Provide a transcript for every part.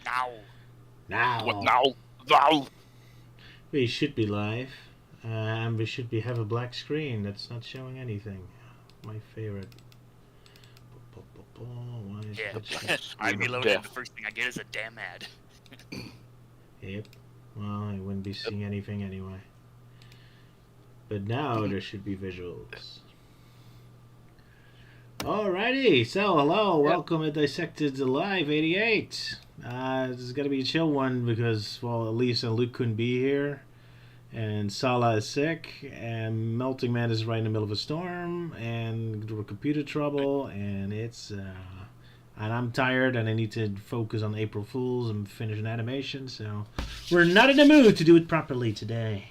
now. Now. What now? Now. We should be live. And we should have a black screen that's not showing anything. My favorite. Why is Yeah, I reloaded. Death. The first thing I get is a damn ad. Yep. Well, I wouldn't be seeing anything anyway. But now there should be visuals. Alrighty, so hello, welcome to Dissected Alive 88. This is gonna be a chill one because, well, Elise and Luke couldn't be here, and Sala is sick, and Melting Man is right in the middle of a storm, and computer trouble, and and I'm tired, and I need to focus on April Fools and finish an animation, so we're not in the mood to do it properly today.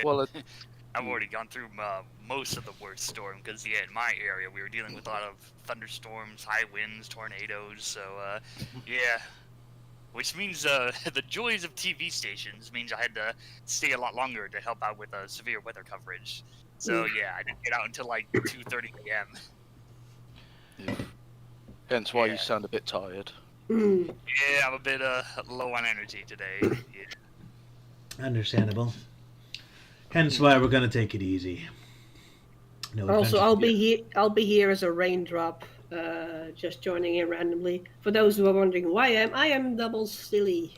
Well, I've already gone through most of the worst storm because, yeah, in my area we were dealing with a lot of thunderstorms, high winds, tornadoes. So, yeah, which means the joys of TV stations means I had to stay a lot longer to help out with severe weather coverage. So, yeah, I didn't get out until like 2:30 a.m. Hence why you sound a bit tired. Yeah, I'm a bit low on energy today. Yeah. Understandable. Hence why we're gonna take it easy. No Also, adventure. I'll be here as a raindrop, just joining in randomly. For those who are wondering who I am Double Silly,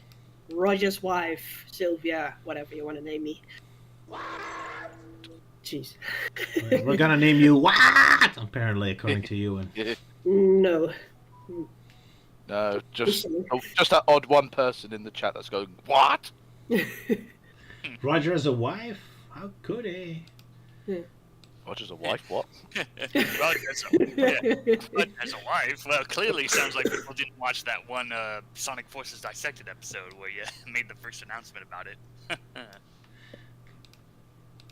Roger's wife, Sylvia, whatever you want to name me. Jeez. We're gonna name you what? Apparently, according to Euan. No. No, just that odd one person in the chat that's going, what? Roger as a wife? How could he? Roger's a wife, what? Roger as a wife. Well, clearly sounds like people didn't watch that one Sonic Forces Dissected episode where you made the first announcement about it.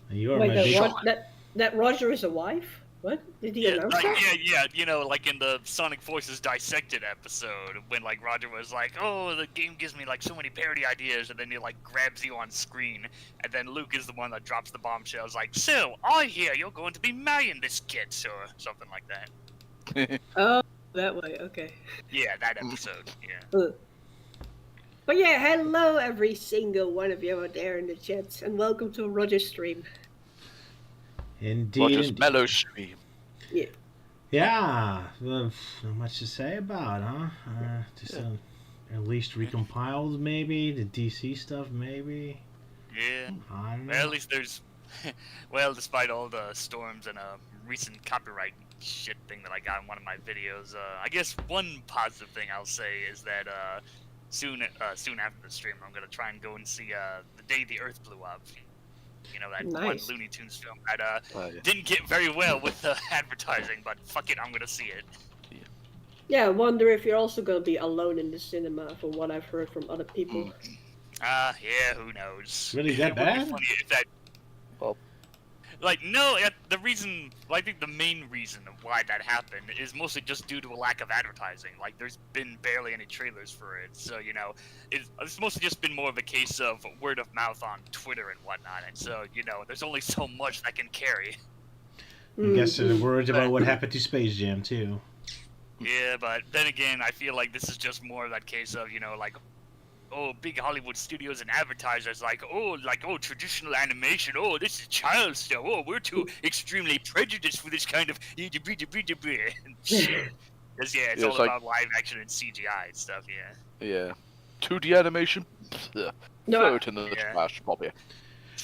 You are Wait, my big... that Roger is a wife? What? Did he announce that? Yeah, you know, like in the Sonic Forces Dissected episode, when like Roger was like, "Oh, the game gives me like so many parody ideas," and then he like grabs you on screen, and then Luke is the one that drops the bombshells, like, "So I hear you're going to be marrying this kid," or something like that. Oh, that way. Okay. Yeah, that episode. Yeah. But yeah, hello every single one of you out there in the chat, and welcome to Roger's stream. Indeed. Roger's mellow stream. Yeah. Yeah. Not much to say about, huh? Just at least recompiled, maybe the DC stuff, maybe. Yeah. I don't know. Well, at least there's. Well, despite all the storms and recent copyright shit thing that I got in one of my videos, I guess one positive thing I'll say is that soon after the stream, I'm gonna try and go and see The Day the Earth Blew Up. You know, that one Looney Tunes film that didn't get very well with advertising, but fuck it, I'm gonna see it. Yeah, I wonder if you're also gonna be alone in the cinema, from what I've heard from other people. Yeah, who knows? Really that bad? It would be funny if that... Well, like, no, the reason, I think the main reason of why that happened is mostly just due to a lack of advertising. Like, there's been barely any trailers for it, so, you know, it's mostly just been more of a case of word of mouth on Twitter and whatnot, and so, you know, there's only so much that can carry. I guess there's words about what happened to Space Jam, too. Yeah, but then again, I feel like this is just more of that case of, you know, like, oh, big Hollywood studios and advertisers like, oh, traditional animation, oh, this is child stuff, oh, we're too extremely prejudiced for this kind of shit. Because, yeah, it's all about live action and CGI and stuff, yeah. Yeah. 2D animation? Throw it in the trash, Bobby.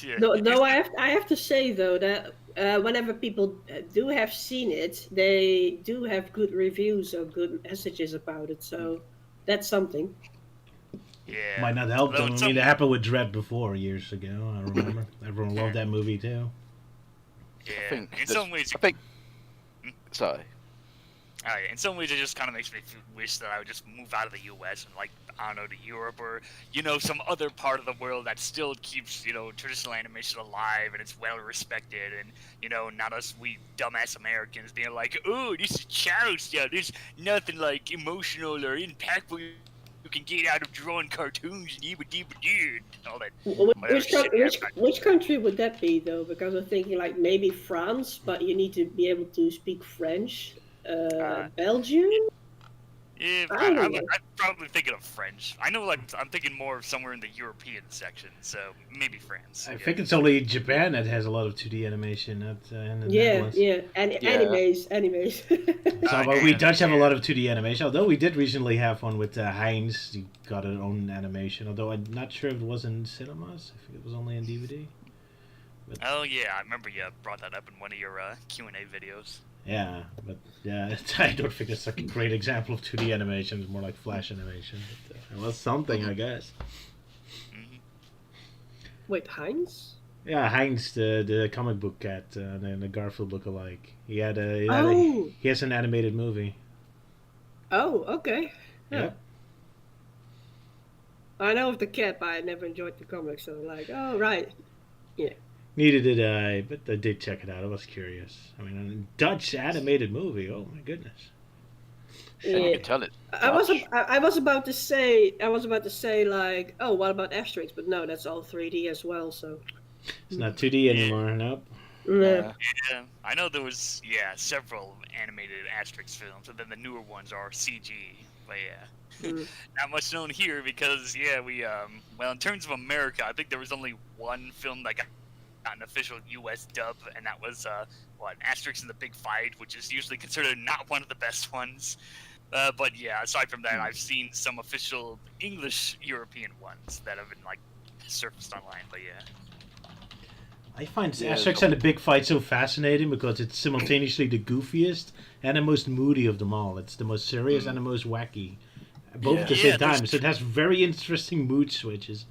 Yeah. No, I have to say, though, that whenever people do have seen it, they do have good reviews or good messages about it, so that's something. Yeah. Might not help them. I mean, it happened with Dread before, years ago. I remember. Everyone loved that movie, too. Yeah. In some ways... Sorry. In some ways, it just kind of makes me wish that I would just move out of the U.S. and, like, I don't know, to Europe or, you know, some other part of the world that still keeps, you know, traditional animation alive and it's well respected and, you know, not us, we dumbass Americans being like, oh, this is child stuff. There's nothing, like, emotional or impactful you can get out of drawing cartoons and all that. Which country would that be, though? Because I'm thinking, like, maybe France, but you need to be able to speak French. Belgium? Yeah, I don't know. I'm probably thinking of French. I know, like, I'm thinking more of somewhere in the European section, so maybe France. I yeah. think it's only Japan that has a lot of 2D animation, not in the Yeah, Netherlands. yeah, and Yeah. animes. So, but we yeah, Dutch have a yeah. lot of 2D animation. Although we did recently have one with Heinz. He got his own animation. Although I'm not sure if it was in cinemas. I think it was only in DVD. Oh yeah, I remember you brought that up in one of your Q&A videos. Yeah, but yeah, I don't think it's like a great example of 2D animation. It's more like Flash animation. But it was something, I guess. Hmm. Wait, Heinz? Yeah, Heinz, the comic book cat, the Garfield lookalike. He has an animated movie. Oh, okay. Yeah. Yep. I know of the cat, but I never enjoyed the comics, so like, oh right. Neither did I, but I did check it out. I was curious. I mean, a Dutch animated movie. Oh my goodness. And you Yeah. can tell it. I was about to say like, oh, what about Asterix? But no, that's all 3D as well. So It's not 2D anymore. Nope. yeah. Yeah, I know there was several animated Asterix films, and then the newer ones are CG. But yeah, Mm. not much known here because we well, in terms of America, I think there was only one film that got an official U.S. dub, and that was Asterix and the Big Fight, which is usually considered not one of the best ones. But yeah, aside from that, I've seen some official English European ones that have been like surfaced online. But yeah. I find Yeah, Asterix and the Big Fight so fascinating because it's simultaneously the goofiest and the most moody of them all. It's the most serious and the most wacky. Both at the Yeah, same there's time. So it has very interesting mood switches.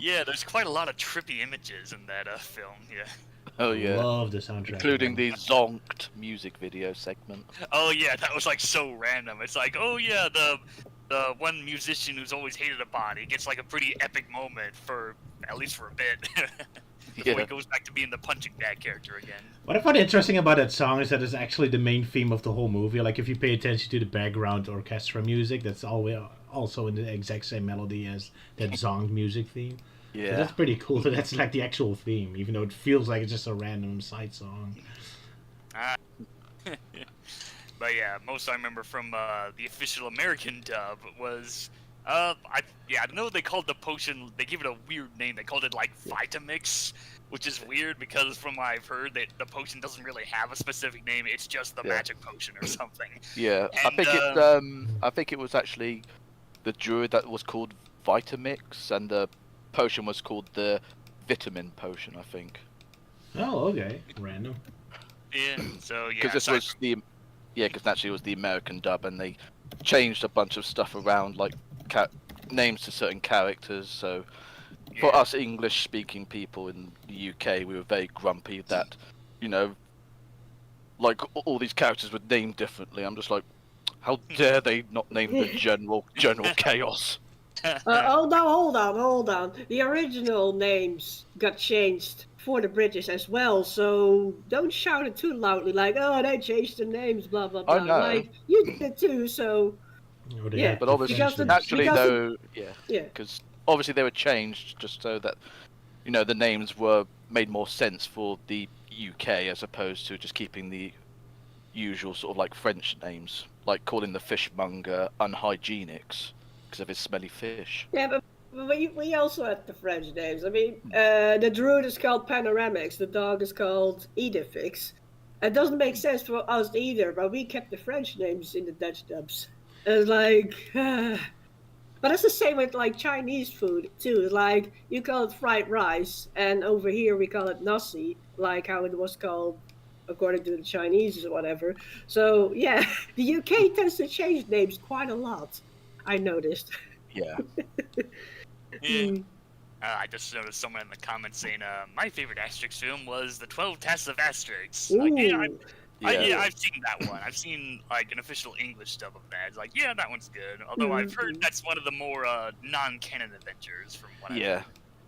Yeah, there's quite a lot of trippy images in that film. Yeah. Oh yeah. Love the soundtrack. Including the zonked music video segment. Oh yeah, that was like so random. It's like, oh yeah, the one musician who's always hated upon, he gets like a pretty epic moment for at least for a bit. Before Yeah. he goes back to being the punching bag character again. What I find interesting about that song is that it's actually the main theme of the whole movie. Like, if you pay attention to the background orchestra music, that's also in the exact same melody as that zonged music theme. So Yeah. that's pretty cool. So that's like the actual theme, even though it feels like it's just a random side song. But yeah, most I remember from the official American dub was I know they called the potion, they gave it a weird name. They called it like Vitamix, which is weird because from what I've heard that the potion doesn't really have a specific name. It's just the magic potion or something. Yeah. And, I think it was actually the druid that was called Vitamix, and the potion was called the vitamin potion, I think. Oh, okay. Random. Yeah, so yeah. Because this was because naturally it was the American dub, and they changed a bunch of stuff around, like names to certain characters. So for us English-speaking people in the UK, we were very grumpy that, like all these characters were named differently. I'm just like, how dare they not name the General Chaos? Hold on. The original names got changed for the British as well, so don't shout it too loudly, like, oh, they changed the names, blah, blah, blah. I know. Like, you did it too, so... Oh, they Yeah, had But to obviously, change the- naturally, because though, Yeah. because obviously they were changed just so that, the names were made more sense for the UK as opposed to just keeping the usual sort of like French names, like calling the fishmonger Unhygienics because of his smelly fish. Yeah, but we also had the French names. I mean, the druid is called Panoramix, the dog is called Edifix. It doesn't make sense for us either, but we kept the French names in the Dutch dubs. It's like... But it's the same with like Chinese food too. It's like you call it fried rice, and over here we call it nasi, like how it was called according to the Chinese or whatever. So yeah, the UK tends to change names quite a lot. I noticed. Yeah. Yeah. I just noticed someone in the comments saying, my favorite Asterix film was The 12 Tasks of Asterix. Like, Ooh. I've seen that one. I've seen, like, an official English dub of that. It's like, yeah, that one's good. Although I've heard that's one of the more non-canon adventures from what I've heard.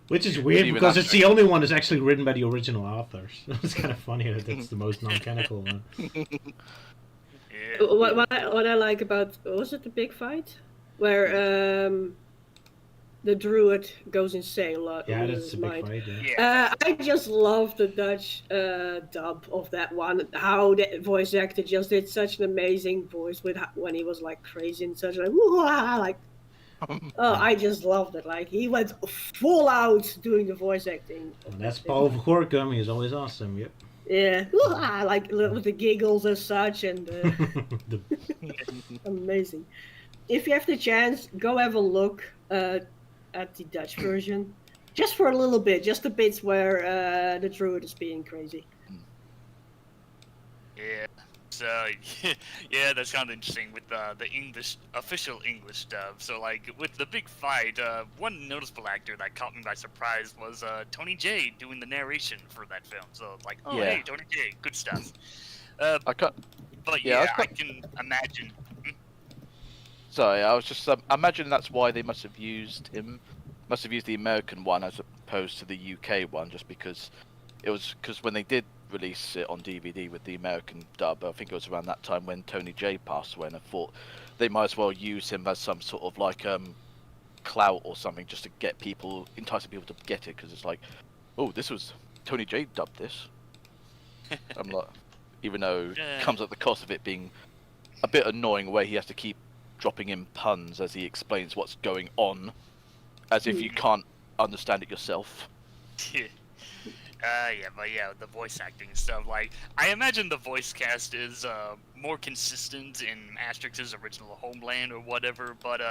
Which is weird Even because after- it's the only one that's actually written by the original authors. It's kind of funny that that's the most non-canonical one. Yeah. What I like about, was it the Big Fight? Where the druid goes insane a lot. Yeah, loses that's his a big mind. fight. Yeah. Yeah. I just love the Dutch dub of that one. How the voice actor just did such an amazing voice with when he was like crazy and such like woo-ah, like. Oh, I just loved it. Like he went full out doing the voice acting. Of And that's that thing. Paul Gorkum. He's always awesome. Yep. Yeah, woo-ah, like with the giggles and such, and The- amazing. If you have the chance, go have a look at the Dutch version, just for a little bit, just the bits where the druid is being crazy. Yeah. So yeah, that's kind of interesting with the English official English dub. So like with the big fight, one noticeable actor that caught me by surprise was Tony J doing the narration for that film. So like, oh Yeah. hey, Tony J, good stuff. I can't. But Yeah, yeah, I I can imagine. Sorry, I was just. I imagine that's why they must have used him. Must have used the American one as opposed to the UK one, just because it was because when they did release it on DVD with the American dub, I think it was around that time when Tony J passed away, and I thought they might as well use him as some sort of like clout or something, just to get people, enticing people to get it, because it's like, oh, this was Tony J dubbed this. I'm like, even though it comes at the cost of it being a bit annoying, where he has to keep dropping in puns as he explains what's going on, as if you can't understand it yourself. Yeah, but yeah, the voice acting stuff. Like, I imagine the voice cast is more consistent in Asterix's original homeland or whatever. But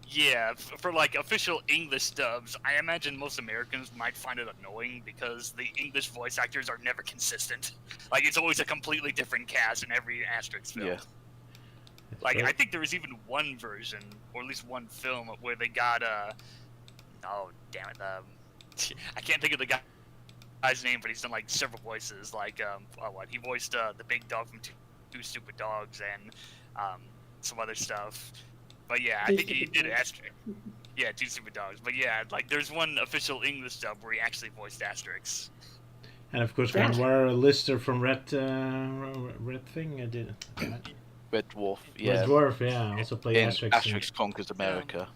yeah, for like official English dubs, I imagine most Americans might find it annoying because the English voice actors are never consistent. Like, it's always a completely different cast in every Asterix film. Yeah. Like, I think there was even one version, or at least one film, where they got oh damn it, I can't think of the guy's name, but he's done like several voices. Like, he voiced the big dog from Two Stupid Dogs and some other stuff. But yeah, I think he did Asterix. Yeah, Two Stupid Dogs. But yeah, like there's one official English dub where he actually voiced Asterix. And of course, one where Lister from Red Thing did. Red Dwarf, yeah. Red Dwarf, yeah, also played In Asterix. Asterix Conquers America.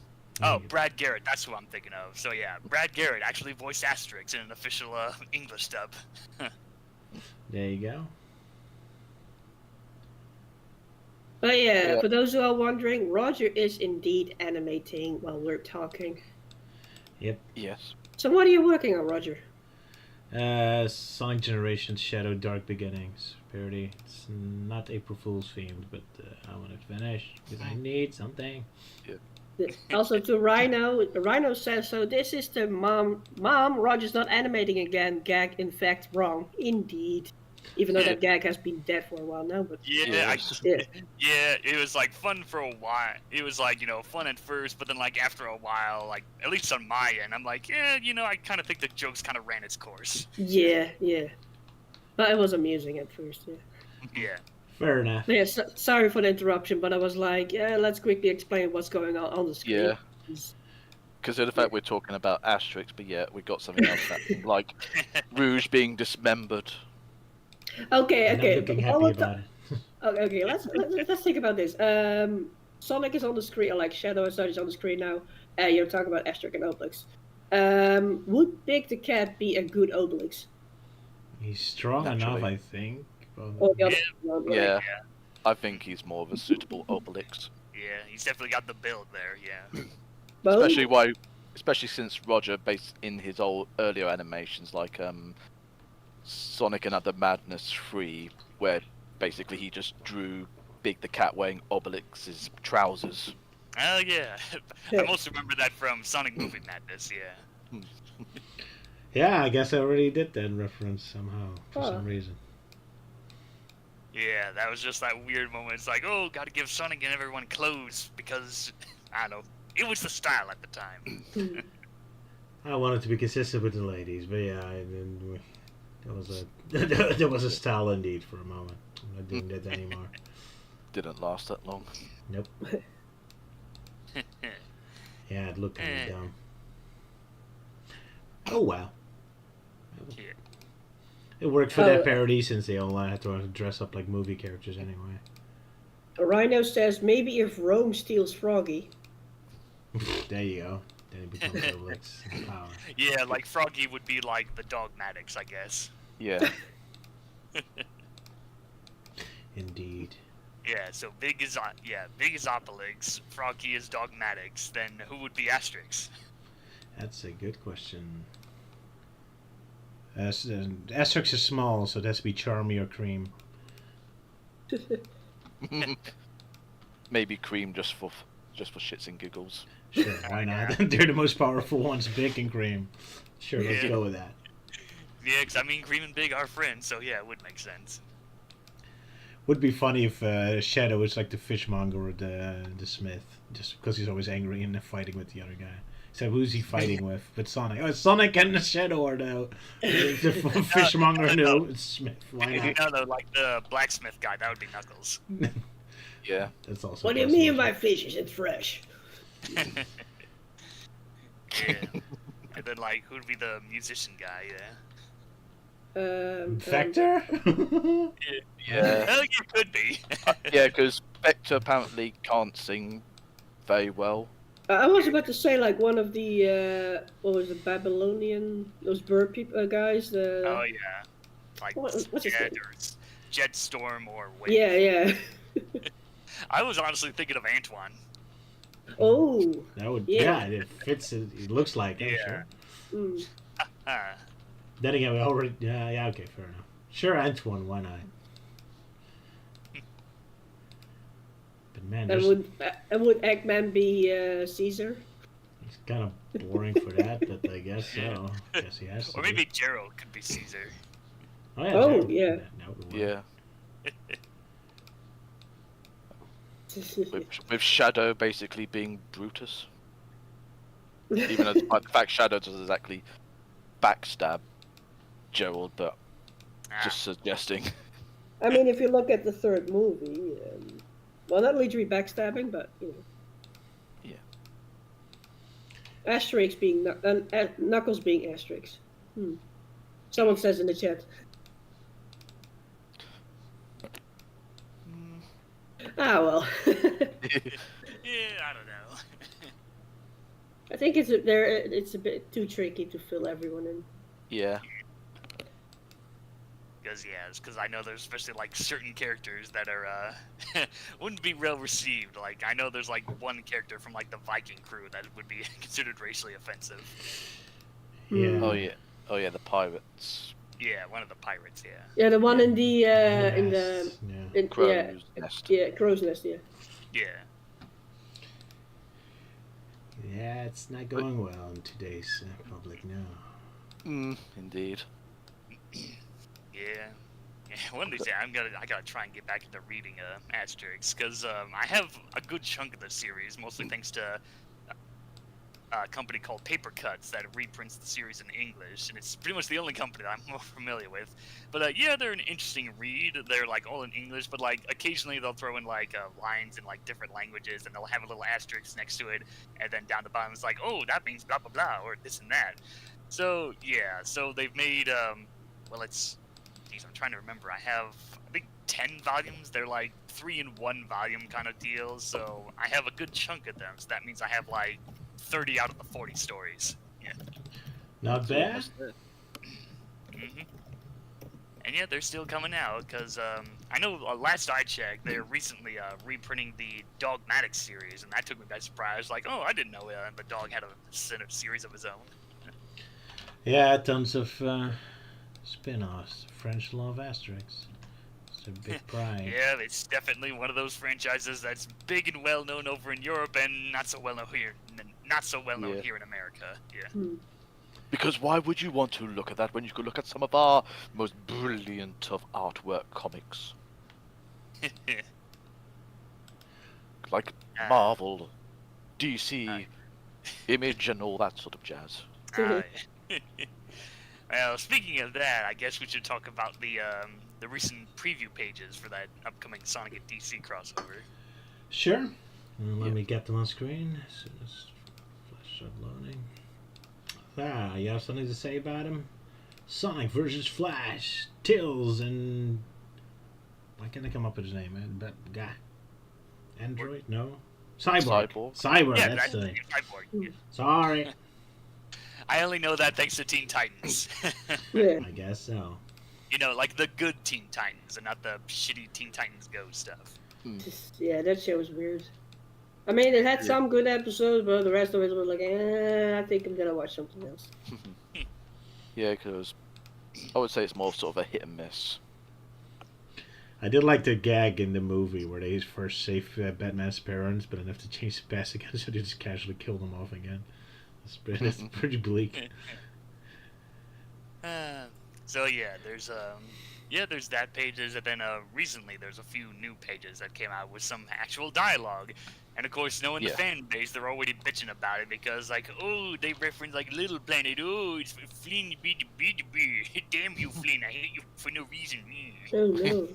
Oh, Brad Garrett, that's who I'm thinking of. So yeah, Brad Garrett actually voiced Asterix in an official English dub. There you go. But yeah, for those who are wondering, Roger is indeed animating while we're talking. Yep. Yes. So what are you working on, Roger? Sonic Generations Shadow Dark Beginnings parody. It's not April Fool's themed, but I want to finish because I need something. Also to Rhino says, so this is the mom, Roger's not animating again gag, in fact wrong. Indeed. Even though that gag has been dead for a while now, but Yeah, it was like fun for a while. It was like, fun at first, but then like after a while, like at least on my end, I'm like, yeah, I kind of think the jokes kind of ran its course. Yeah. But it was amusing at first, yeah. Yeah. Fair enough. Yeah, sorry for the interruption, but I was like, yeah, let's quickly explain what's going on the screen. Yeah. Because of the fact we're talking about Asterix, but yeah, we got something else that, like Rouge being dismembered. Okay. I'm not looking happy about it. Okay, let's think about this. Sonic is on the screen, or like Shadow and such is on the screen now. You're talking about Asterix and Obelix. Would Big the Cat be a good Obelix? He's strong enough, I think. Or the other one, like- Yeah. I think he's more of a suitable Obelix. Yeah, he's definitely got the build there, yeah. Well, Especially since Roger, based in his earlier animations, like Sonic and Other Madness 3, where basically he just drew Big the Cat wearing Obelix's trousers. Oh yeah, I mostly remember that from Sonic Movie Madness, yeah. Yeah, I guess I already did that reference somehow for some reason. Yeah, that was just that weird moment. It's like, oh, gotta give Sonic and everyone clothes because, I don't know, it was the style at the time. I wanted to be consistent with the ladies, but yeah, there was a style indeed for a moment. I'm not doing that anymore. Didn't last that long. Nope. Yeah, it looked kind of dumb. Oh well. Yeah. It worked for that parody since they all had to dress up like movie characters anyway. Rhino says maybe if Rome steals Froggy. There you go. Then he becomes Obelix in power. Yeah, like Froggy would be like the Dogmatics, I guess. Yeah. Indeed. Yeah, so Big is Obelix, Froggy is Dogmatics, then who would be Asterix? That's a good question. Asterix is small, so that's be Charmy or Cream. Maybe Cream just for shits and giggles. Sure, why not? They're the most powerful ones, Big and Cream. Sure, let's Yeah. go with that. Yeah, 'cause I mean, Cream and Big are friends, so yeah, it would make sense. Would be funny if Shadow is like the fishmonger or the smith, just because he's always angry and fighting with the other guy. So who's he fighting with? With Sonic. Oh, it's Sonic and the Shadow are the fishmonger. No, it's Smith. Why not? No, like the blacksmith guy, that would be Knuckles. Yeah. That's also. What do you possible. mean by fish? It's fresh. Yeah. And then, like, who'd be the musician guy, yeah? Vector? Yeah. Well, you could be. Yeah, because Vector apparently can't sing very well. I was about to say like one of the what was it, Babylonian, those bird people guys. Oh, yeah. Like, what's his Jet name? or Jetstorm or Wave. Yeah. I was honestly thinking of Antoine. Oh. That would. Yeah. Yeah, it fits. It looks like it. Yeah. Sure. Mm. Then again, we already. Yeah. Okay, fair enough. Sure, Antoine. Why not? But man, And there's, would Eggman be Caesar? it's kind of boring for that, but I guess so. Guess he has to. Or maybe Gerald could be Caesar. Oh yeah. Oh, that- yeah. that would work. Yeah. With Shadow basically being Brutus. Even though the fact Shadow doesn't exactly backstab Gerald, but just suggesting. I mean, if you look at the third movie, well, not literally backstabbing, but you know. Yeah. Asterix being Knuckles being Asterix. Someone says in the chat. Ah well. Yeah, I don't know. I think it's a bit too tricky to fill everyone in. Yeah. Because I know there's especially like certain characters that are wouldn't be well received. Like I know there's like one character from like the Viking crew that would be considered racially offensive. Yeah. Oh yeah. Oh yeah. The pirates. Yeah, one of the pirates. Yeah. Yeah, the one in the Yes, in the yeah. Crow's Nest. yeah Crow's Nest. Yeah. Yeah. Yeah, it's not going well in today's public now. Indeed. Yeah. One of these days, I gotta try and get back into reading Asterix because I have a good chunk of the series, mostly thanks to a company called Paper Cuts that reprints the series in English, and it's pretty much the only company that I'm more familiar with. But yeah, they're an interesting read. They're like all in English, but like occasionally they'll throw in like lines in like different languages, and they'll have a little asterisk next to it, and then down the bottom it's like, oh, that means blah blah blah, or this and that. So yeah, so they've made well, I'm trying to remember. I think 10 volumes. They're like 3-in-1 volume kind of deals. So I have a good chunk of them. So that means I have like 30 out of the 40 stories. Yeah. Not bad. hmm And yeah, they're still coming out because I know last I checked, they're recently reprinting the Dogmatic series, and that took me by surprise. Like, oh, I didn't know the dog had a series of his own. Yeah, tons of spin-offs. French love Asterix. It's a big pride. Yeah, it's definitely one of those franchises that's big and well known over in Europe and not so well known here. Not so well known here in America. Yeah. Because why would you want to look at that when you could look at some of our most brilliant of artwork comics? Like Marvel, DC, Image, and all that sort of jazz. Well, speaking of that, I guess we should talk about the recent preview pages for that upcoming Sonic and DC crossover. Sure. Let me get them on screen. As soon as Flash start loading. You have something to say about him? Sonic versus Flash, Tails, and why can't I come up with his name? That guy. Android? No. Cyborg. Cyborg. Cyber, Yeah, that's that's the... Cyborg. Yeah. Sorry. I only know that thanks to Teen Titans. Yeah. I guess so. You know, like the good Teen Titans and not the shitty Teen Titans Go stuff. Yeah, that show was weird. I mean, it had some good episodes, but the rest of it was like, I think I'm gonna watch something else. Yeah, because I would say it's more sort of a hit and miss. I did like the gag in the movie where they first save Batman's parents, but then have to change the past again, so they just casually kill them off again. It's pretty bleak. So there's that pages, and then recently there's a few new pages that came out with some actual dialogue, and of course, knowing the fan base, they're already bitching about it because like, oh, they reference like Little Planet, oh, it's Flynn, damn you, Flynn, I hate you for no reason. Oh no.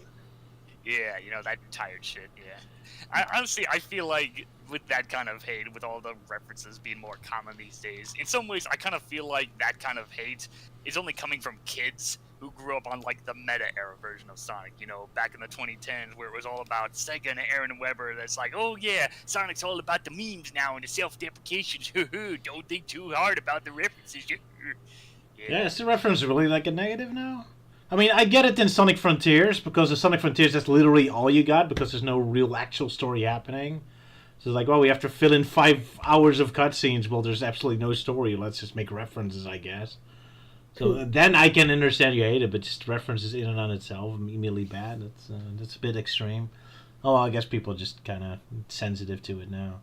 Yeah, you know, that tired shit, yeah. Honestly, I feel like with that kind of hate, with all the references being more common these days, in some ways, I kind of feel like that kind of hate is only coming from kids who grew up on, like, the meta-era version of Sonic, you know, back in the 2010s, where it was all about Sega and Aaron Webber, that's like, oh yeah, Sonic's all about the memes now and the self-deprecations, don't think too hard about the references. Yeah, is the reference really like a negative now? I mean, I get it in Sonic Frontiers, because in Sonic Frontiers that's literally all you got, because there's no real actual story happening. So it's like, well, we have to fill in 5 hours of cutscenes. Well, there's absolutely no story. Let's just make references, I guess. So then I can understand you hate it, but just references in and on itself, immediately bad. That's a bit extreme. Oh, well, I guess people are just kind of sensitive to it now.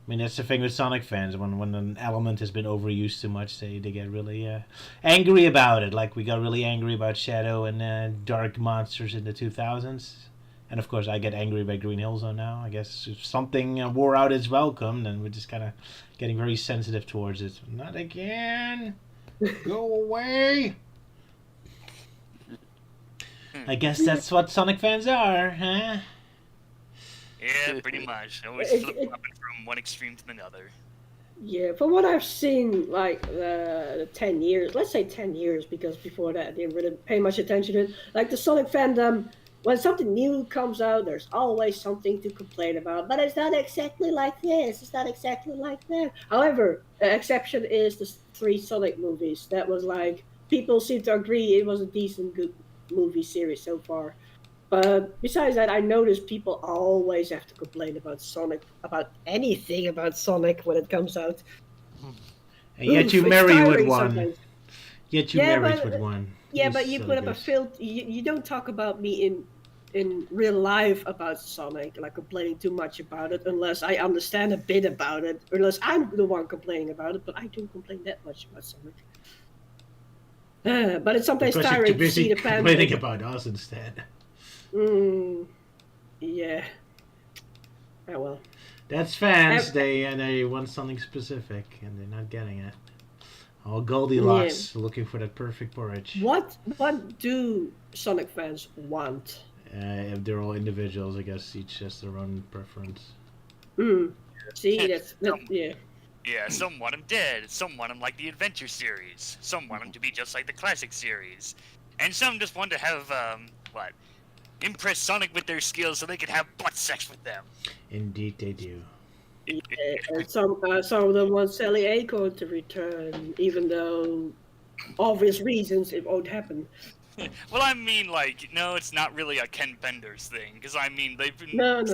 I mean, that's the thing with Sonic fans. When an element has been overused too much, they get really angry about it. Like we got really angry about Shadow and Dark Monsters in the 2000s. And of course, I get angry by Green Hill Zone now. I guess if something wore out is welcome, then we're just kind of getting very sensitive towards it. Not again! Go away! I guess that's what Sonic fans are, huh? Yeah, pretty much. Always flip-flopping from one extreme to another. Yeah, from what I've seen, like the 10 years, let's say 10 years, because before that I didn't really pay much attention to it. Like the Sonic fandom, when something new comes out, there's always something to complain about. But it's not exactly like this. It's not exactly like that. However, the exception is the 3 Sonic movies. That was like, people seem to agree it was a decent, good movie series so far. But besides that, I noticed people always have to complain about Sonic, about anything about Sonic when it comes out. And yet you marry with one. Sometimes. Yet you married with one. Yeah, but you put up a filter. You don't talk about me in real life about Sonic, like complaining too much about it, unless I understand a bit about it, unless I'm the one complaining about it. But I don't complain that much about Sonic. But it's sometimes tiring to see the fan complaining about us instead. Yeah. Oh well. That's fans. They want something specific, and they're not getting it. All Goldilocks looking for that perfect porridge. What do Sonic fans want? If they're all individuals, I guess each has their own preference. See, that's yeah. Yeah, some want him dead, some want him like the Adventure series, some want him to be just like the Classic series, and some just want to have, impress Sonic with their skills so they can have butt sex with them. Indeed they do. Yeah, and some of them want Sally Acorn to return, even though obvious reasons it won't happen. Well, I mean, like, no, it's not really a Ken Penders thing, because I mean, they've been... No.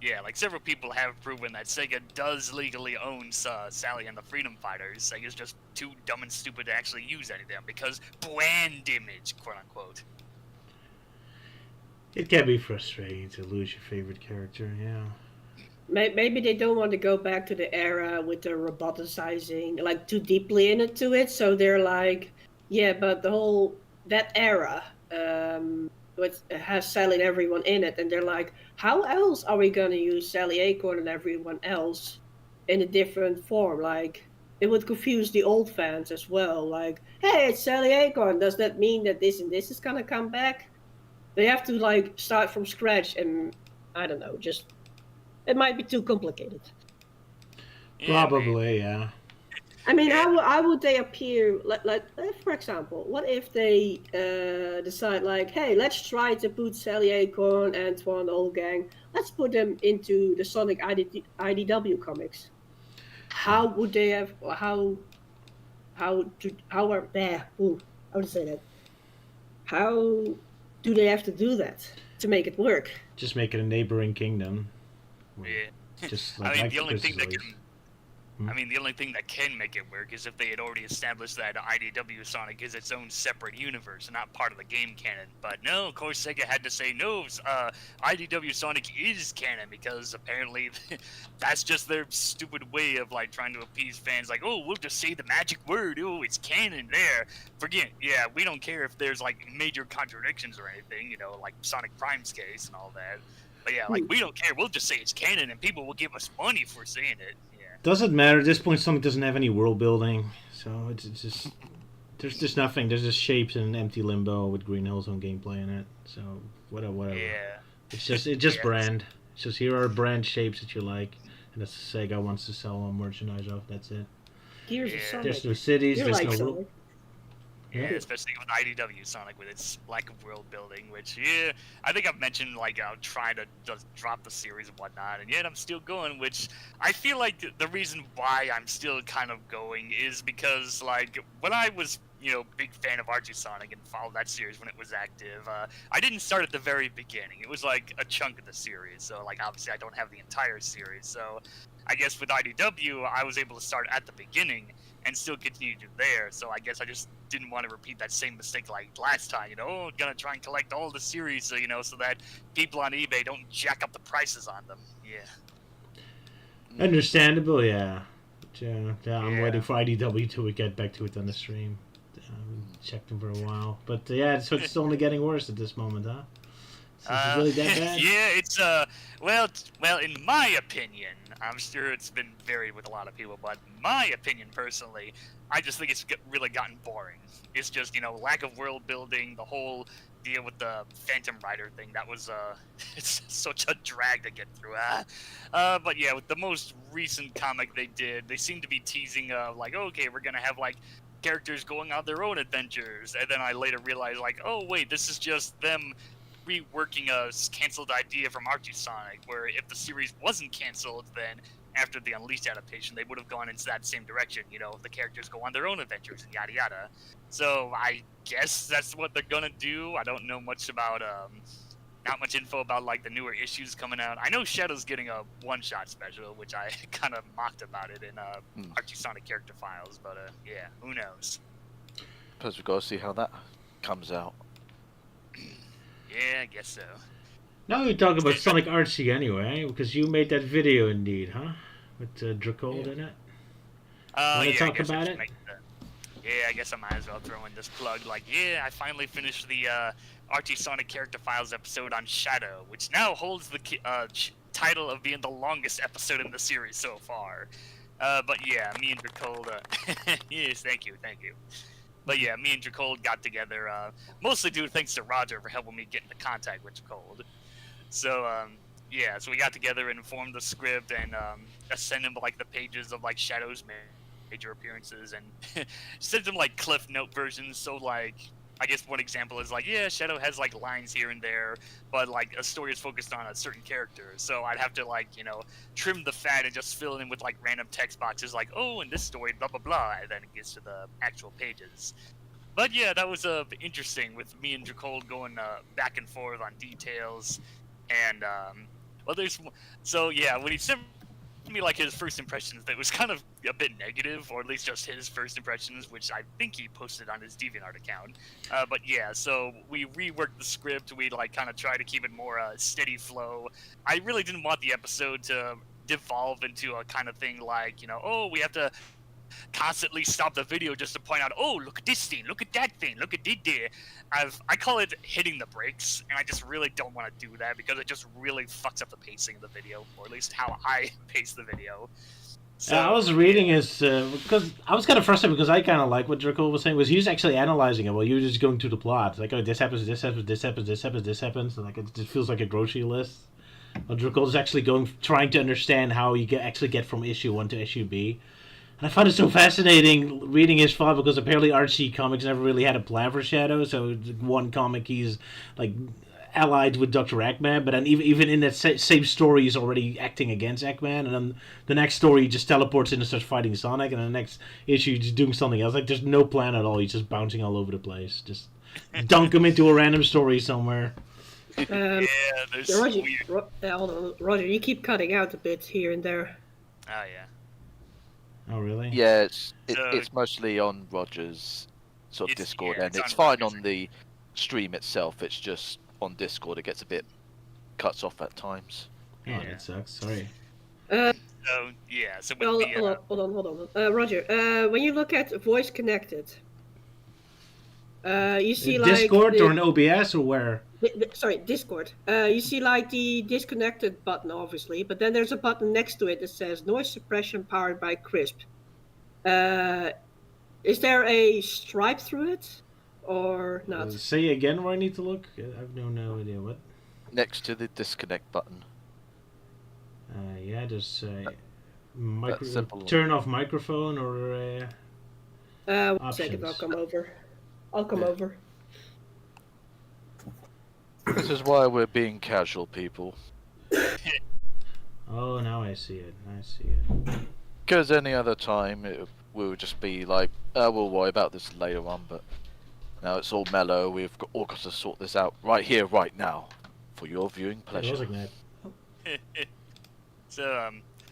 Yeah, like, several people have proven that Sega does legally own Sally and the Freedom Fighters. Sega's just too dumb and stupid to actually use any of them, because brand image, quote-unquote. It can be frustrating to lose your favorite character, yeah. Maybe they don't want to go back to the era with the roboticizing, like, too deeply into it, so they're like, yeah, but that era has Sally and everyone in it, and they're like, how else are we going to use Sally Acorn and everyone else in a different form? Like, it would confuse the old fans as well. Like, hey, it's Sally Acorn. Does that mean that this and this is going to come back? They have to, like, start from scratch, and I don't know, just... It might be too complicated. Probably, yeah. I mean, Yeah. how would they appear? For example, what if they decide like, hey, let's try to put Sally Acorn, Antoine, the whole gang. Let's put them into the Sonic IDW comics. How would they have? Or how are there? How to say that? How do they have to do that to make it work? Just make it a neighboring kingdom. Yeah. Just I mean, like the only thing that Chris can, Hmm? I mean, the only thing that can make it work is if they had already established that IDW Sonic is its own separate universe and not part of the game canon. But no, of course, Sega had to say no. IDW Sonic is canon because apparently that's just their stupid way of like trying to appease fans. Like, oh, we'll just say the magic word. Oh, it's canon there. Forget. Yeah, we don't care if there's like major contradictions or anything. You know, like Sonic Prime's case and all that. But yeah, like we don't care. We'll just say it's canon, and people will give us money for saying it. Yeah. Doesn't matter at this point. Sonic doesn't have any world building, so it's just there's just nothing. There's just shapes and an empty limbo with Green Hill's own gameplay in it. So whatever. Yeah. It's just Yeah. brand. It's just here are brand shapes that you like, and that's Sega wants to sell on merchandise of. That's it. Gears of Yeah. Sonic. There's no cities. You're There's like no Sonic. world. Yeah, Yeah. especially with IDW Sonic with its lack of world building, which, yeah, I think I've mentioned, like, I'll try to just drop the series and whatnot, and yet I'm still going, which I feel like the reason why I'm still kind of going is because, like, when I was, you know, big fan of Archie Sonic and followed that series when it was active, I didn't start at the very beginning. It was, like, a chunk of the series, so, like, obviously I don't have the entire series, so I guess with IDW, I was able to start at the beginning and still continue to there. So I guess I just didn't want to repeat that same mistake like last time. You know, oh, gonna try and collect all the series, so you know, so that people on eBay don't jack up the prices on them. Yeah. Understandable, yeah. I'm Yeah. waiting for IDW to get back to it on the stream. Checked them for a while, but yeah, so it's only getting worse at this moment, huh? So it's really that bad? Yeah, it's well, in my opinion, I'm sure it's been varied with a lot of people, but my opinion personally, I just think it's really gotten boring. It's just, you know, lack of world building, the whole deal with the Phantom Rider thing. That was it's such a drag to get through. But yeah, with the most recent comic they did, they seem to be teasing like, okay, we're gonna have like characters going on their own adventures, and then I later realized like, oh wait, this is just them reworking a canceled idea from Archie Sonic, where if the series wasn't canceled, then after the Unleashed adaptation, they would have gone into that same direction. You know, the characters go on their own adventures and yada yada. So I guess that's what they're gonna do. I don't know much about not much info about like the newer issues coming out. I know Shadow's getting a one-shot special, which I kind of mocked about it in Archie Sonic character files, but yeah, who knows? Suppose we've got to see how that comes out. Yeah, I guess so. Now we talk about Sonic Archie anyway, because you made that video indeed, huh? With Dracold in it. Wanna Yeah, talk I guess about I it? Yeah, I guess I might as well throw in this plug. Like, yeah, I finally finished the Archie Sonic Character Files episode on Shadow, which now holds the title of being the longest episode in the series so far. But yeah, me and Dracold, yes, thank you. But yeah, me and Dracold got together, mostly due thanks to Roger for helping me get into contact with Dracold. So, yeah, so we got together and formed the script and sent him like the pages of like Shadow's major appearances and sent him like Cliff Note versions. So like, I guess one example is like, yeah, Shadow has like lines here and there, but like a story is focused on a certain character. So I'd have to like, you know, trim the fat and just fill it in with like random text boxes like, oh, in this story, blah, blah, blah. And then it gets to the actual pages. But yeah, that was interesting with me and Dracold going back and forth on details. And, well, so yeah, when he sent me like his first impressions, that was kind of a bit negative, or at least just his first impressions, which I think he posted on his DeviantArt account. But yeah, so we reworked the script. We like kind of try to keep it more steady flow. I really didn't want the episode to devolve into a kind of thing like, you know, oh, we have to constantly stop the video just to point out, oh, look at this thing, look at that thing, look at this there. I call it hitting the brakes, and I just really don't want to do that because it just really fucks up the pacing of the video, or at least how I pace the video. So, I was reading his because I was kind of frustrated because I kind of like what Dracold was saying. Was he was actually analyzing it while you were just going through the plot, like, oh, this happens, this happens, this happens, this happens, this happens, and like it just feels like a grocery list. Well, Dracold is actually trying to understand how you actually get from issue 1 to issue B. I found it so fascinating reading his file because apparently Archie Comics never really had a plan for Shadow. So one comic he's like allied with Dr. Eggman, but then even in that same story he's already acting against Eggman, and then the next story he just teleports in and starts fighting Sonic, and the next issue he's doing something else. Like there's no plan at all. He's just bouncing all over the place. Just dunk him into a random story somewhere. Yeah, there's Roger, weird. hold on, Roger, you keep cutting out a bit here and there. Oh yeah. Oh really? Yeah, So- it's mostly on Roger's sort of It's- Discord, yeah, and it's it's on fine Roger's. on the stream itself. It's just on Discord it gets a bit cuts off at times. Oh, Yeah. that sucks. Sorry. So yeah. So with Hold on. Roger, when you look at voice connected, you see like Discord the- or an OBS or where? Sorry, Discord. You see like the disconnected button, obviously, but then there's a button next to it that says noise suppression powered by Crisp. Is there a stripe through it, or not? Say again where I need to look. I have no idea what. Next to the disconnect button. Yeah, there's simple. turn off microphone or. 1 second, I'll Options. come over. I'll come over. This is why we're being casual, people. Oh, now I see it. I see it. Because any other time we would just be like, we'll worry about this later on, but now it's all mellow. We've all got to sort this out right here, right now, for your viewing It was pleasure. like that. So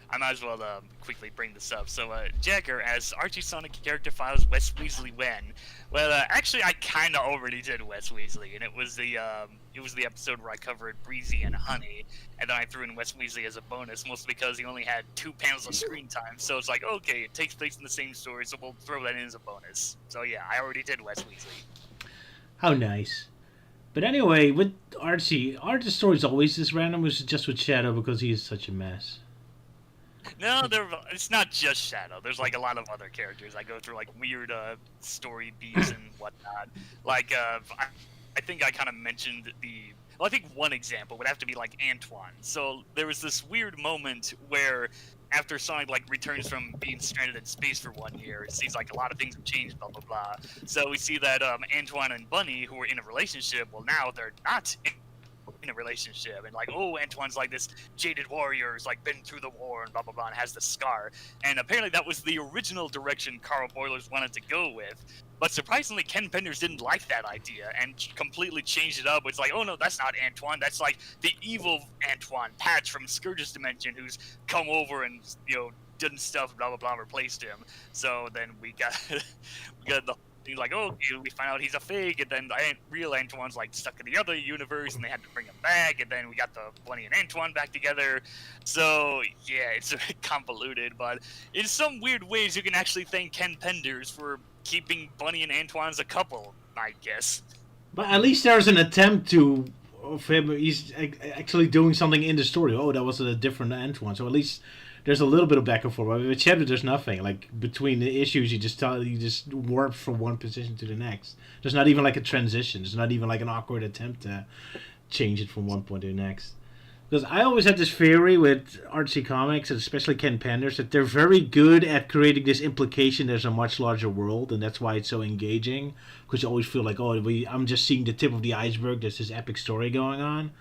I might as well quickly bring this up. So Jagger, as Archie Sonic character files Wes Weasley when? Well, actually, I kind of already did Wes Weasley, and it was the episode where I covered Breezy and Honey, and then I threw in Wes Weasley as a bonus, mostly because he only had 2 panels of screen time. So it's like, okay, it takes place in the same story, so we'll throw that in as a bonus. So yeah, I already did Wes Weasley. How nice. But anyway, with Archie, Archie's story's always this random. Was just with Shadow because he is such a mess. No, it's not just Shadow. There's like a lot of other characters. I go through like weird story beats and whatnot. Like I think I kind of mentioned I think one example would have to be like Antoine. So there was this weird moment where after Sonic like returns from being stranded in space for 1 year, it seems like a lot of things have changed, blah blah blah. So we see that Antoine and Bunny, who were in a relationship, well now they're not in a relationship, and like, oh, Antoine's like this jaded warrior who's like been through the war and blah blah blah and has the scar, and apparently that was the original direction Carl Boilers wanted to go with, but surprisingly Ken Penders didn't like that idea and completely changed it up. It's like, oh no, that's not Antoine, that's like the evil Antoine, Patch from Scourge's Dimension, who's come over and done stuff, blah blah blah, replaced him. So then we got the he's like, oh, we find out he's a fake, and then the real Antoine's like stuck in the other universe, and they had to bring him back, and then we got the Bunny and Antoine back together. So yeah, it's a bit convoluted, but in some weird ways, you can actually thank Ken Penders for keeping Bunny and Antoine as a couple, I guess. But at least there's an attempt of him. He's actually doing something in the story. Oh, that was a different Antoine. So at least there's a little bit of back and forth. But with Shadow, there's nothing. Like between the issues, you just warp from one position to the next. There's not even like a transition. There's not even like an awkward attempt to change it from one point to the next. Because I always had this theory with Archie Comics, and especially Ken Penders, that they're very good at creating this implication there's a much larger world, and that's why it's so engaging. Because you always feel like, oh, I'm just seeing the tip of the iceberg. There's this epic story going on.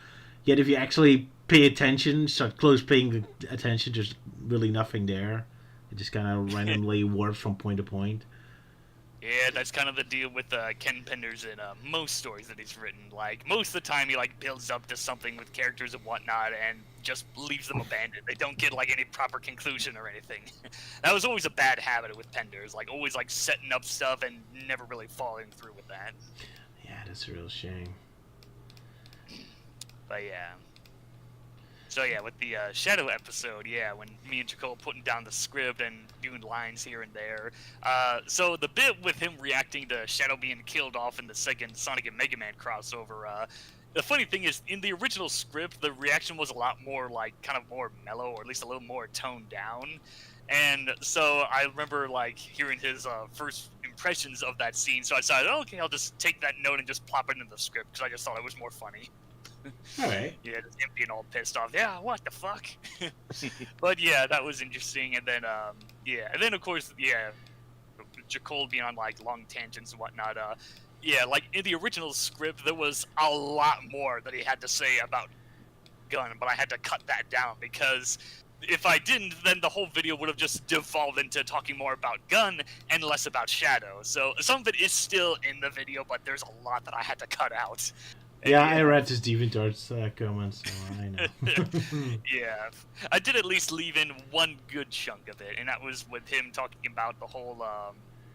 Yet if you actually pay attention, start close paying attention, there's really nothing there. It just kind of randomly warps from point to point. Yeah, that's kind of the deal with Ken Penders in most stories that he's written. Like, most of the time he, like, builds up to something with characters and whatnot and just leaves them abandoned. They don't get, like, any proper conclusion or anything. That was always a bad habit with Penders. Like, always, like, setting up stuff and never really following through with that. Yeah, that's a real shame. But, yeah. So yeah, with the Shadow episode, yeah, when me and Jacob putting down the script and doing lines here and there. So the bit with him reacting to Shadow being killed off in the second Sonic and Mega Man crossover, the funny thing is, in the original script, the reaction was a lot more, like, kind of more mellow, or at least a little more toned down. And so I remember, like, hearing his first impressions of that scene, so I decided, oh, okay, I'll just take that note and just plop it into the script, because I just thought it was more funny. All right. Yeah, just him being all pissed off. Yeah, what the fuck? But yeah, that was interesting. And then and then of course, Jacold being on like long tangents and whatnot. Like in the original script, there was a lot more that he had to say about Gunn, but I had to cut that down because if I didn't, then the whole video would have just devolved into talking more about Gunn and less about Shadow. So some of it is still in the video, but there's a lot that I had to cut out. Yeah, I read his DeviantArt comments, so I know. Yeah, I did at least leave in one good chunk of it, and that was with him talking about the whole,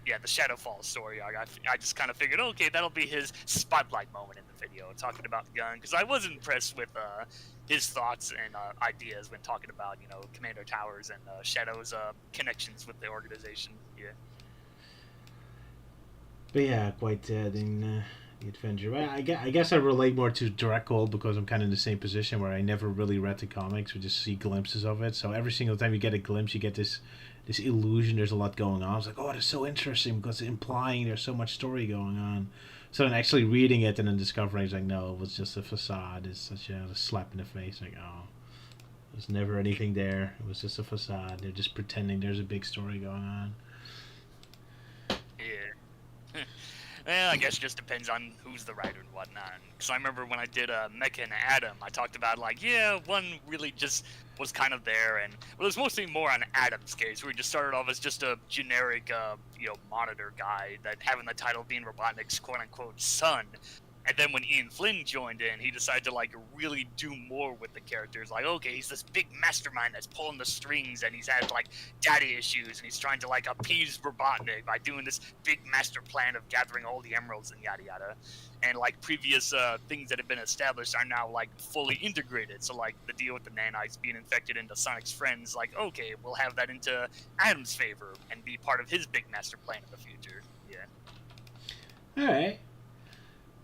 the Shadowfall story. I just kind of figured, okay, that'll be his spotlight moment in the video, talking about Gunn, because I was impressed with his thoughts and ideas when talking about, Commander Towers and Shadow's connections with the organization. Yeah. But yeah, quite the adventure. Well, I guess I relate more to Dracold because I'm kind of in the same position where I never really read the comics. We just see glimpses of it. So every single time you get a glimpse, you get this illusion there's a lot going on. It's like, oh, that's so interesting because it's implying there's so much story going on. So then actually reading it and then discovering, it's like, no, it was just a facade. It's such a slap in the face. Like, oh, there's never anything there. It was just a facade. They're just pretending there's a big story going on. Yeah. Well, I guess it just depends on who's the writer and whatnot. Because I remember when I did Mecha and Adam, I talked about, like, one really just was kind of there. And it was mostly more on Adam's case, where he just started off as just a generic, monitor guy that having the title being Robotnik's quote-unquote son. And then when Ian Flynn joined in, he decided to, like, really do more with the characters. Like, okay, he's this big mastermind that's pulling the strings, and he's had, like, daddy issues, and he's trying to, like, appease Robotnik by doing this big master plan of gathering all the emeralds and yada yada. And, like, previous things that have been established are now, like, fully integrated. So, like, the deal with the nanites being infected into Sonic's friends, like, okay, we'll have that into Adam's favor and be part of his big master plan in the future. Yeah. All right.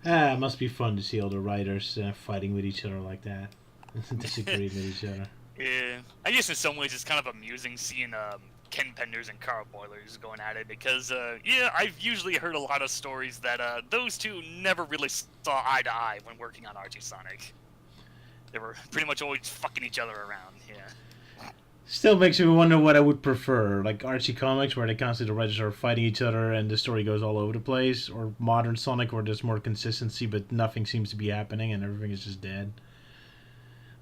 It must be fun to see all the writers fighting with each other like that. Disagreeing with each other. Yeah. I guess in some ways it's kind of amusing seeing Ken Penders and Carl Boilers going at it because, I've usually heard a lot of stories that those two never really saw eye to eye when working on Archie Sonic. They were pretty much always fucking each other around, yeah. Still makes me wonder what I would prefer, like Archie comics where they constantly the writers are fighting each other and the story goes all over the place, or modern Sonic where there's more consistency but nothing seems to be happening and everything is just dead.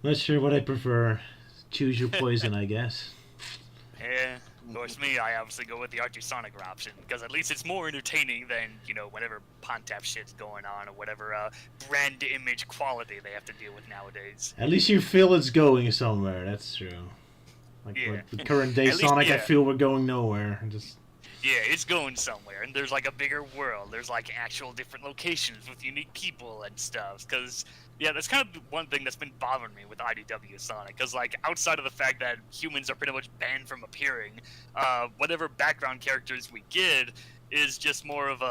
Not sure what I prefer. Choose your poison, I guess. Yeah, of course me, I obviously go with the Archie Sonic option, because at least it's more entertaining than, whatever Pontap shit's going on, or whatever brand image quality they have to deal with nowadays. At least you feel it's going somewhere, that's true. Like with current day Sonic, I feel we're going nowhere. Yeah, it's going somewhere, and there's like a bigger world. There's like actual different locations with unique people and stuff. Because that's kind of one thing that's been bothering me with IDW Sonic. Because like outside of the fact that humans are pretty much banned from appearing, whatever background characters we get is just more of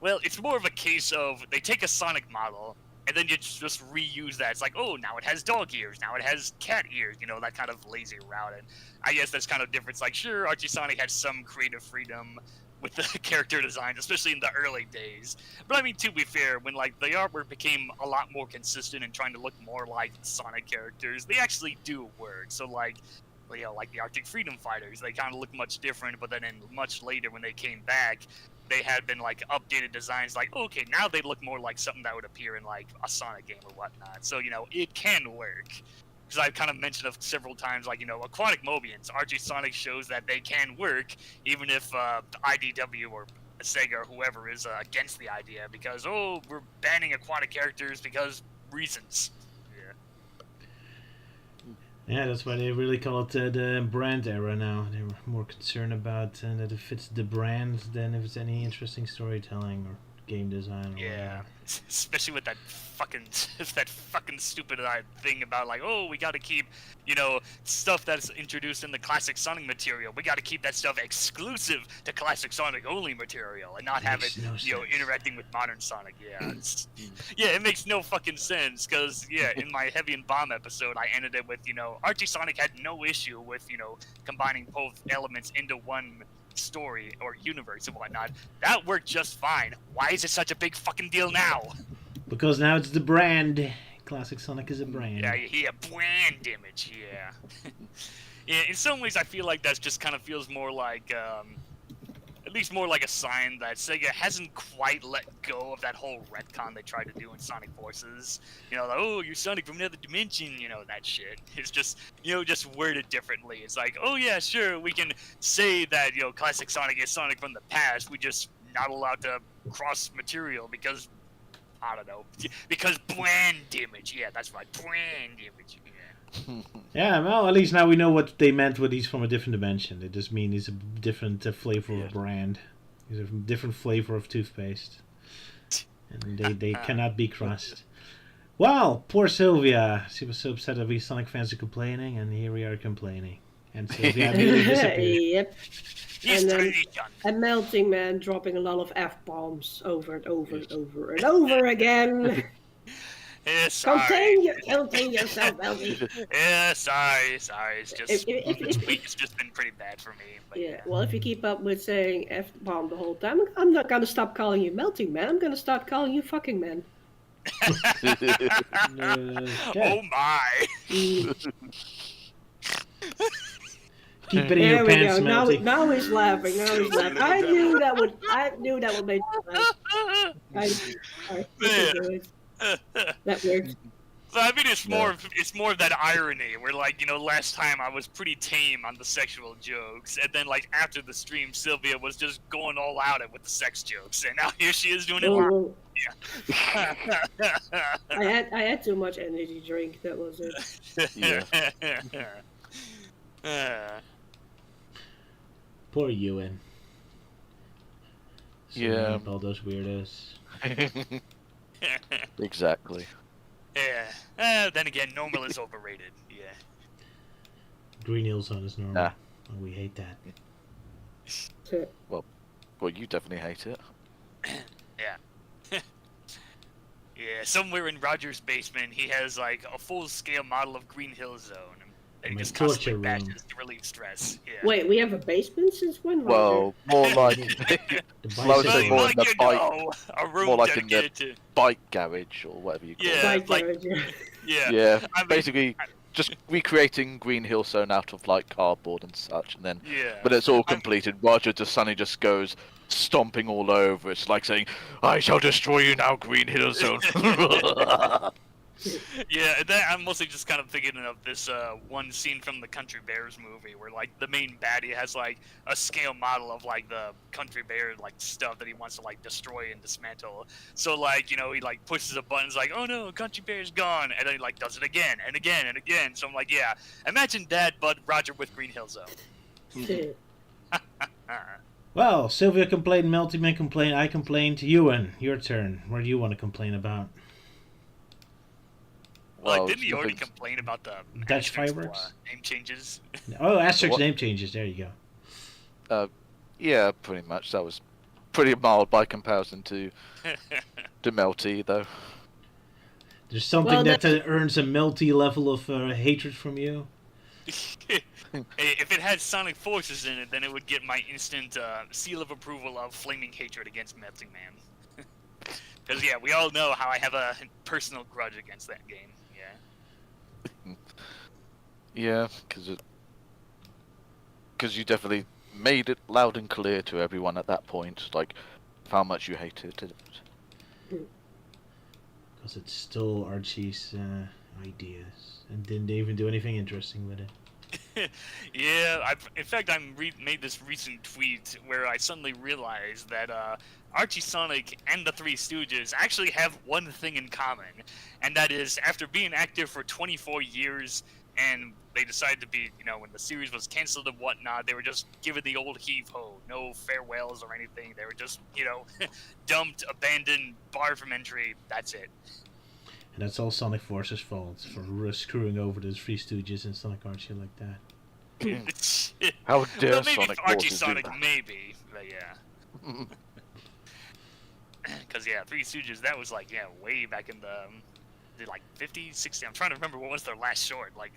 it's more of a case of they take a Sonic model. And then you just reuse that. It's like, oh, now it has dog ears. Now it has cat ears. That kind of lazy route. And I guess that's kind of different. It's like, sure, Archie Sonic had some creative freedom with the character designs, especially in the early days. But I mean, to be fair, when like the artwork became a lot more consistent and trying to look more like Sonic characters, they actually do work. So like the Arctic Freedom Fighters, they kind of look much different. But then much later when they came back, they had been like updated designs, like okay, now they look more like something that would appear in like a Sonic game or whatnot. So it can work. Because I've kind of mentioned it several times, like Aquatic Mobians, Archie Sonic shows that they can work, even if IDW or Sega or whoever is against the idea, because we're banning aquatic characters because reasons. Yeah, that's why they really call it the brand era now. They were more concerned about that it fits the brand than if it's any interesting storytelling or game design or whatever. Especially with that fucking stupid thing about like, we got to keep stuff that's introduced in the classic Sonic material. We got to keep that stuff exclusive to classic Sonic only material and not have it interacting with modern Sonic. It makes no fucking sense because in my Heavy and Bomb episode I ended it with Archie Sonic had no issue with combining both elements into one story or universe and whatnot. That worked just fine. Why is it such a big fucking deal now? Because now it's the brand. Classic Sonic is a brand. Yeah, brand image, yeah. Yeah, in some ways I feel like that just kind of feels more like, at least more like a sign that Sega hasn't quite let go of that whole retcon they tried to do in Sonic Forces. You know, like, oh, you're Sonic from another dimension, you know, that shit. It's just, you know, just worded differently. It's like, oh yeah, sure, we can say that, you know, classic Sonic is Sonic from the past, we just not allowed to cross material because, I don't know, because brand image. Yeah, that's right, brand image. Yeah. Yeah, well, at least now we know what they meant with he's from a different dimension. It just means he's a different flavor of a brand. He's a different flavor of toothpaste. And they cannot be crossed. Well, poor Sylvia. She was so upset that we Sonic fans are complaining, and here we are complaining. And Sylvia immediately disappeared. Yep. And then a melting man dropping a lot of F-bombs over and over and over and over again. Yeah, sorry. Contain yourself, Melty. Yeah, sorry. It's just this week has just been pretty bad for me. But yeah, well, if you keep up with saying F-bomb the whole time, I'm not gonna stop calling you melting man. I'm gonna start calling you fucking man. Oh my! Keep it in your pants, Melty. Now he's laughing. I knew that would make you laugh. That worked. So I mean, it's more of that irony where, like, you know, last time I was pretty tame on the sexual jokes, and then like after the stream, Sylvia was just going all out with the sex jokes, and now here she is doing it live. Yeah. I had too much energy drink. That was it. Yeah. Poor Euan. Yeah. All those weirdos. Exactly. Yeah. Then again, normal is overrated. Yeah. Green Hill Zone is normal. Oh, we hate that. Well, you definitely hate it. Yeah. Yeah, somewhere in Roger's basement, he has like a full-scale model of Green Hill Zone. And he just constantly bashes to relieve stress. Yeah. Wait, we have a basement since when? Well, more like more in the bike, a room more like in the dedicated to bike garage or whatever you call it. yeah, Bike like garage, yeah. I mean, Basically, just recreating Green Hill Zone out of like cardboard and such, and then yeah. when it's all completed, Roger suddenly just goes stomping all over. It's like saying, "I shall destroy you now, Green Hill Zone." Yeah, I'm mostly just kind of thinking of this one scene from the Country Bears movie where like the main baddie has like a scale model of like the Country Bear like stuff that he wants to like destroy and dismantle. So like, you know, he like pushes a button, it's like, oh no, Country Bear's gone, and then he like does it again and again and again. So I'm like, yeah, imagine that, but Roger with Green Hill Zone. Well, Sylvia complained, Melty Man complained, I complained. Euan, your turn. What do you want to complain about? Well, didn't he already complain about the Dutch Asterix, fireworks name changes? Oh, Asterix name changes. There you go. Yeah, pretty much. That was pretty mild by comparison to Melty, though. There's something that earns a Melty level of hatred from you. If it had Sonic Forces in it, then it would get my instant seal of approval of flaming hatred against Melting Man. Because, yeah, we all know how I have a personal grudge against that game. Yeah, because you definitely made it loud and clear to everyone at that point, like how much you hated it. Because it stole Archie's ideas and didn't even do anything interesting with it. Yeah, in fact, I made this recent tweet where I suddenly realized that Archie Sonic and the Three Stooges actually have one thing in common, and that is after being active for 24 years, and they decided to be, you know, when the series was canceled and whatnot, they were just given the old heave-ho, no farewells or anything. They were just, you know, dumped, abandoned, barred from entry. That's it. And that's all Sonic Force's fault for screwing over those Three Stooges and Sonic Archie like that. How dare well, maybe Sonic Archie Forces Sonic, do that? maybe, but yeah. Because, yeah, Three Stooges, that was, like, yeah, way back in the like, 50, 60, I'm trying to remember what was their last short. Like,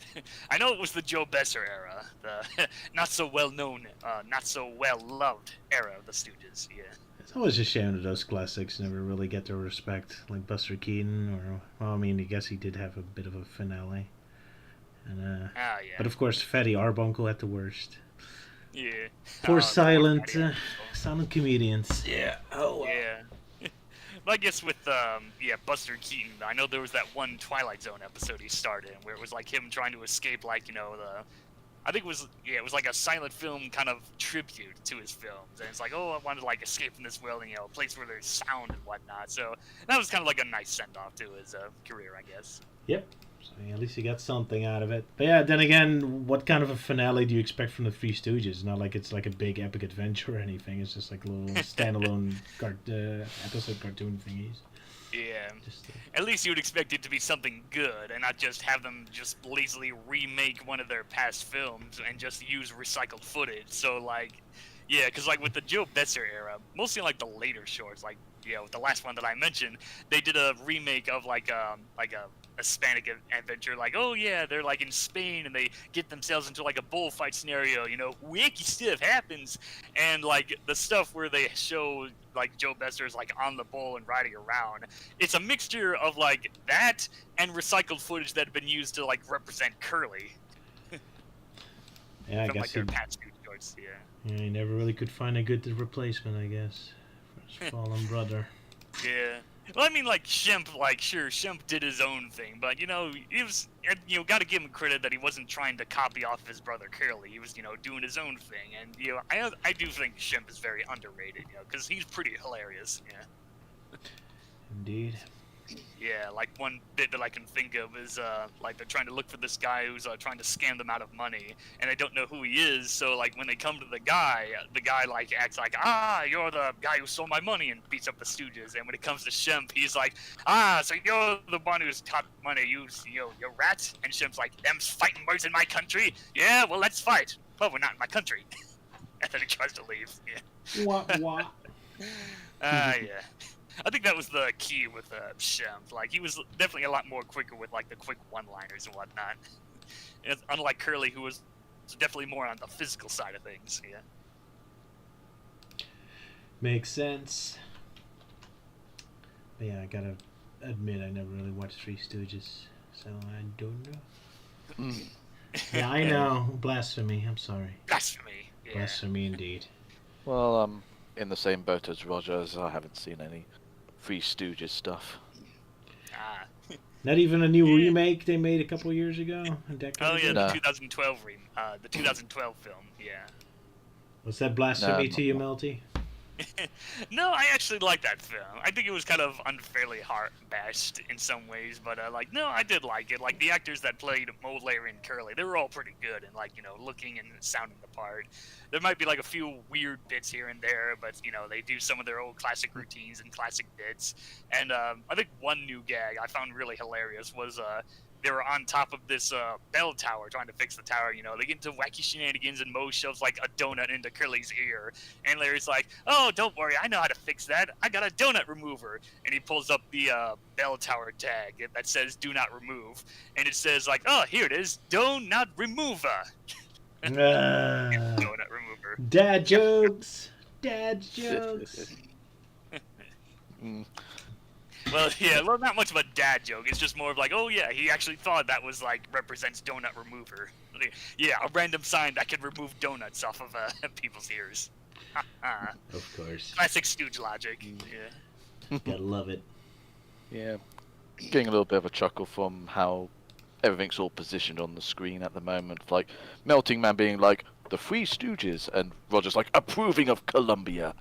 I know it was the Joe Besser era, the not-so-well-known, not-so-well-loved era of the Stooges, yeah. It's always a shame that those classics never really get their respect, like Buster Keaton, or well, I mean, I guess he did have a bit of a finale. And Oh yeah. but of course, Fatty Arbunkle had the worst. Yeah. Poor Oh, silent, Lord, silent comedians. Yeah. Oh. Well. Yeah. But I guess with Buster Keaton, I know there was that one Twilight Zone episode he starred in where it was like him trying to escape, like, I think it was like a silent film kind of tribute to his films, and it's like, oh, I wanted to like escape from this world, and a place where there's sound and whatnot. So that was kind of like a nice send off to his career, I guess. Yep. So at least you got something out of it. But yeah, then again, what kind of a finale do you expect from the Three Stooges? Not like it's like a big epic adventure or anything. It's just like little standalone episode cartoon thingies. Yeah. At least you would expect it to be something good, and not just have them just lazily remake one of their past films and just use recycled footage. So, like, yeah, because, like, with the Joe Besser era, mostly, like, the later shorts, like, with the last one that I mentioned, they did a remake of, like a Hispanic adventure, like, oh, yeah, they're, like, in Spain, and they get themselves into, like, a bullfight scenario, wacky stuff happens, and, like, the stuff where they show, like, Joe Besser's, like, on the bull and riding around, it's a mixture of, like, that and recycled footage that had been used to, like, represent Curly. Yeah, I from, guess like, their past two shorts, yeah, he never really could find a good replacement, I guess, for his fallen brother. Yeah. Well, I mean, like, Shemp, like, sure, Shemp did his own thing, but, he was, gotta give him credit that he wasn't trying to copy off his brother Curly. He was, doing his own thing, and, I do think Shemp is very underrated, because he's pretty hilarious, yeah. Indeed. Yeah, like, one bit that I can think of is, like, they're trying to look for this guy who's, trying to scam them out of money, and they don't know who he is, so, like, when they come to the guy, like, acts like, you're the guy who stole my money, and beats up the Stooges, and when it comes to Shemp, he's like, so you're the one who's got money, you rat? And Shemp's like, them's fighting words in my country? Yeah, well, let's fight. Well, we're not in my country. And then he tries to leave, yeah. What? Yeah. I think that was the key with Shemp. Like, he was definitely a lot more quicker with, like, the quick one-liners and whatnot. Unlike Curly, who was definitely more on the physical side of things, yeah. Makes sense. But yeah, I gotta admit, I never really watched Three Stooges, so I don't know. Yeah, I know. Blasphemy. I'm sorry. Blasphemy. Yeah. Blasphemy indeed. Well, I'm in the same boat as Roger, as I haven't seen any Three Stooges stuff. Not even a new remake they made a couple years ago? A decade Oh, yeah, ago? the 2012 film, yeah. Was that blasphemy to you, Melty? No, I actually like that film. I think it was kind of unfairly bashed in some ways, but no, I did like it. Like, the actors that played Mole, Larry, and Curly, they were all pretty good and, like, looking and sounding the part. There might be, like, a few weird bits here and there, but, they do some of their old classic routines and classic bits. And I think one new gag I found really hilarious was they were on top of this bell tower trying to fix the tower, they get into wacky shenanigans, and Mo shoves, like, a donut into Curly's ear, and Larry's like, oh, don't worry, I know how to fix that, I got a donut remover, and he pulls up the bell tower tag that says do not remove, and it says, like, oh, here it is, do not remover. Donut remover. Dad jokes! Well, yeah, not much of a dad joke. It's just more of like, oh yeah, he actually thought that was like represents donut remover. Yeah, a random sign that can remove donuts off of people's ears. Of course. Classic Stooge logic. Yeah. Gotta love it. Yeah, getting a little bit of a chuckle from how everything's all positioned on the screen at the moment. Like, Melting Man being like, the Three Stooges, and Roger's like, approving of Columbia.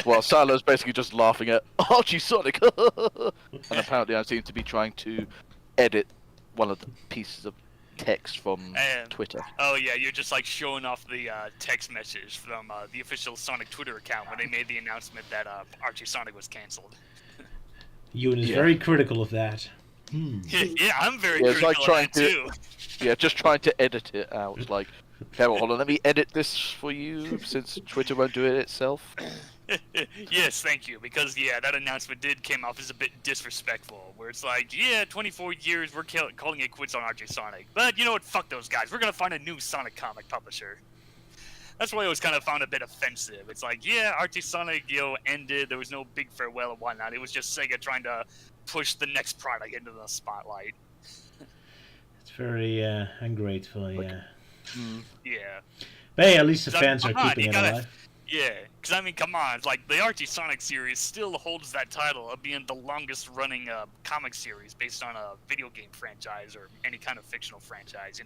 While Sala's basically just laughing at Archie Sonic. And apparently I seem to be trying to edit one of the pieces of text from Twitter. Oh yeah, you're just like showing off the text message from the official Sonic Twitter account when they made the announcement that Archie Sonic was canceled. Euan is very critical of that. Yeah, I'm very critical like of that too. Yeah, just trying to edit it out. Like, okay, well, hold on, let me edit this for you, since Twitter won't do it itself. Yes, thank you, because, yeah, that announcement came off as a bit disrespectful, where it's like, yeah, 24 years, we're calling it quits on Archie Sonic, but you know what, fuck those guys, we're gonna find a new Sonic comic publisher. that's why I always kind of found a bit offensive. It's like, yeah, Arctic Sonic, ended. There was no big farewell and whatnot. It was just Sega trying to push the next product into the spotlight. It's very ungrateful, yeah. Yeah. But hey, at least the 'Cause fans are come on, keeping you it gotta- alive. Yeah, because I mean, come on, it's like the Archie Sonic series still holds that title of being the longest running comic series based on a video game franchise or any kind of fictional franchise,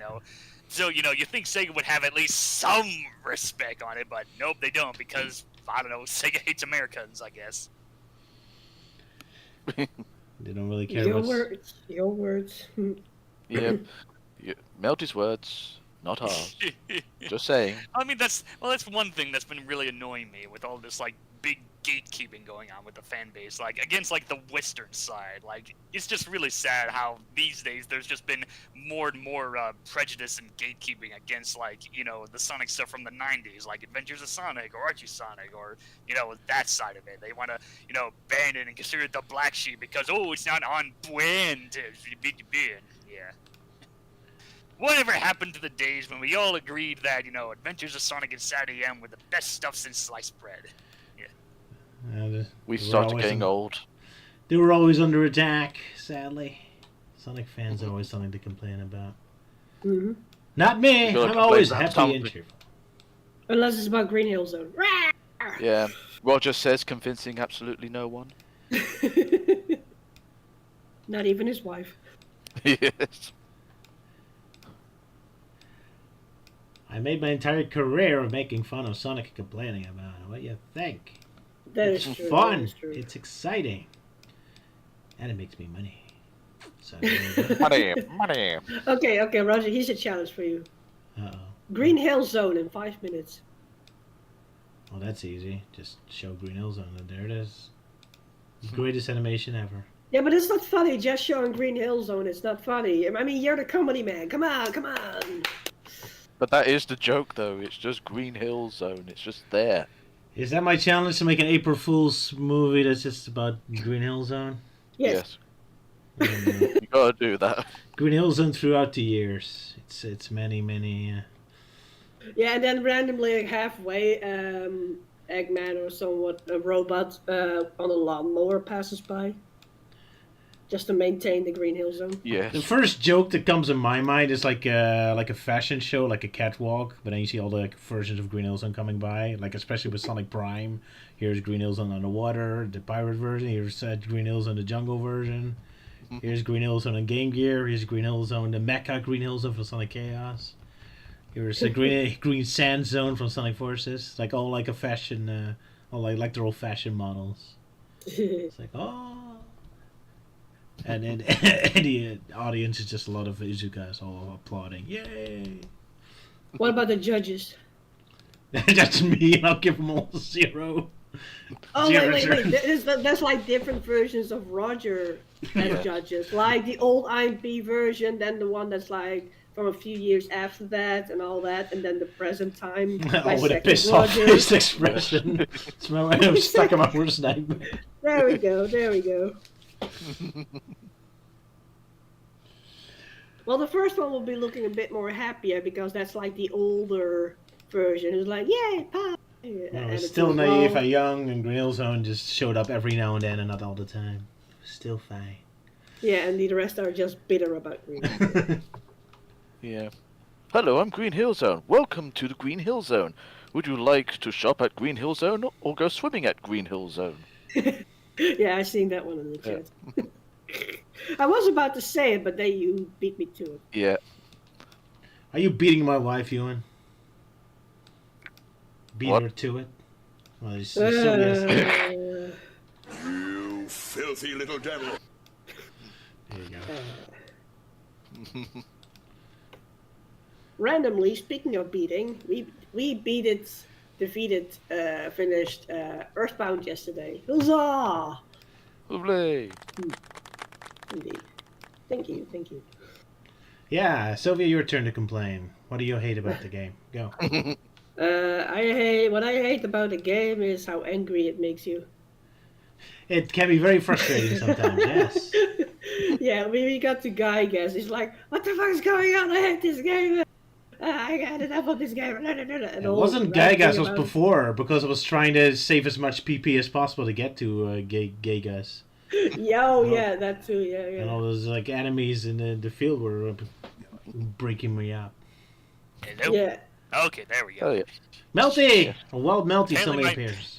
So, you think Sega would have at least some respect on it, but nope, they don't because, I don't know, Sega hates Americans, I guess. They don't really care Your what's... words. Your words. Yep. Melty's words, not ours. Just saying. I mean, that's one thing that's been really annoying me with all this, like, big gatekeeping going on with the fan base, like, against, like, the Western side. Like, it's just really sad how these days there's just been more and more prejudice and gatekeeping against, like, the Sonic stuff from the 90s, like Adventures of Sonic or Archie Sonic or, that side of it. They want to, ban it and consider it the black sheep because, it's not on brand. Yeah. Whatever happened to the days when we all agreed that, Adventures of Sonic and Saturday M were the best stuff since sliced bread? We started getting old. They were always under attack, sadly. Sonic fans always something to complain about. Mm-hmm. Not me. You're I'm gonna always complain about happy and something. cheerful. Unless it's about Green Hill Zone. Yeah. Roger says convincing absolutely no one. Not even his wife. Yes. I made my entire career of making fun of Sonic and complaining about it. What do you think? That It's is true. fun. That is true. It's exciting. And it makes me money. So, Money. Okay, Roger, here's a challenge for you. uh-oh. Green Hill Zone in 5 minutes. Well, that's easy. Just show Green Hill Zone and there it is. Greatest animation ever. Yeah, but it's not funny just showing Green Hill Zone. It's not funny. I mean, you're the comedy man. Come on. But that is the joke, though. It's just Green Hill Zone. It's just there. Is that my challenge to make an April Fool's movie that's just about Green Hill Zone? Yes. You gotta do that. Green Hill Zone throughout the years. It's many. Yeah, and then randomly halfway, Eggman or somewhat a robot on a lawnmower passes by, just to maintain the Green Hill Zone. Yes. The first joke that comes in my mind is like a fashion show, like a catwalk. But then you see all the versions of Green Hill Zone coming by, like especially with Sonic Prime. Here's Green Hill Zone on the water, the pirate version. Here's Green Hill Zone the jungle version. Here's Green Hill Zone on Game Gear. Here's Green Hill Zone, the Mecha Green Hill Zone from Sonic Chaos. Here's the Green Sand Zone from Sonic Forces. Like all like a fashion, all like their old fashioned models. It's like and then the audience is just a lot of Izukas all applauding. Yay! What about the judges? That's me, and I'll give them all 0. Oh, Zero, wait. zero. That's like different versions of Roger as judges. Like the old IMP version, then the one that's like from a few years after that and all that, and then the present time. Oh, with a pissed off face expression. It's my way of stuck in my worst nightmare. There we go. Well, the first one will be looking a bit more happier because that's like the older version. It's like, yay, pie! No, it's still naive and young, and Green Hill Zone just showed up every now and then and not all the time. Still fine. Yeah, and the rest are just bitter about Green Hill. Yeah. Hello, I'm Green Hill Zone. Welcome to the Green Hill Zone. Would you like to shop at Green Hill Zone or go swimming at Green Hill Zone? Yeah, I seen that one in the chat. I was about to say it, but then you beat me to it. Yeah. Are you beating my wife, Euan? Beat her to it? Well, you still yes. You filthy little devil. There you go. Randomly, speaking of beating, we finished Earthbound yesterday. Huzzah! Lovely. Indeed. Thank you. Yeah, Sylvia, your turn to complain. What do you hate about the game? Go. What I hate about the game is how angry it makes you. It can be very frustrating sometimes, yes. Yeah, we got the guy, guess. He's like, what the fuck is going on? I hate this game. I got enough of this game. It wasn't Gygas, it was before, because I was trying to save as much PP as possible to get to Gygas. Yeah, that too. Yeah. And all those like enemies in the field were breaking me up. Hello? Yeah. Okay, there we go. Oh yeah. Melty! A wild Melty Apparently suddenly my- appears.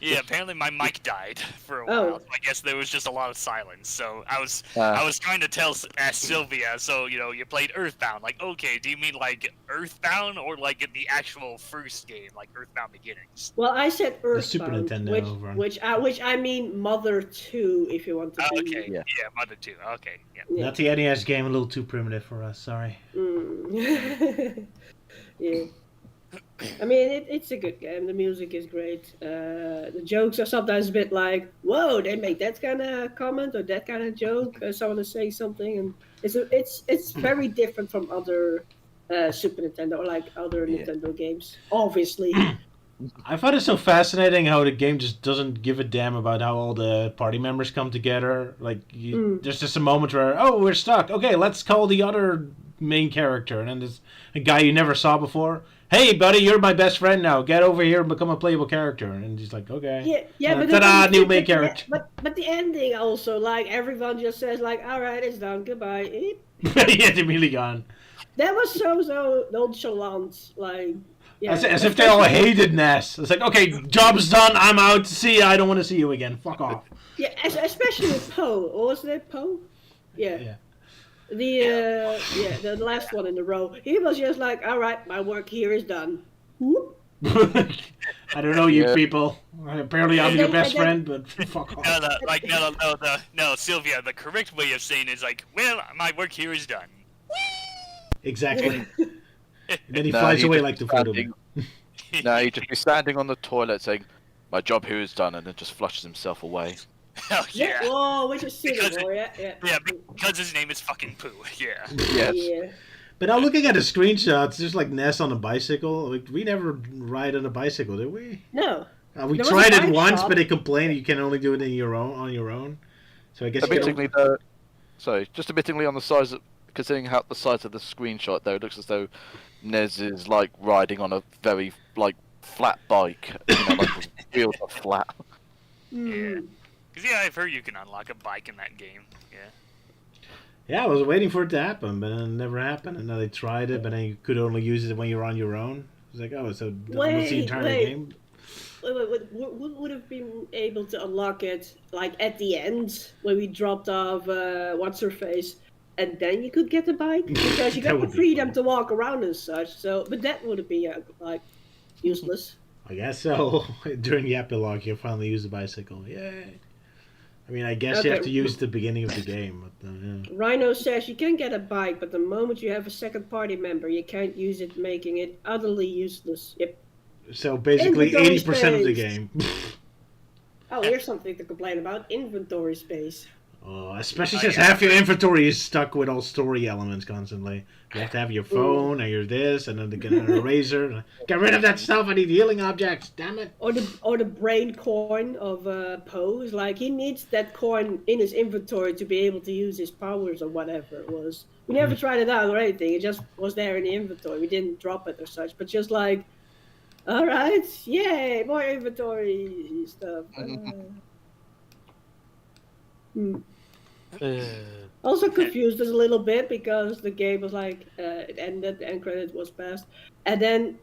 Yeah, apparently my mic died for a Oh. while. So I guess there was just a lot of silence. So I was trying to tell Sylvia. So you played Earthbound. Like, okay, do you mean like Earthbound or like the actual first game, like Earthbound Beginnings? Well, I said Earthbound, Super Nintendo over. which I mean Mother 2, if you want to. Be... Okay, Yeah. yeah, Mother 2. Okay, yeah. Yeah. Not the NES game, a little too primitive for us, sorry. Mm. Yeah. I mean, it's a good game. The music is great. The jokes are sometimes a bit like, "Whoa, they make that kind of comment or that kind of joke." Someone is saying something, and it's very different from other Super Nintendo or like other Nintendo games. Obviously. I find it so fascinating how the game just doesn't give a damn about how all the party members come together. Like, there's just a moment where, oh, we're stuck. Okay, let's call the other main character. And then there's a guy you never saw before. Hey, buddy, you're my best friend now. Get over here and become a playable character. And he's like, okay. Yeah, but ta-da, new main character. But the ending also, like, everyone just says, like, all right, it's done, goodbye. Yeah, it's immediately gone. That was so nonchalant, like... Yeah, As if they all hated Ness. It's like, okay, job's done, I'm out, see ya, I don't want to see you again. Fuck off. Yeah, especially with Poe. Or was it Poe? Yeah. The last one in a row. He was just like, all right, my work here is done. Whoop. I don't know you people. Apparently I'm your best friend, but fuck off. No, Sylvia, the correct way of saying it is like, well, my work here is done. Exactly. And then he flies away like the photo. No, he'd just be standing on the toilet saying, my job here is done, and then just flushes himself away. Oh, yeah. Whoa, which is suitable, yeah. Yeah, because his name is fucking Pooh, yeah. Yes. Yeah. But now looking at the screenshots, there's like Ness on a bicycle. Like, we never ride on a bicycle, did we? No. We There was tried a it bike once, shop. but they complained you can only do it on your own. So I guess you Admittingly, though, just admittingly on the size of, considering how the size of the screenshot, though, it looks as though Nez is like riding on a very like flat bike. You know, like the wheels are flat. Yeah. Because, I've heard you can unlock a bike in that game, yeah. Yeah, I was waiting for it to happen, but it never happened. And now they tried it, but then you could only use it when you're on your own. It's like, oh, so almost the entire game. Would have been able to unlock it like at the end when we dropped off what's her face, and then you could get the bike because you That got the would be freedom fun. to walk around and such. So, but that would have been like useless. I guess so. During the epilogue, you'll finally use the bicycle. Yay! I mean, I guess you Okay. have to use the beginning of the game. But, yeah. Rhino says you can get a bike, but the moment you have a second party member, you can't use it, making it utterly useless. Yep. So basically, Inventory 80% of the space. game. Oh, here's something to complain about: inventory space. Oh, especially since half your inventory is stuck with all story elements constantly. You have to have your phone, and your this, and then an eraser. Get rid of that stuff, I need healing objects, damn it. Or the brain coin of Poe is like he needs that coin in his inventory to be able to use his powers or whatever it was. We never tried it out or anything. It just was there in the inventory. We didn't drop it or such, but just like, all right, yay, more inventory stuff. Also confused us a little bit because the game was like it ended, the end credit was passed, and then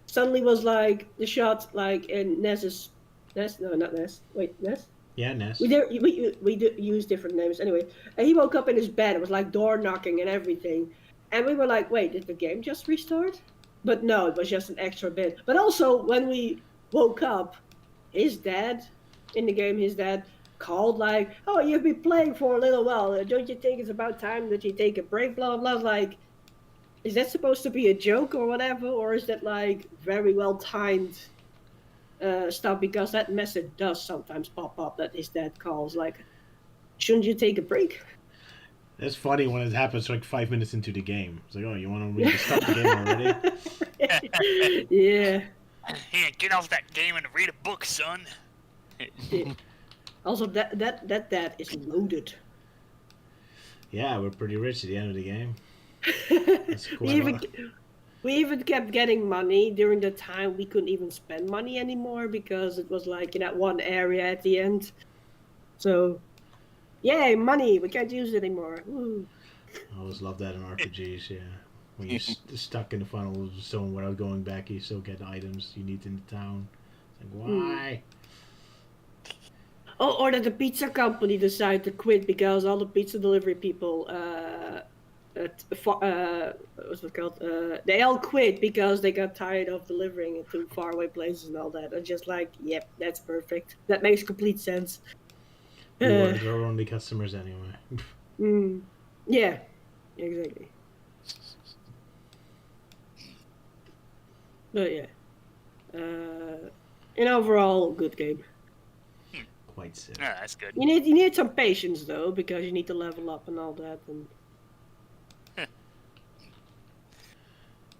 suddenly was like the shot like in Ness, no, not Ness. Wait, Ness? Yeah, Ness. We use different names anyway. And he woke up in his bed. It was like door knocking and everything, and we were like, wait, did the game just restart? But no, it was just an extra bit. But also when we woke up, his dad in the game, his dad called like, oh, you've been playing for a little while. Don't you think it's about time that you take a break? Blah blah blah. Like, is that supposed to be a joke or whatever, or is that like very well timed stuff? Because that message does sometimes pop up that his dad calls like, shouldn't you take a break? That's funny when it happens like 5 minutes into the game. It's like, oh, you want to restart the game already? Yeah. Hey, get off that game and read a book, son. Also, that is loaded. Yeah, we're pretty rich at the end of the game. That's we quite even a lot. We even kept getting money during the time we couldn't even spend money anymore because it was like in that one area at the end. So, yay, money! We can't use it anymore. Woo. I always love that in RPGs. Yeah, when you're stuck in the final zone without going back, you still get items you need in the town. It's like, why? Oh, or that the pizza company decided to quit because all the pizza delivery people, what's it called? They all quit because they got tired of delivering it to faraway places and all that. I'm just like, yep, that's perfect. That makes complete sense. We were their only customers anyway. Yeah, exactly. But yeah, an overall good game. Quite sick. Yeah, that's good. You need some patience though because you need to level up and all that. And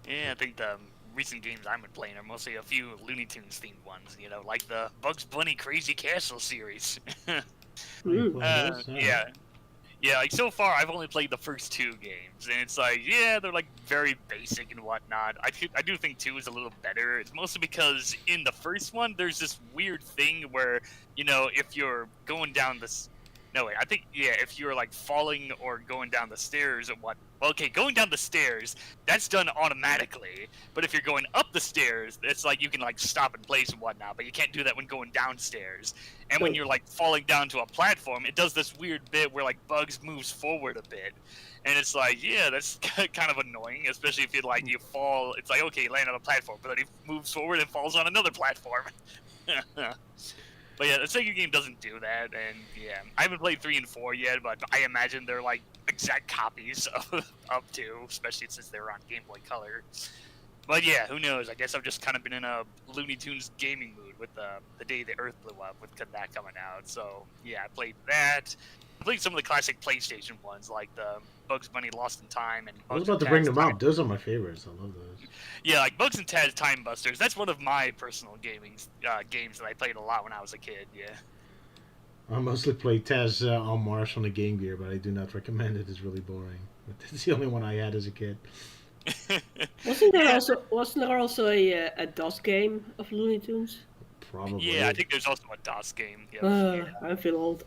Yeah, I think the recent games I've been playing are mostly a few Looney Tunes themed ones, you know, like the Bugs Bunny Crazy Castle series. Yeah. Yeah, like so far I've only played the first 2 games, and it's like, yeah, they're like very basic and whatnot. I do think 2 is a little better. It's mostly because in the first one there's this weird thing where, you know, if you're going down this, no wait, I think if you're like falling or going down the stairs and what, well, okay, going down the stairs that's done automatically, but if you're going up the stairs, it's like you can like stop in place and whatnot, but you can't do that when going downstairs. And when you're like falling down to a platform, it does this weird bit where like Bugs moves forward a bit, and it's like, yeah, that's kind of annoying, especially if you fall. It's like, okay, you land on a platform, but then he moves forward and falls on another platform. But yeah, the second game doesn't do that, and yeah, I haven't played 3 and 4 yet, but I imagine they're like exact copies of 2, especially since they're on Game Boy Color. But yeah, who knows? I guess I've just kind of been in a Looney Tunes gaming mood with the day the Earth blew up with that coming out. So yeah, I played that. I played some of the classic PlayStation ones, like the Bugs Bunny Lost in Time and I was Bugs about to and bring Taz them up. Those are my favorites. I love those. Yeah, like Bugs and Taz Time Busters. That's one of my personal gaming games that I played a lot when I was a kid. Yeah. I mostly play Taz on Marsh on the Game Gear, but I do not recommend it. It's really boring. But it's the only one I had as a kid. wasn't there also a DOS game of Looney Tunes? Probably. Yeah, I think there's also a DOS game. Yeah. I'm feeling old.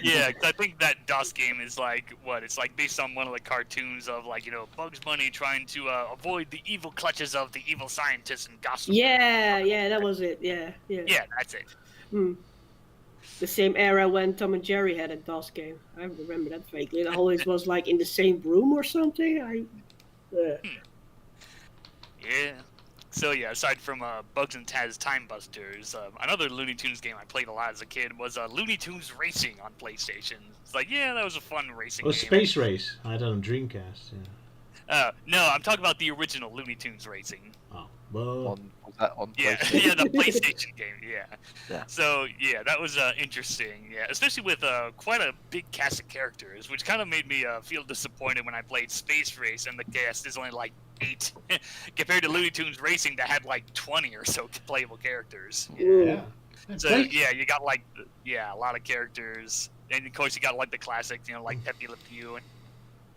Yeah, 'cause I think that DOS game is like what? It's like based on one of the cartoons of like, you know, Bugs Bunny trying to avoid the evil clutches of the evil scientists in Gotham. Yeah, that was it. Yeah. Yeah, that's it. The same era when Tom and Jerry had a DOS game. I remember that vaguely. It always was like in the same room or something. Yeah. So yeah, aside from Bugs and Taz Time Busters, another Looney Tunes game I played a lot as a kid was Looney Tunes Racing on PlayStation. It's like, yeah, that was a fun racing game. Space Race. I had it on Dreamcast. Yeah. No, I'm talking about the original Looney Tunes Racing. Oh, well. Was that on Yeah, PlayStation? yeah, the PlayStation game, yeah. Yeah. So, yeah, that was interesting, yeah, especially with quite a big cast of characters, which kind of made me feel disappointed when I played Space Race and the cast is only like 8, compared to Looney Tunes Racing that had like 20 or so playable characters. Yeah. So, yeah, you got like, a lot of characters, and of course you got like the classics, you know, like Pepe Le Pew and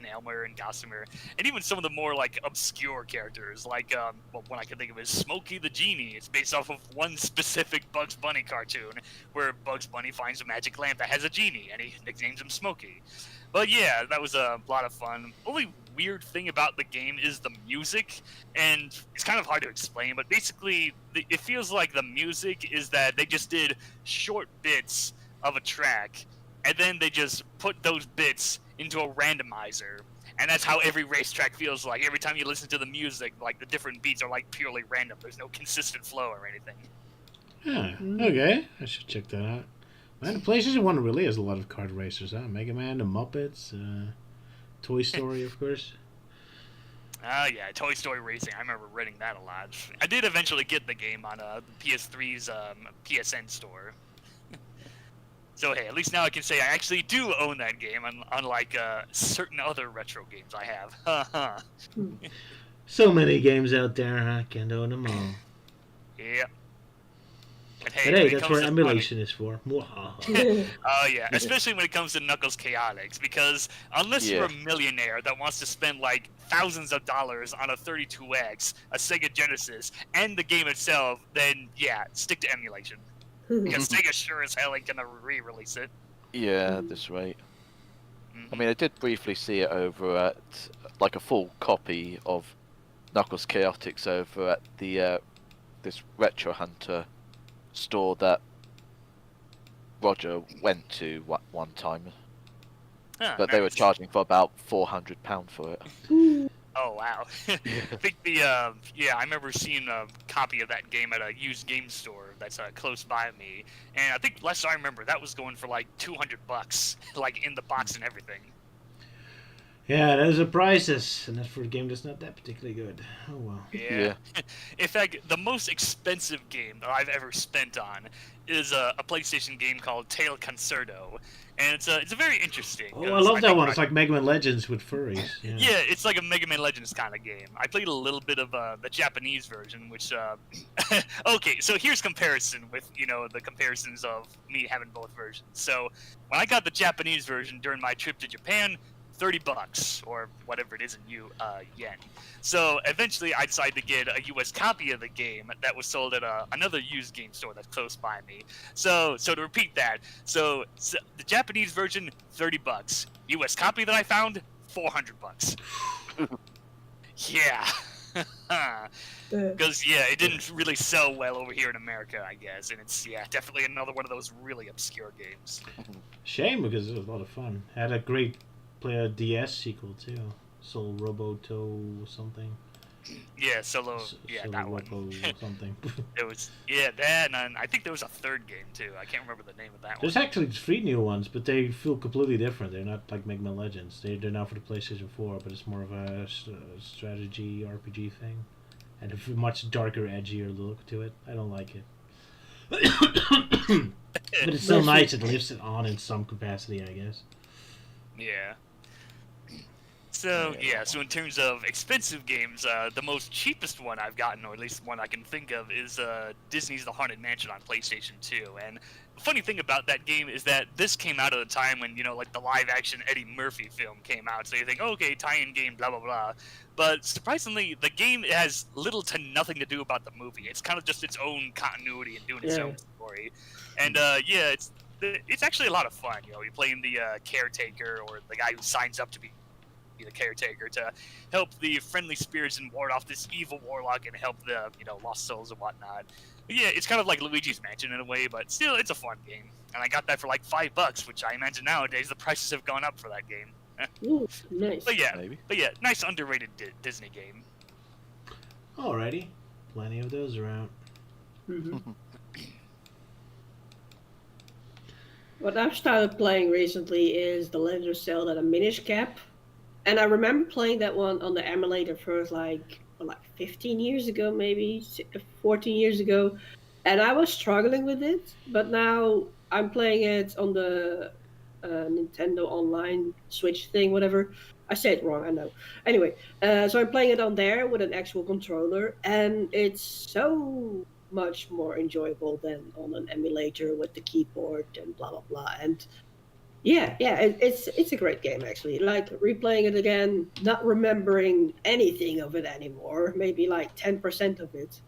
Elmer and Gossamer, and even some of the more like obscure characters, like one I can think of is Smokey the Genie. It's based off of one specific Bugs Bunny cartoon where Bugs Bunny finds a magic lamp that has a genie, and he nicknames him Smokey. But yeah, that was a lot of fun. Only weird thing about the game is the music, and it's kind of hard to explain, but basically it feels like the music is that they just did short bits of a track, and then they just put those bits into a randomizer, and that's how every racetrack feels like. Every time you listen to the music, like the different beats are like purely random. There's no consistent flow or anything. Yeah, okay. I should check that out. Man, the PlayStation 1 really has a lot of kart racers, huh? Mega Man, the Muppets, Toy Story, of course. Oh yeah, Toy Story Racing. I remember renting that a lot. I did eventually get the game on PS3's PSN store. So hey, at least now I can say I actually do own that game, unlike certain other retro games I have. So many games out there, huh? Can't own them all. Yeah. But But hey, hey, when it that's comes where to emulation is for. Mwahaha. Oh yeah, especially when it comes to Knuckles Chaotix, because unless you're a Yeah. millionaire that wants to spend like thousands of dollars on a 32X, a Sega Genesis, and the game itself, then yeah, stick to emulation. Because Sega sure as hell ain't gonna re-release it. Yeah, that's right. I Mhm. mean, I did briefly see it over at like a full copy of Knuckles Chaotix over at the this Retro Hunter store that Roger went to one time, Huh, but they were nice. charging for about £400 for it. Oh wow. I think I remember seeing a copy of that game at a used game store that's close by me, and I think last I remember that was going for like $200, like in the box and everything. Yeah, those are prices, and that's for a game that's not that particularly good. Oh well. Yeah. In fact, the most expensive game that I've ever spent on is a PlayStation game called Tail Concerto, and it's a very interesting. Oh, I 'cause love that think one. It's like Mega Man Legends with furries. Yeah. Yeah, it's like a Mega Man Legends kind of game. I played a little bit of the Japanese version, which okay, so here's comparison with the comparisons of me having both versions. So when I got the Japanese version during my trip to Japan, $30 or whatever it is in yen. So eventually I decided to get a US copy of the game that was sold at another used game store that's close by me. So to repeat that, so the Japanese version $30, US copy that I found $400. Yeah. Because it didn't really sell well over here in America, I guess, and it's definitely another one of those really obscure games. Shame because it was a lot of fun. Had a great DS sequel too. Soul Roboto something. Yeah, Solo. Soul That one. Robo something. It was that, and I think there was a third game too. I can't remember the name of that There's one. actually 3 new ones, but they feel completely different. They're not like Mega Man Legends. They're now for the PlayStation 4, but it's more of a strategy RPG thing, and a much darker, edgier look to it. I don't like it. But it's still nice. It lifts it on in some capacity, I guess. Yeah. So so in terms of expensive games, the most cheapest one I've gotten, or at least one I can think of, is Disney's The Haunted Mansion on PlayStation 2. And the funny thing about that game is that this came out at a time when like the live-action Eddie Murphy film came out. So you think, okay, tie-in game, blah blah blah. But surprisingly, the game has little to nothing to do about the movie. It's kind of just its own continuity and doing its own story. And it's actually a lot of fun. You're playing the caretaker, or the guy who signs up to be the caretaker to help the friendly spirits and ward off this evil warlock and help the lost souls and whatnot. But yeah, it's kind of like Luigi's Mansion in a way, but still, it's a fun game. And I got that for like $5, which I imagine nowadays the prices have gone up for that game. Ooh, nice. But Maybe. Nice underrated Disney game. Alrighty, plenty of those around. What I've started playing recently is The Legend of Zelda: The Minish Cap. And I remember playing that one on the emulator first, like 15 years ago, maybe 14 years ago, and I was struggling with it. But now I'm playing it on the Nintendo Online Switch thing, whatever. I said it wrong, I know. Anyway, so I'm playing it on there with an actual controller, and it's so much more enjoyable than on an emulator with the keyboard and blah blah blah. And it's a great game actually. Like replaying it again, not remembering anything of it anymore, maybe like 10% of it.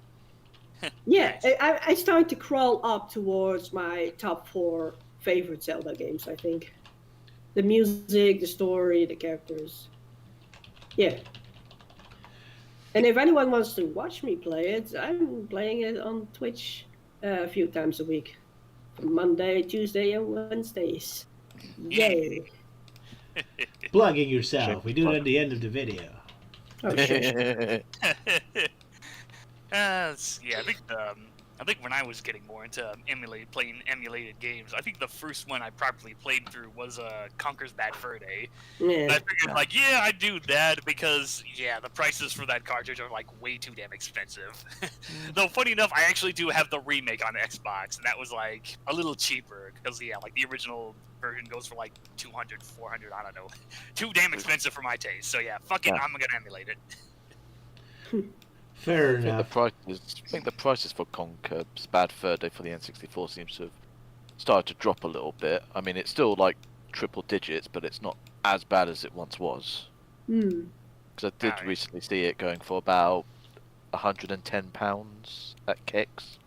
Yeah, Nice. I started to crawl up towards my top 4 favorite Zelda games, I think. The music, the story, the characters. Yeah. And if anyone wants to watch me play it, I'm playing it on Twitch a few times a week. Monday, Tuesday, and Wednesdays. Yay. Plugging yourself. We do it at the end of the video. Oh, shit. I think when I was getting more into playing emulated games, I think the first one I properly played through was Conker's Bad Fur Day. And I Yeah. figured, I'd do that because, the prices for that cartridge are, way too damn expensive. Though, funny enough, I actually do have the remake on Xbox, and that was, a little cheaper, because, the original version goes for, 200, 400, I don't know. Too damn expensive for my taste, so fuck it, I'm gonna emulate it. Fair I think enough. the prices for Conker's bad third day for the N64 seems to have started to drop a little bit. I mean, it's still like triple digits, but it's not as bad as it once was. Hmm. Because I did Alright. recently see it going for about £110 at Kicks,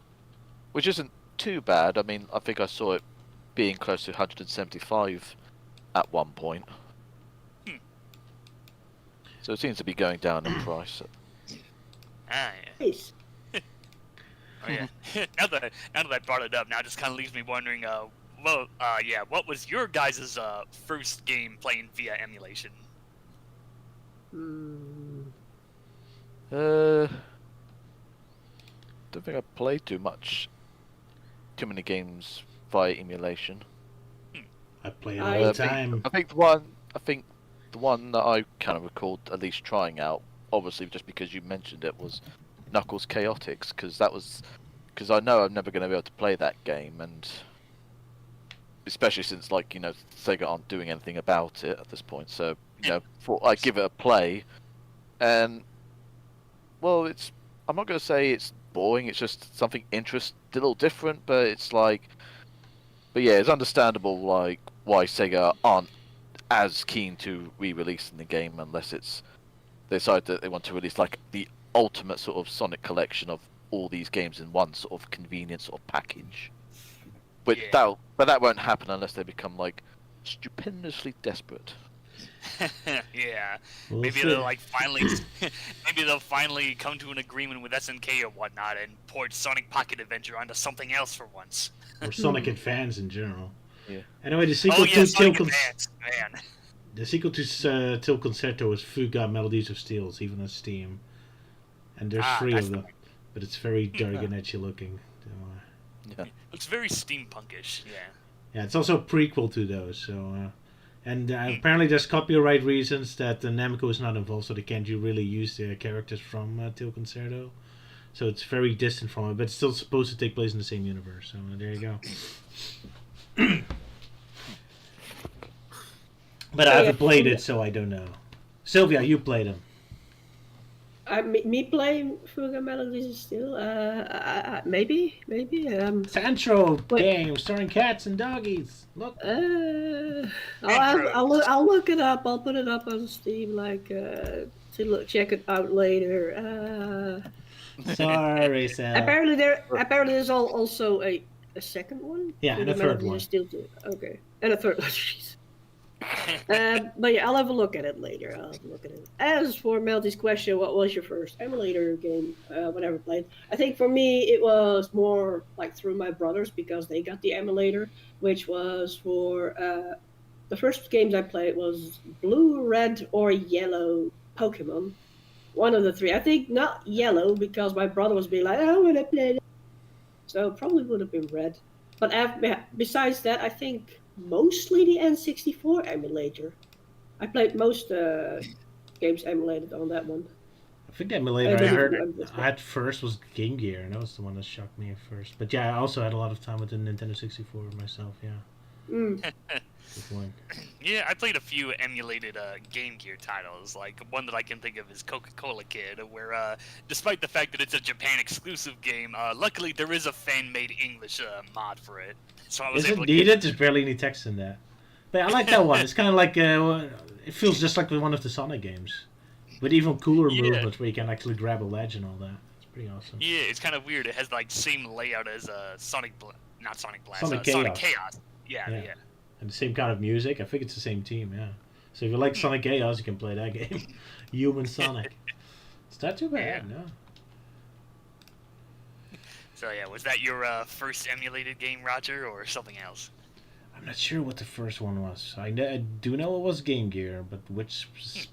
which isn't too bad. I mean, I think I saw it being close to 175 at one point. Hmm. So it seems to be going down in price. Ah, yeah. Nice. Oh, yeah. now that I brought it up, now it just kind of leaves me wondering. What was your guys' first game playing via emulation? Hmm. Don't think I played too many games via emulation. I play it I all the think- time. I think the one that I kind of recalled at least trying out, obviously just because you mentioned it, was Knuckles Chaotix, because I know I'm never going to be able to play that game, and especially since, like, you know, Sega aren't doing anything about it at this point, so, you know, thought I'd give it a play, and, well, I'm not going to say it's boring, it's just something a little different, but it's like, but yeah, it's understandable, like, why Sega aren't as keen to re-releasing the game unless they decide that they want to release, like, the ultimate sort of Sonic collection of all these games in one sort of convenient sort of package. But Yeah. that won't happen unless they become, like, stupendously desperate. Yeah. We'll Maybe see. they'll maybe they'll finally come to an agreement with SNK or whatnot and port Sonic Pocket Adventure onto something else for once. Or Sonic Advance in general. Yeah. Anyway, the sequel Oh yeah, to Sonic Till Advance, man. The sequel to Till Concerto is Fuga Melodies of Steel. It's even on Steam, and there's 3 that's of them, but it's very dark and edgy looking. So, Yeah. Looks very steampunkish. Yeah. yeah, it's also a prequel to those. So, and apparently there's copyright reasons that Namco is not involved, so they can't really use the characters from Till Concerto. So it's very distant from it, but it's still supposed to take place in the same universe. So there you go. But I haven't played it, so I don't know. Sylvia, you played them. Me playing Fuga Melodies still? Maybe. Central Wait. game starring cats and doggies. Look. I'll look it up. I'll put it up on Steam, like to check it out later. Sorry, Sal. Apparently there's also a second one. Yeah, and Fuga a third Melodies one. is still okay, and a third one. Jeez. But yeah, I'll have a look at it later. As for Melty's question, what was your first emulator game whenever played? I think for me it was more like through my brothers because they got the emulator, which was for the first games I played was Blue, Red, or Yellow Pokemon. One of the 3. I think not Yellow because my brother was being like, "I want to play it." So probably would have been Red. But besides that, I think mostly the N64 emulator. I played most games emulated on that one. I think the emulator I don't heard remember this one. at first was Game Gear, and that was the one that shocked me at first. But yeah, I also had a lot of time with the Nintendo 64 myself, yeah. Mm. Good one. Yeah, I played a few emulated Game Gear titles. Like, one that I can think of is Coca-Cola Kid, where, despite the fact that it's a Japan-exclusive game, luckily there is a fan-made English mod for it. So I was Is it able to needed? There's barely any text in that. But I like that one. It's kind of like, it feels just like one of the Sonic games. With even cooler Yeah. movements where you can actually grab a ledge and all that. It's pretty awesome. Yeah, it's kind of weird. It has, like, same layout as not Sonic Blast, Sonic Sonic Chaos. Chaos. Yeah. And the same kind of music. I think it's the same team, yeah. So if you like Sonic Chaos, you can play that game. Human Sonic. It's not too bad, no. So yeah, was that your first emulated game, Roger, or something else? I'm not sure what the first one was. I do know it was Game Gear, but which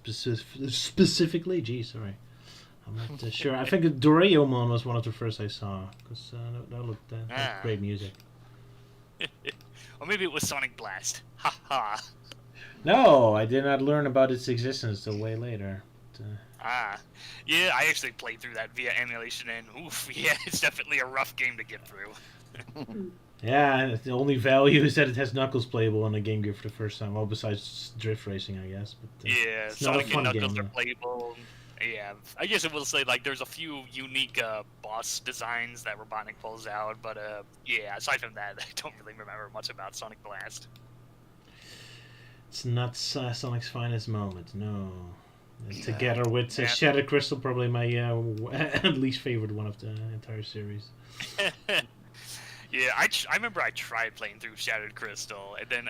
specifically? Gee, sorry. I'm not sure. I think Doraemon was one of the first I saw, because that looked great music. Or maybe it was Sonic Blast. Ha ha. No, I did not learn about its existence till way later. Yeah, I actually played through that via emulation, and oof, yeah, it's definitely a rough game to get through. Yeah, and the only value is that it has Knuckles playable on the Game Gear for the first time. Well, besides drift racing, I guess. But, Yeah, it's not a Sonic fun and Knuckles game, are though. playable. Yeah, I guess I will say like there's a few unique boss designs that Robotnik pulls out, but yeah, aside from that, I don't really remember much about Sonic Blast. It's not Sonic's finest moment, no. Together with Shattered Crystal, probably my least favorite one of the entire series. Yeah, I remember I tried playing through Shattered Crystal, and then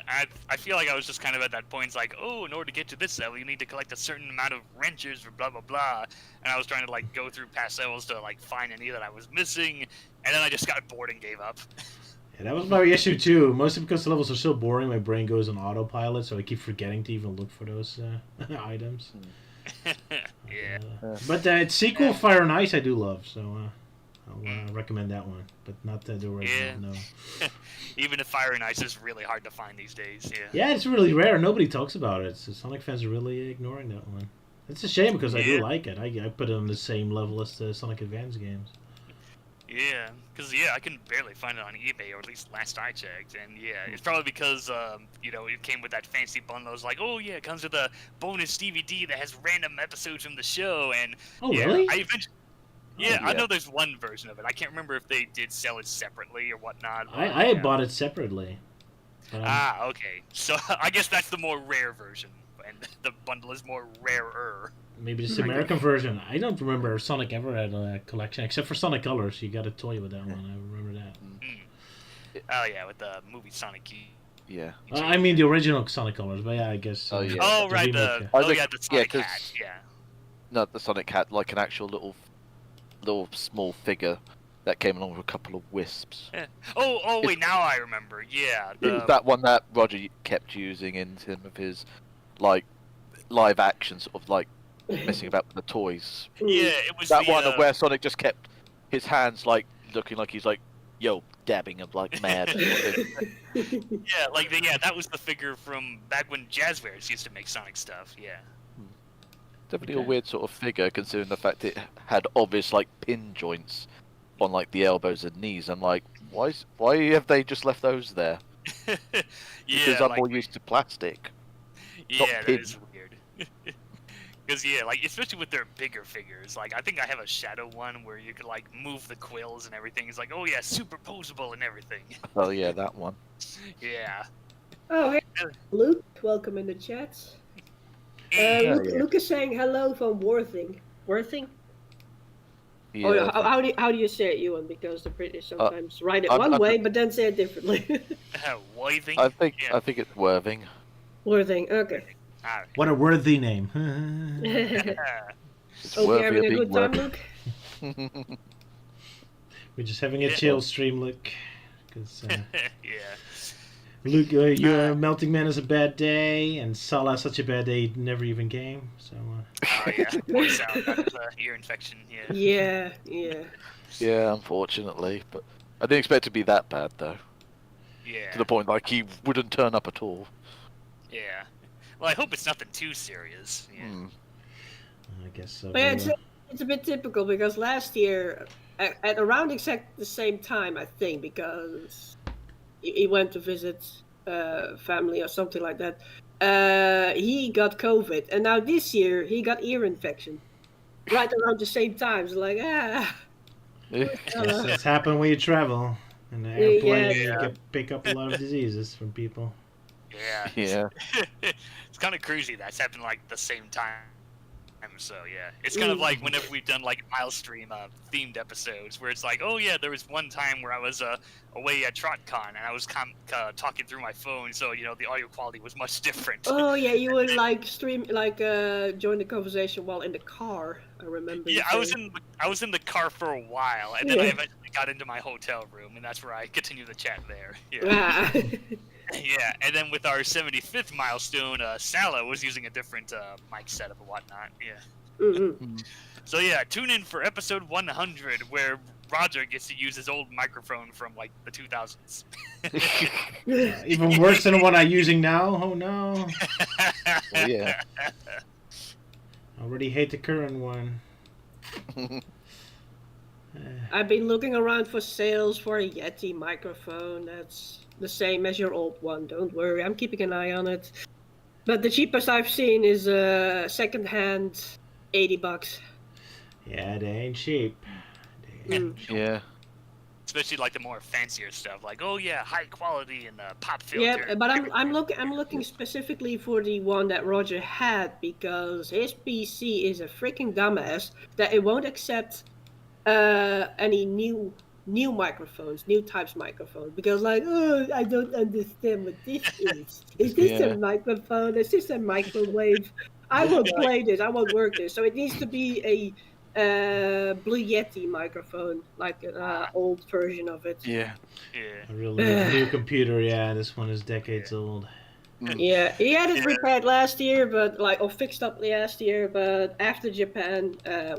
I feel like I was just kind of at that point, it's like, oh, in order to get to this level, you need to collect a certain amount of wrenches for blah blah blah, and I was trying to like go through past levels to like find any that I was missing, and then I just got bored and gave up. Yeah, that was my issue too, mostly because the levels are so boring, my brain goes on autopilot, so I keep forgetting to even look for those items. Yeah. But its sequel, Fire and Ice, I do love, so I'll recommend that one, but not the original, Yeah. no. Even if Fire and Ice is really hard to find these days, yeah. Yeah, it's really rare. Nobody talks about it. So Sonic fans are really ignoring that one. It's a shame because I do like it. I put it on the same level as the Sonic Advance games. Yeah, because I can barely find it on eBay, or at least last I checked. And yeah, it's probably because it came with that fancy bundle. It's like, oh yeah, it comes with a bonus DVD that has random episodes from the show. And Oh, yeah, really? Yeah, I yeah. know there's one version of it. I can't remember if they did sell it separately or whatnot. But, I had bought it separately. But okay. So I guess that's the more rare version, and the bundle is more rarer. maybe it's the American version. I don't remember Sonic ever had a collection, except for Sonic Colors. You got a toy with that one. I remember that. Oh yeah, with the movie Sonic. Yeah. I mean the original Sonic Colors, but yeah, I guess. Oh, yeah. Oh right, remake, the I think- the Sonic 'cause- hat. Yeah. Not the Sonic hat, like an actual little small figure that came along with a couple of wisps. Yeah. Oh wait, now I remember. Yeah. The, That one that Roger kept using in some of his like live action sort of like messing about with the toys. yeah, it was That the, one where Sonic just kept his hands like looking like he's like, yo, dabbing him like mad. Yeah, like that was the figure from back when Jazzwares used to make Sonic stuff. Yeah. Definitely Okay. a weird sort of figure considering the fact it had obvious like pin joints on like the elbows and knees. I'm like, why have they just left those there? Because Yeah, I'm like, more used to plastic. yeah, that pin. is weird. Because like especially with their bigger figures, like I think I have a Shadow one where you could like move the quills and everything. It's like, oh yeah, superposable and everything. Oh yeah, that one. Yeah. Oh, hey, Luke, welcome in the chat. Yeah. Luke is saying hello from Worthing. Worthing? Yeah. Oh, how do you say it, Euan? Because the British sometimes write it I'm- one I'm- way, but then say it differently. Withing. I think Yeah. it's Worthing. Worthing, okay. Alright. What a worthy name. It's Hope you're worthy having of a being good time, Worthing. Luke. We're just having a Yeah. chill stream, Luke. Because Yeah. Luke, your Melting Man is a bad day, and Sala has such a bad day he never even came. So Oh yeah. Poor Sal got his ear infection. Yeah. Yeah. Yeah, unfortunately, but I didn't expect it to be that bad though. Yeah. To the point like he wouldn't turn up at all. Yeah. Well, I hope it's nothing too serious. Yeah. Hmm. I guess so. But yeah, it's a bit typical because last year, at around exact the same time, I think, because he went to visit family or something like that, he got COVID. And now this year, he got ear infection. Right around the same time. So like, It's happened when you travel. In the airplane, Yeah. you pick up a lot of diseases from people. Yeah. Yeah. It's kind of crazy that's happened like the same time. So yeah, it's kind of like whenever we've done like Milestream themed episodes, where it's like, oh yeah, there was one time where I was away at TrotCon and I was talking through my phone, so the audio quality was much different. oh yeah, you would like join the conversation while in the car. I remember. Yeah, you I saying. was in the car for a while, and then I Yeah. eventually got into my hotel room, and that's where I continued the chat there. Yeah. Ah. Yeah, and then with our 75th milestone, Sala was using a different mic setup and whatnot. Yeah. Mhm. So yeah, tune in for episode 100, where Roger gets to use his old microphone from like the 2000s. Even worse than the one I'm using now. Oh no! Well, yeah. I already hate the current one. I've been looking around for sales for a Yeti microphone. That's the same as your old one. Don't worry, I'm keeping an eye on it. But the cheapest I've seen is a second-hand $80. Yeah, they ain't cheap. They ain't cheap. Yeah. Especially like the more fancier stuff, like oh yeah, high quality and pop filter. Yeah, but I'm looking specifically for the one that Roger had because his PC is a freaking dumbass that it won't accept any new microphones, new types of microphones because like oh I don't understand what this is. Is this a microphone? Is this a microwave? I won't play this. I won't work this. So it needs to be a Blue Yeti microphone, like an old version of it. Yeah. Yeah. A real new computer, yeah. This one is decades old. Yeah, he had it repaired last year, but or fixed up last year. But after Japan,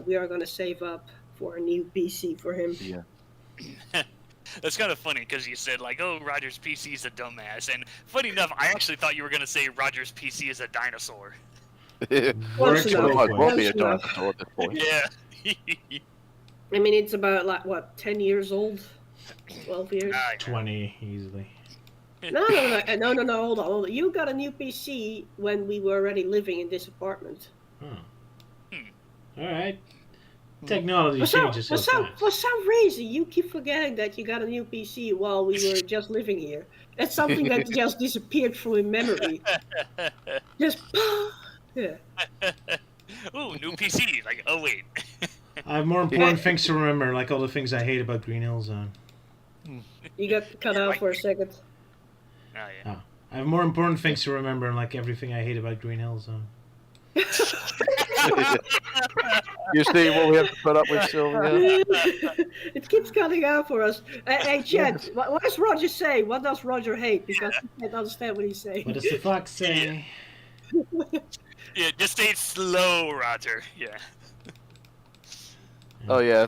we are gonna save up for a new PC for him. Yeah. That's kind of funny because you said like, "Oh, Roger's PC is a dumbass," and funny enough, I actually thought you were gonna say Roger's PC is a dinosaur. Close Works enough. both Might well ways. be a Close enough. dinosaur at this point. Yeah. I mean, it's about like what 10 years old, 12 years. 20 easily. No. Hold on. You got a new PC when we were already living in this apartment. Oh. All right. Technology changes so fast. For some reason, you keep forgetting that you got a new PC while we were just living here. That's something that just disappeared from your memory. Just yeah. Ooh, new PC. Like, oh wait. I have more important things to remember, like all the things I hate about Green Hill Zone. You got cut out for a second. Oh yeah. I have more important things to remember, like everything I hate about Green Hill Zone. You see what we have to put up with, Sylvia? It keeps cutting out for us. Hey, Chad, what does Roger say? What does Roger hate? Because I can't understand what he's saying. What does the fox say? Yeah, just stay slow, Roger. Yeah. Oh yeah.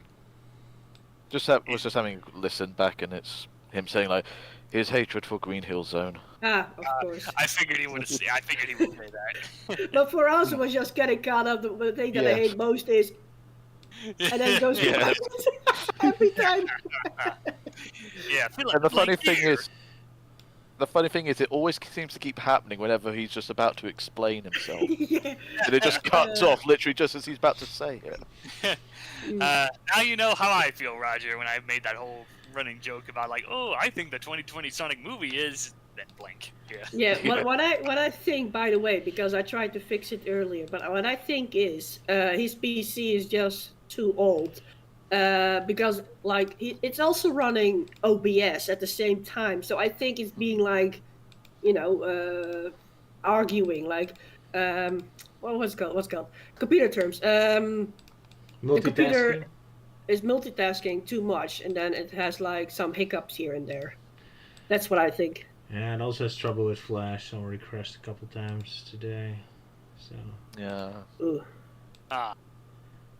Was just having listened back, and it's him saying like, his hatred for Green Hill Zone. Of course. I figured he would say. I figured he would say that. But for us, it was just getting caught up. The thing that I hate most is, and then it goes every time. Yeah, I feel like. And the funny here. thing is, it always seems to keep happening whenever he's just about to explain himself, Yeah. and it just cuts off literally just as he's about to say it. Now you know how I feel, Roger, when I made that whole running joke about like, oh, I think the 2020 Sonic movie is then blank. Yeah. Yeah. What I think, by the way, because I tried to fix it earlier, but what I think is his PC is just too old. Because like it's also running OBS at the same time, so I think it's being like, arguing like, what's it called? Computer terms. The computer is multitasking too much, and then it has like some hiccups here and there. That's what I think. Yeah, it also has trouble with Flash. Already crashed a couple times today. So. Yeah. Ooh.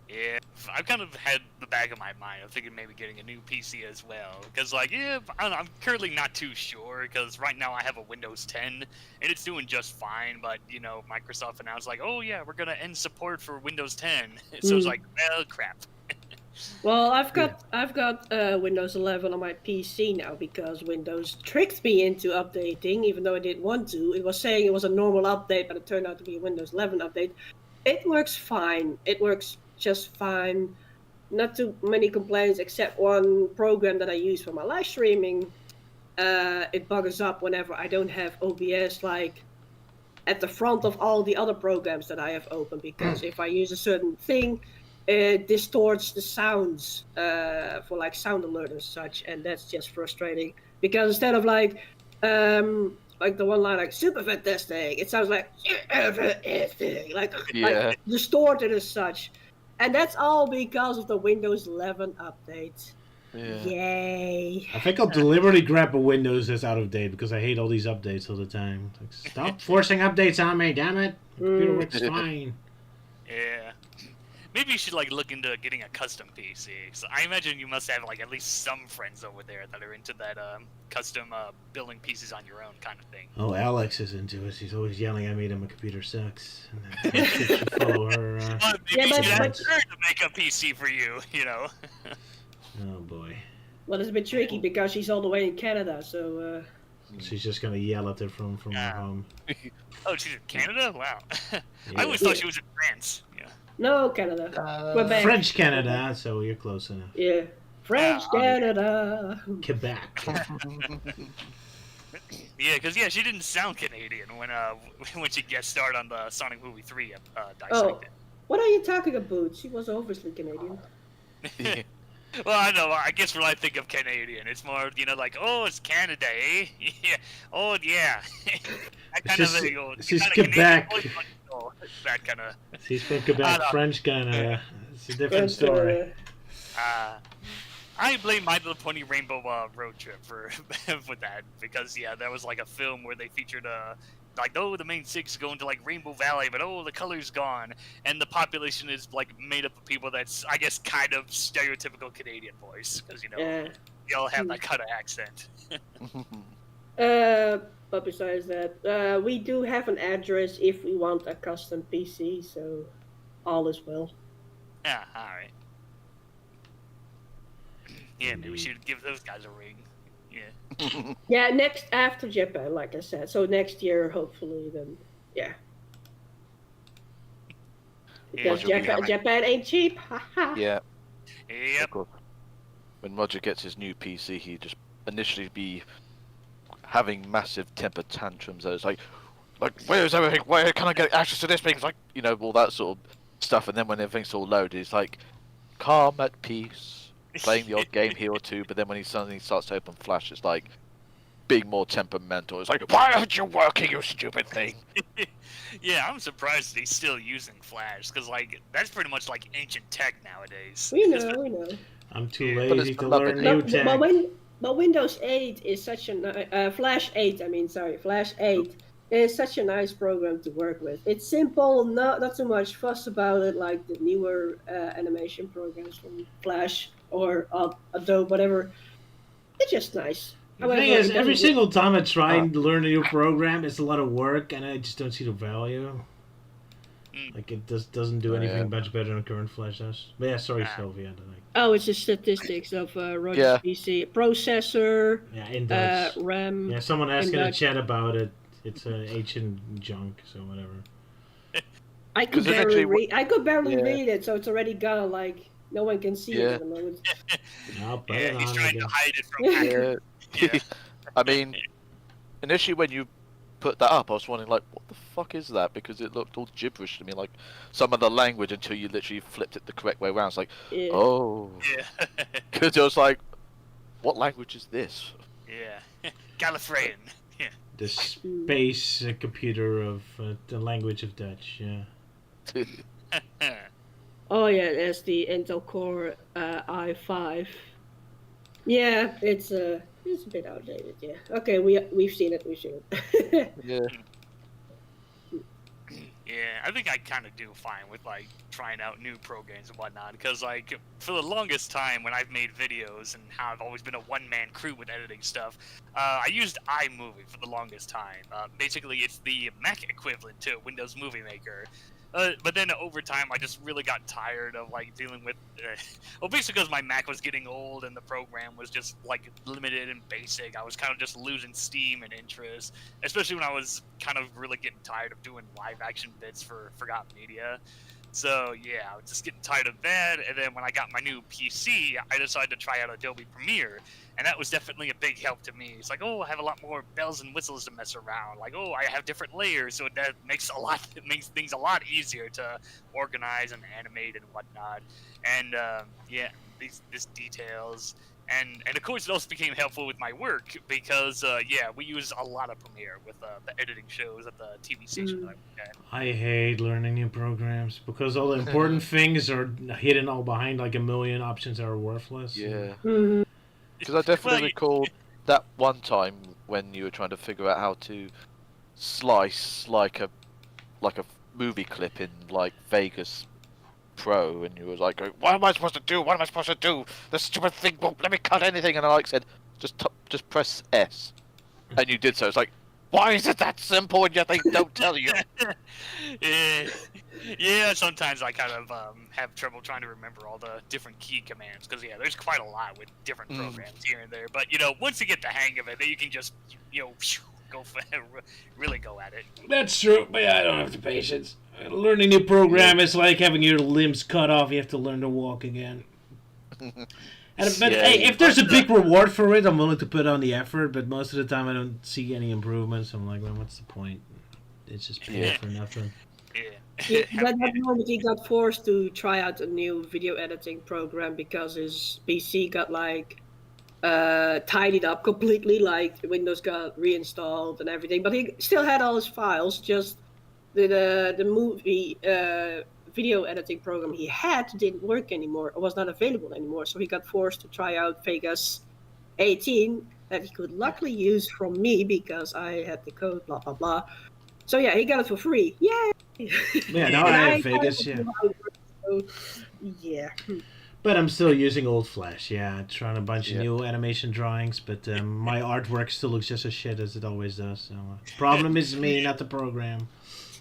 Yeah, I've kind of had the back of my mind. I'm thinking maybe getting a new PC as well. Because, like, yeah, I don't know, I'm currently not too sure. Because right now I have a Windows 10, and it's doing just fine. But, Microsoft announced, like, oh, yeah, we're going to end support for Windows 10. So it's like, well, crap. Well, I've got Windows 11 on my PC now because Windows tricked me into updating, even though I didn't want to. It was saying it was a normal update, but it turned out to be a Windows 11 update. It works fine. It works just fine. Not too many complaints, except one program that I use for my live streaming. It buggers up whenever I don't have OBS like at the front of all the other programs that I have open, because if I use a certain thing, it distorts the sounds for like sound alert and such, and that's just frustrating. Because instead of like the one line like super fantastic, it sounds like super fantastic, like distorted as such, and that's all because of the Windows 11 update. Yeah. Yay! I think I'll deliberately grab a Windows that's out of date because I hate all these updates all the time. Like, stop forcing updates on me, damn it! Computer works fine. Yeah. Maybe you should look into getting a custom PC. So I imagine you must have at least some friends over there that are into that custom building pieces on your own kind of thing. Oh, Alex is into it. He's always yelling at me that my computer sucks. And I should follow her. Well, maybe you should ask her to make a PC for you. Oh boy. Well, it's a bit tricky because she's all the way in Canada, so. She's just gonna yell at her from her home. Oh, she's in Canada? Wow. Yeah. I always thought she was in France. Yeah. No, Canada. Quebec. French Canada, so you're close enough. Yeah. French Yeah, Canada. Quebec. Yeah, because she didn't sound Canadian when when she guest starred on the Sonic Movie 3 Oh, Dissected. what are you talking about? She was obviously Canadian. Yeah. Well, I know. I guess when I think of Canadian, it's more like, oh, it's Canada, eh? Yeah. Oh, yeah. That kind She's- of she's kinda Canadian Quebec. voice, but, that kind of. She's from I Quebec, don't- French Canada. It's a different But, story. I blame My Little Pony Rainbow Road Trip for that because that was like a film where they featured the main six going to like Rainbow Valley, but the color's gone, and the population is like made up of people that's I guess kind of stereotypical Canadian voice because yeah. they all have that kind of accent. But besides that, we do have an address if we want a custom PC, so all is well. Yeah, all right. Yeah, maybe we should give those guys a ring. Yeah. Yeah, next after Japan, like I said. So next year, hopefully, then yeah. Because Roger, Japan ain't cheap. Haha. Yeah. Yep. Of course. When Roger gets his new PC, he just initially be having massive temper tantrums. It's like where's everything? Where can I get access to this thing? It's like all that sort of stuff. And then when everything's all loaded, it's like calm, at peace, playing the odd game here or two. But then when he suddenly starts to open Flash, it's like being more temperamental. It's like, why aren't you working, you stupid thing? Yeah, I'm surprised he's still using Flash because that's pretty much like ancient tech nowadays. We know. I'm too Yeah. But lazy it's to beloved. learn new But, tech. but Windows 8 is such a Flash 8. Flash 8 is such a nice program to work with. It's simple, not too much fuss about it like the newer animation programs from Flash or Adobe, whatever. It's just nice. The thing is, every single time I try and learn a new program, it's a lot of work, and I just don't see the value. Like, it doesn't do anything much better than current Flash does. But yeah, sorry, Sylvia. I don't know. Oh, it's the statistics of Roger's Yeah. PC. Processor, Yeah, in Dutch. RAM. Yeah, someone asked in the Dutch. chat about it. It's ancient junk, so whatever. I could 'Cause eventually barely Yeah. read it, so it's already gone. Like, no one can see it Yeah. at the moment. I'll put Yeah, it he's on trying to again. hide it from hackers. Yeah. Yeah. I mean, initially when you put that up, I was wondering, like, what the fuck is that? Because it looked all gibberish to me, like some of the language until you literally flipped it the correct way around. It's like, Yeah. oh. Yeah. Because I was like, what language is this? Yeah. Gallifreyan. Yeah. The space computer of the language of Dutch, yeah. Oh yeah, that's the Intel Core i5. Yeah, it's a bit outdated. Yeah. Okay, we've seen it. Yeah. Yeah, I think I kind of do fine with like trying out new programs and whatnot because like for the longest time when I've made videos and how I've always been a one-man crew with editing stuff, I used iMovie for the longest time. Basically, it's the Mac equivalent to Windows Movie Maker. But then over time, I just really got tired of like dealing with, basically because my Mac was getting old and the program was just like limited and basic. I was kind of just losing steam and interest, especially when I was kind of really getting tired of doing live action bits for Forgotten Media. So yeah, I was just getting tired of that. And then when I got my new PC, I decided to try out Adobe Premiere, and that was definitely a big help to me. It's like, oh, I have a lot more bells and whistles to mess around. Like, oh, I have different layers, so that makes things a lot easier to organize and animate and whatnot. And yeah, these details. And of course, it also became helpful with my work because, yeah, we use a lot of Premiere with the editing shows at the TV station that I work at. I hate learning new programs because all the important things are hidden all behind like a million options that are worthless. Yeah. Mhm. Because I definitely Well, recall that one time when you were trying to figure out how to slice like a movie clip in like Vegas Pro, and you was like, going, "What am I supposed to do? What am I supposed to do? This stupid thing won't let me cut anything." And I like said, "Just press S," and you did so. It's like, why is it that simple and yet they don't tell you? Yeah, sometimes I kind of have trouble trying to remember all the different key commands because yeah, there's quite a lot with different programs here and there. But you know, once you get the hang of it, then you can just go for really go at it. That's true, but I don't have the patience. Learning a new program is like having your limbs cut off. You have to learn to walk again. Hey, if there's a big reward for it, I'm willing to put on the effort. But most of the time, I don't see any improvements. I'm like, well, what's the point? It's just paid for nothing. Yeah. At that moment, he got forced to try out a new video editing program because his PC got tidied up completely, like Windows got reinstalled and everything. But he still had all his files. Just the movie video editing program he had didn't work anymore, or was not available anymore. So he got forced to try out Vegas 18 that he could luckily use from me because I had the code. Blah blah blah. So yeah, he got it for free. Yay! Yeah, now I have Vegas. Yeah. So, yeah. But I'm still using old Flash, trying a bunch of new animation drawings, but my artwork still looks just as shit as it always does. So problem is me, not the program.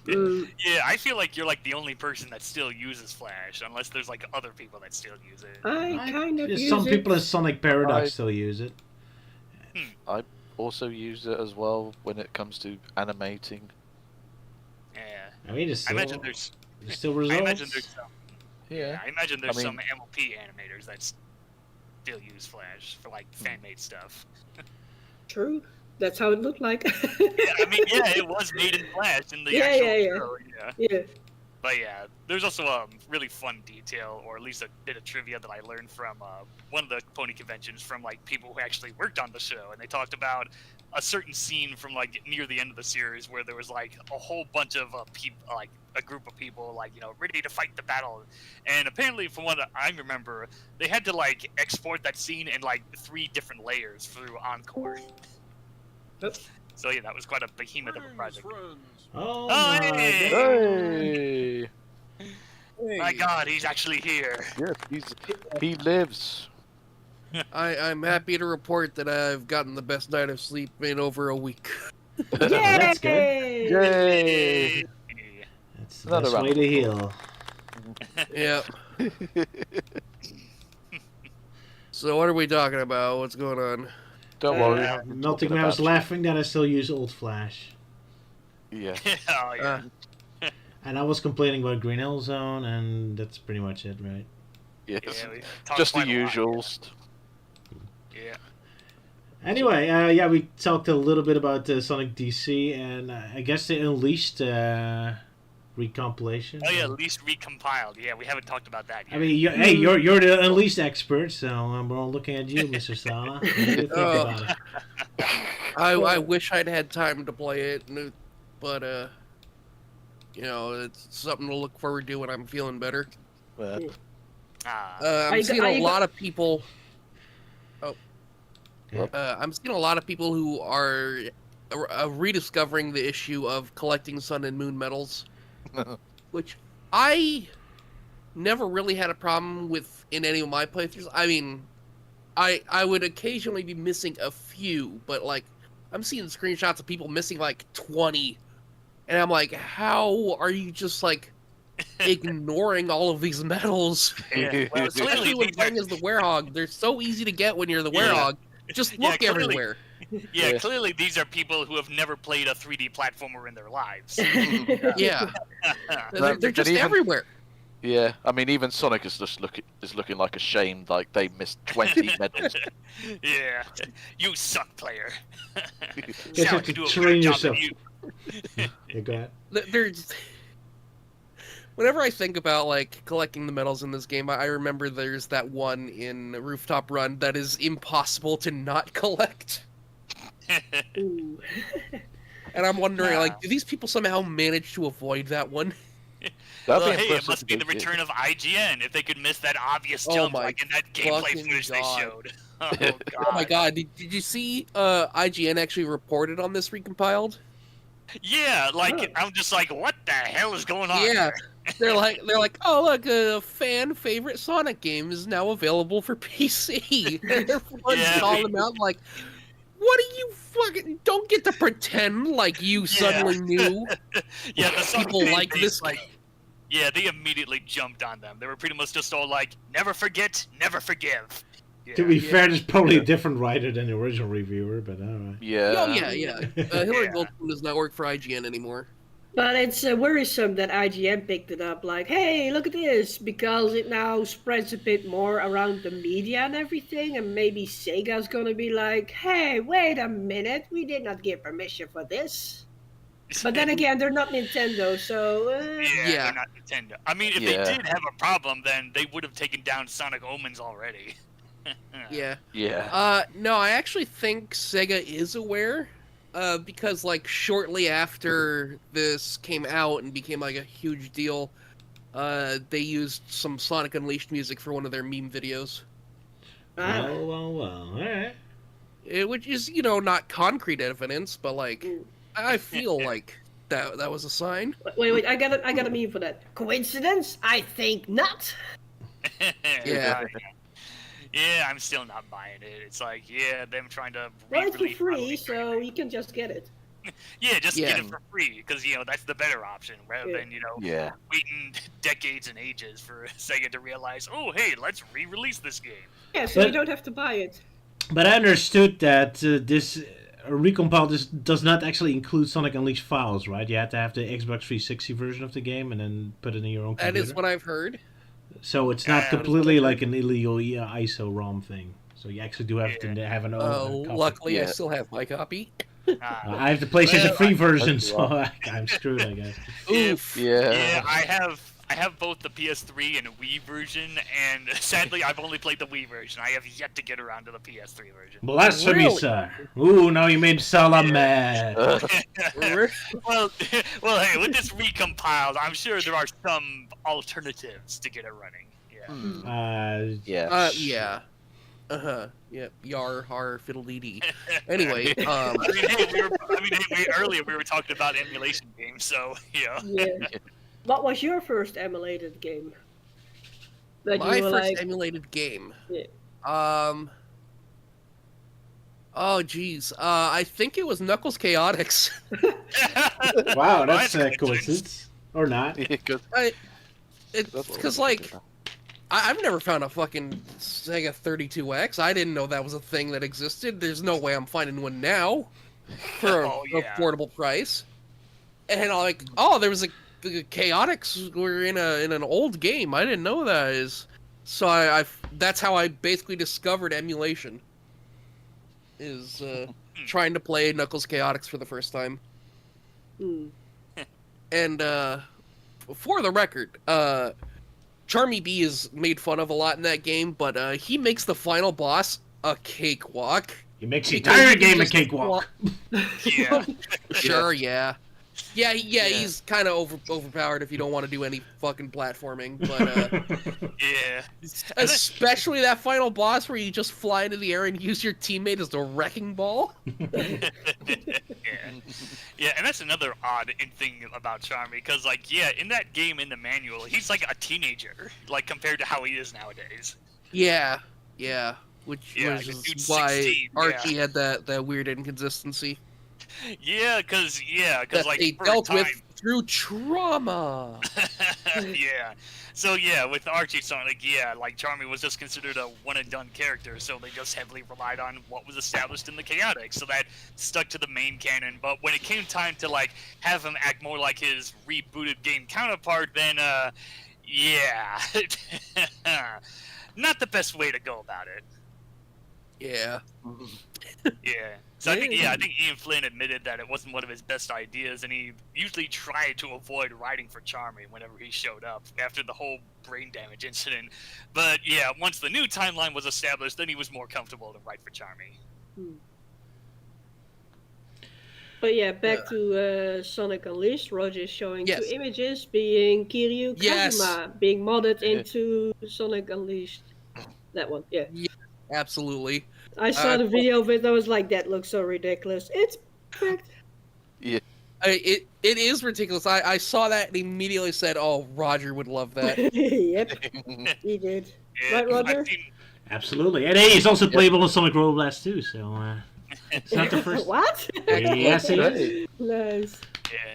Yeah, I feel like you're like the only person that still uses Flash, unless there's like other people that still use it. I kind of use Some it. people in Sonic Paradox still use it. I also use it as well when it comes to animating. Yeah. I mean, I imagine there's still results. I imagine there's some. Yeah. I imagine there's I mean- some MLP animators that still use Flash for like fan-made stuff. True. That's how it looked like. Yeah, I mean, yeah, it was made in Flash in the Yeah, actual yeah, yeah. show, Yeah. But yeah, there's also a really fun detail, or at least a bit of trivia that I learned from one of the pony conventions from like people who actually worked on the show, and they talked about a certain scene from like near the end of the series where there was like a whole bunch of people, like a group of people, like ready to fight the battle, and apparently from what I remember, they had to like export that scene in like 3 different layers through Encore. So yeah, that was quite a behemoth of a project. Oh, hey! Hey! My God, he's actually here. Yes, he lives. I'm happy to report that I've gotten the best night of sleep in over a week. That's good. Yay! That's the Another best round way of to heal. Yeah. So what are we talking about? What's going on? Don't worry. Melting Mouse laughing that I still use old Flash. Yeah. Oh yeah. And I was complaining about Green Hill Zone, and that's pretty much it, right? Yes. Yeah, we talked Just the quite a lot, usuals. Yeah. Anyway, we talked a little bit about Sonic DC, and I guess they unleashed recompilation. Oh yeah, at least recompiled. Yeah, we haven't talked about that yet. I mean, you're the unleashed expert, so we're all looking at you, Mr. Sala. What do you think about it? I wish I'd had time to play it, but it's something to look forward to when I'm feeling better. Well, I'm seeing a lot of people. Yeah. I'm seeing a lot of people who are rediscovering the issue of collecting Sun and Moon medals, which I never really had a problem with in any of my playthroughs. I mean, I would occasionally be missing a few, but like I'm seeing screenshots of people missing like 20, and I'm like, how are you just like ignoring all of these medals? Yeah, well, Especially when playing as the Werehog, they're so easy to get when you're the Werehog. Just look clearly. everywhere. Yeah, clearly these are people who have never played a 3D platformer in their lives. Yeah, they're But just even- everywhere. yeah, I mean, even Sonic is just looking like ashamed, like they missed 20 medals. Yeah, you suck, player. You Sal have to can do a train better job than yourself. you. Yeah, go ahead. There's. Whenever I think about like collecting the medals in this game, I remember there's that one in Rooftop Run that is impossible to not collect, Ooh. and I'm wondering, Yeah. like, do these people somehow manage to avoid that one? That'd Well, be hey, it impressive must if be they the did. return of IGN if they could miss that obvious Oh jump my like in that gameplay fucking footage they God. showed. Oh Oh god. my god, did you see IGN actually reported on this recompiled? Yeah, like I'm just like, what the hell is going on? Yeah. here? They're like, oh look, a fan favorite Sonic game is now available for PC. And everyone's Yeah, calling them out like, what are you fucking? Don't get to pretend like you suddenly knew. Yeah, the Sonic People fan like base, this like, yeah, they immediately jumped on them. They were pretty much just all like, never forget, never forgive. To be fair, there's probably a different writer than the original reviewer, but alright. Yeah. Oh yeah. Hillary Yeah. Goldman does not work for IGN anymore. But it's worrisome that IGN picked it up like, hey, look at this, because it now spreads a bit more around the media and everything, and maybe Sega's gonna be like, hey, wait a minute, we did not give permission for this. But then again, they're not Nintendo, so... Yeah. they're not Nintendo. I mean, if Yeah. they did have a problem, then they would have taken down Sonic Omens already. Yeah. Yeah. No, I actually think Sega is aware, because like shortly after this came out and became like a huge deal, they used some Sonic Unleashed music for one of their meme videos. Well, alright. Which is, not concrete evidence, but like, I feel like that was a sign. Wait, I got a meme for that. Coincidence? I think not. Yeah. Yeah, I'm still not buying it. It's like, them trying to Well, it's for re-release free, Halloween so Tournament. you can just get it. Yeah, just get Yeah. it for free, because, that's the better option, rather than, Yeah. waiting decades and ages for Sega to realize, oh, hey, let's re-release this game. Yeah, so But- you don't have to buy it. But I understood that this recompile does not actually include Sonic Unleashed files, right? You have to have the Xbox 360 version of the game and then put it in your own That computer. is what I've heard. So it's not Yeah, completely like an illegal ISO ROM thing. So you actually do have to have an Oh, own copy. luckily I Yeah. still have my copy. I have the PlayStation Well, 3 version, That's so I'm screwed, I guess. Oof. Yeah, I have both the PS3 and Wii version, and sadly, I've only played the Wii version. I have yet to get around to the PS3 version. Blasphemy, Really? sir. Ooh, now you made Sala mad. well, hey, with this recompiled, I'm sure there are some alternatives to get it running. Yeah. Yeah. Yeah. Yep. Yar, har, fiddle dee dee. Anyway, I mean, hey, earlier we were talking about emulation games, so yeah. Yeah. What was your first emulated game? That my you were first like, emulated game. Yeah. Oh, geez. I think it was Knuckles Chaotix. Wow, that's Well, a coincidence. Or not. Because It's because, like, I've never found a fucking Sega 32X. I didn't know that was a thing that existed. There's no way I'm finding one now for Oh, a yeah. affordable price. And I'm like, oh, there was the Chaotix were in an old game. I didn't know that is. So I that's how I basically discovered emulation. Is trying to play Knuckles Chaotix for the first time. And for the record, Charmy B is made fun of a lot in that game, but he makes the final boss a cakewalk. He makes the Because entire you can game a just cakewalk. Yeah. Sure, yeah. Yeah, he's kind of overpowered if you don't want to do any fucking platforming, but Yeah. especially that final boss where you just fly into the air and use your teammate as the wrecking ball. Yeah. Yeah, and that's another odd thing about Charmy, because, like, in that game, in the manual, he's like a teenager, like, compared to how he is nowadays. Yeah, which Yeah, was the dude's why 16, Archie had that weird inconsistency Yeah, because that like, they for a dealt time, with through trauma. yeah. So with Archie Sonic, like Charmy was just considered a one-and-done character, so they just heavily relied on what was established in the Chaotix, so that stuck to the main canon. But when it came time to like have him act more like his rebooted game counterpart, then not the best way to go about it. Yeah. Yeah. So I think Ian Flynn admitted that it wasn't one of his best ideas, and he usually tried to avoid writing for Charmy whenever he showed up after the whole brain damage incident. But once the new timeline was established, then he was more comfortable to write for Charmy. But back to Sonic Unleashed. Roger is showing Yes. 2 images, being Kiryu Yes. Kazuma being modded into Sonic Unleashed. That one, yeah. Absolutely. I saw the video of it. I was like, that looks so ridiculous. It's perfect. It is ridiculous. I saw that and immediately said, "Oh, Roger would love that." Yep, he did. Right, Roger? Absolutely. And hey, he's also playable in Sonic Roller Blast too, so it's not the first. What? Yes, he is. Nice.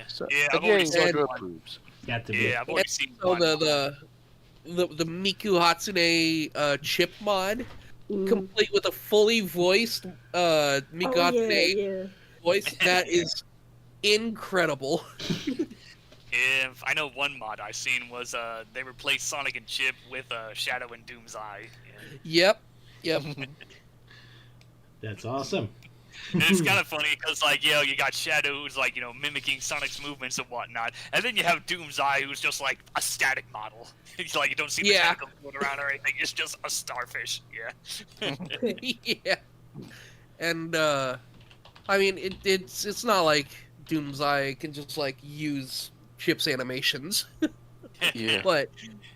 So, I've already again, seen Roger one. approves. Got to be. I've already seen So one. the Miku Hatsune chip mod complete with a fully voiced Me Oh, Got yeah, Today yeah. voice. That is incredible. If I know one mod I seen was they replaced Sonic and Chip with Shadow and Doom's Eye. Yeah. Yep. That's awesome. And it's kind of funny because, like, you got Shadow who's, like, mimicking Sonic's movements and whatnot. And then you have Doom's Eye who's just, like, a static model. He's like, you don't see the Yeah. tentacles going around or anything. It's just a starfish. Yeah. Yeah. And, I mean, it's not like Doom's Eye can just, like, use Chip's animations. Yeah. But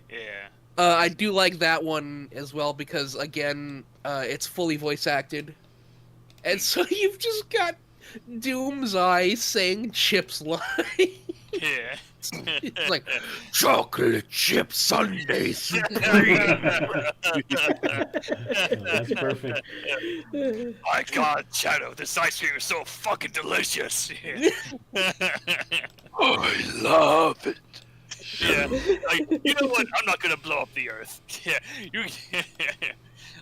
Yeah. I do like that one as well because, again, it's fully voice acted. And so you've just got Doom's Eye saying Chip's line. Yeah. It's like, chocolate chip sundaes. Oh, that's perfect. My God, Shadow, this ice cream is so fucking delicious. Yeah. I love it. Yeah. Like, you know what? I'm not gonna blow up the Earth. Yeah. You.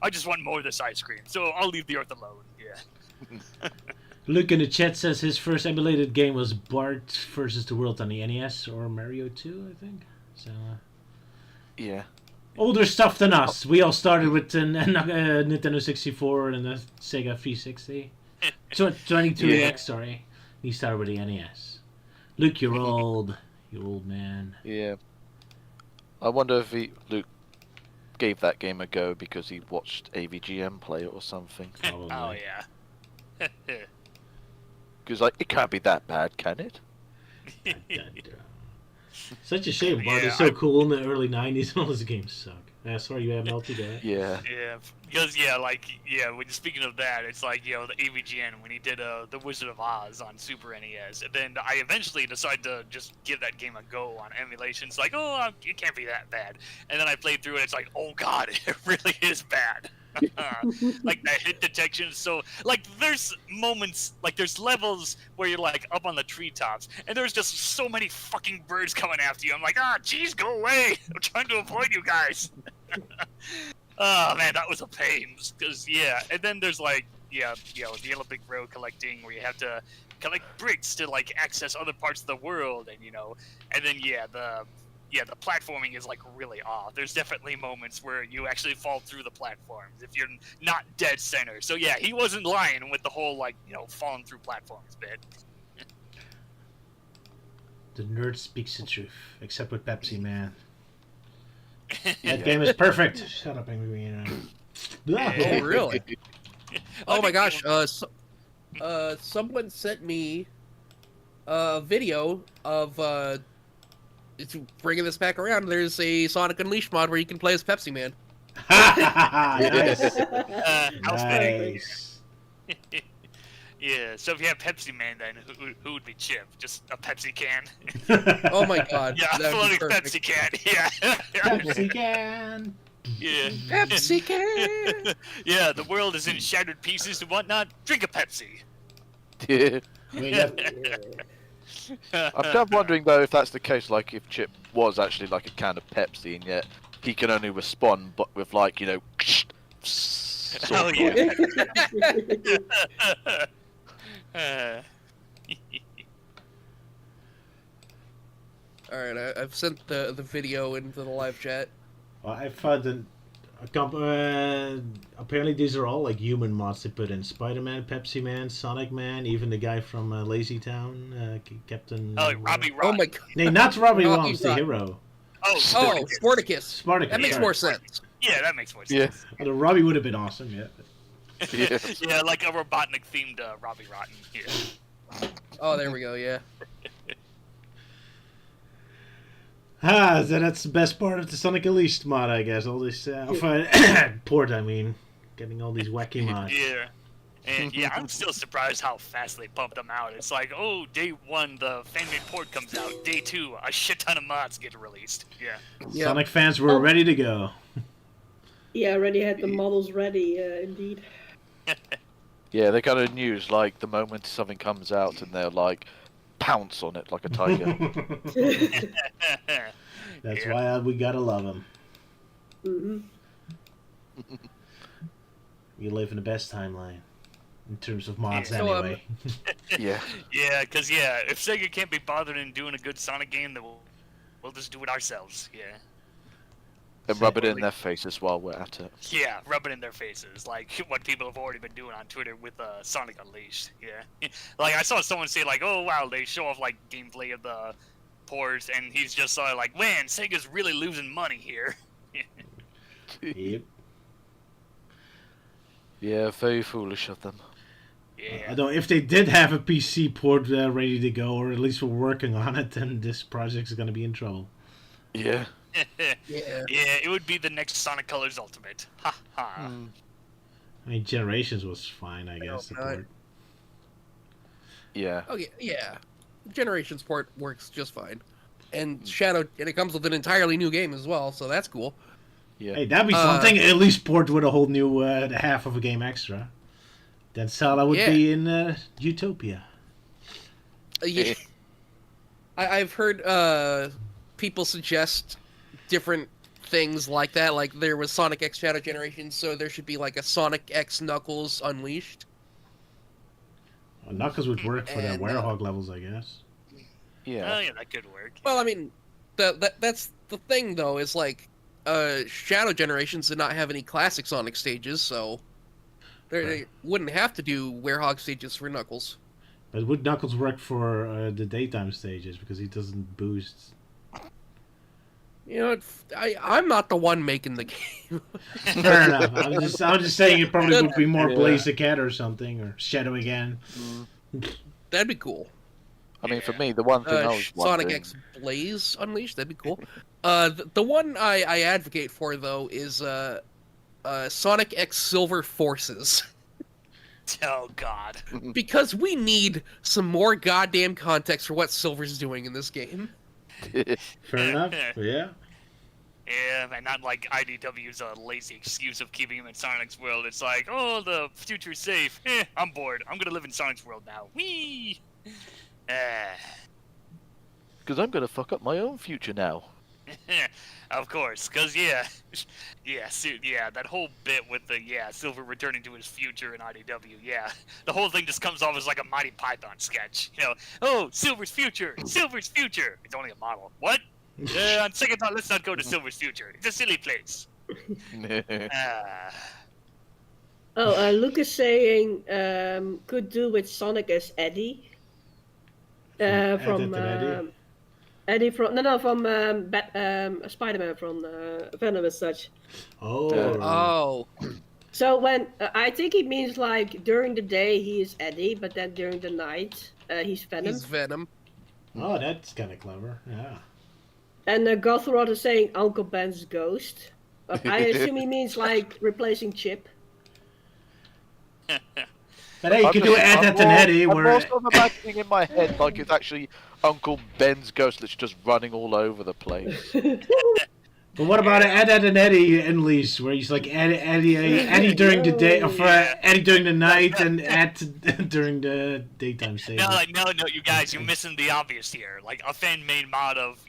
I just want more of this ice cream, so I'll leave the Earth alone. Yeah. Luke in the chat says his first emulated game was Bart versus the World on the NES or Mario 2, I think. So Yeah. older stuff than us. We all started with the Nintendo 64 and the Sega 360. So 22X, Yeah. sorry. He started with the NES. Luke, you're old. You old man. Yeah. I wonder if Luke gave that game a go because he watched AVGM play it or something. Probably. Oh yeah. Because like it can't be that bad, can it? Such a shame. Bart Yeah, is so cool in the early 90s and all his games suck. Sorry, you have melted there. Yeah. Yeah, because when speaking of that, it's like the AVGN when he did the Wizard of Oz on Super NES, and then I eventually decided to just give that game a go on emulation. It's like, oh, it can't be that bad, and then I played through it. It's like, oh god, it really is bad. Like that hit detection. So like, there's moments, like there's levels where you're like up on the treetops, and there's just so many fucking birds coming after you. I'm like, jeez, go away! I'm trying to avoid you guys. Oh man, that was a pain. Cause and then there's like the Olympic Road collecting where you have to collect bricks to like access other parts of the world, and and then the platforming is like really off. There's definitely moments where you actually fall through the platforms if you're not dead center. So yeah, he wasn't lying with the whole like falling through platforms bit. The nerd speaks the truth, except with Pepsi Man. That game is perfect. Shut up, Angry Man. Oh, really? Oh my gosh. Someone sent me a video of bringing this back around. There's a Sonic Unleashed mod where you can play as Pepsi Man. Nice. Nice. Nice. Yeah, so if you have Pepsi Man, then who would be Chip? Just a Pepsi can? Oh my god. Yeah, a that'd be floating perfect. Pepsi can. Yeah. Pepsi can. Yeah. Pepsi can. Yeah, the world is in shattered pieces and whatnot. Drink a Pepsi. Yeah. Wait, that, I'm kind of wondering though if that's the case, like if Chip was actually like a can of Pepsi and yet he can only respond but with like, Hell yeah. Alright, I've sent the video into the live chat. well, I found that apparently these are all like human mods they put in. Spider-Man, Pepsi Man, Sonic Man, even the guy from Lazy Town, Captain... Oh, Robbie Oh Rock. my god. No, not Robbie Rocky Ross, the Rock. hero. Oh, Oh, Spartacus. Sporticus. Spartacus. That makes sorry. more sense. Yeah, that makes more Yeah. sense. Although Robbie would have been awesome, yeah. Yeah. Yeah, like a Robotnik themed Robbie Rotten. Yeah. Oh, there we go, yeah. So that's the best part of the Sonic Unleashed mod, I guess. All this port, I mean, getting all these wacky mods. Yeah. And yeah, I'm still surprised how fast they pumped them out. It's like, oh, day 1, the fan-made port comes out. Day 2, a shit ton of mods get released. Yeah. Yeah. Sonic fans were ready to go. Yeah, already had the models ready, indeed. Yeah, they kind of news like the moment something comes out and they're like pounce on it like a tiger. That's Yeah. why we gotta love him. Hmm. We live in the best timeline. In terms of mods, Yeah. So, anyway. Yeah. Yeah, because if Sega can't be bothered in doing a good Sonic game, then we'll just do it ourselves. Yeah. And rub it in their faces while we're at it. Yeah, rub it in their faces, like what people have already been doing on Twitter with Sonic Unleashed. Yeah, like I saw someone say like, "Oh wow," they show off like gameplay of the ports, and he's just sort of like, "Man, Sega's really losing money here." Yep. Yeah, very foolish of them. Yeah. Although if they did have a PC port ready to go, or at least were working on it, then this project is going to be in trouble. Yeah. Yeah. Yeah, it would be the next Sonic Colors Ultimate. Ha ha. I mean, Generations was fine, I guess. The not. port. Yeah. Okay, yeah. Generations port works just fine. And it comes with an entirely new game as well, so that's cool. Yeah. Hey, that'd be something. At least port with a whole new half of a game extra. Then Sala would be in Utopia. Yeah. I've heard people suggest different things like that. Like there was Sonic X Shadow Generation, so there should be like a Sonic X Knuckles Unleashed. Well, Knuckles would work for the And, Werehog levels, I guess. Yeah. Oh yeah, that could work. Well, I mean, that's the thing though. Is like Shadow Generations did not have any classic Sonic stages, so they wouldn't have to do Werehog stages for Knuckles. But would Knuckles work for the daytime stages because he doesn't boost? You know, I'm not the one making the game. Fair enough. I'm just saying it probably would be more Blaze the Cat or something, or Shadow again. That'd be cool. I mean, for me, the one thing I was Sonic wondering... X Blaze Unleashed, that'd be cool. The one I advocate for though is Sonic X Silver Forces. Oh god. Because we need some more goddamn context for what Silver's doing in this game. Fair enough. Yeah. Yeah, and not like IDW's lazy excuse of keeping him in Sonic's world. It's like, oh, the future's safe. I'm bored. I'm gonna live in Sonic's world now. Whee! Because I'm going to fuck up my own future now. Of course, because that whole bit with the Silver returning to his future in IDW, the whole thing just comes off as like a Mighty Python sketch. You know, oh, Silver's future. It's only a model. What? On second thought, let's not go to Silver's future. It's a silly place. Lucas saying could do with Sonic as Eddie. From Eddie from Spider-Man from Venom as such. Oh. So when I think he means like during the day he is Eddie, but then during the night he's Venom. He's Venom. Oh, that's kind of clever. Yeah. And Gothrod is saying Uncle Ben's ghost. I assume he means like replacing Chip. But hey, you can do Ed at an Eddie I'm where... also imagining in my head like it's actually Uncle Ben's ghost that's just running all over the place. But what about Ed at an Eddie Unleashed, where he's like Eddie during the day, or Eddie during the night, and Ed during the daytime stage? No, you guys, you're missing the obvious here. Like a fan-made mod of,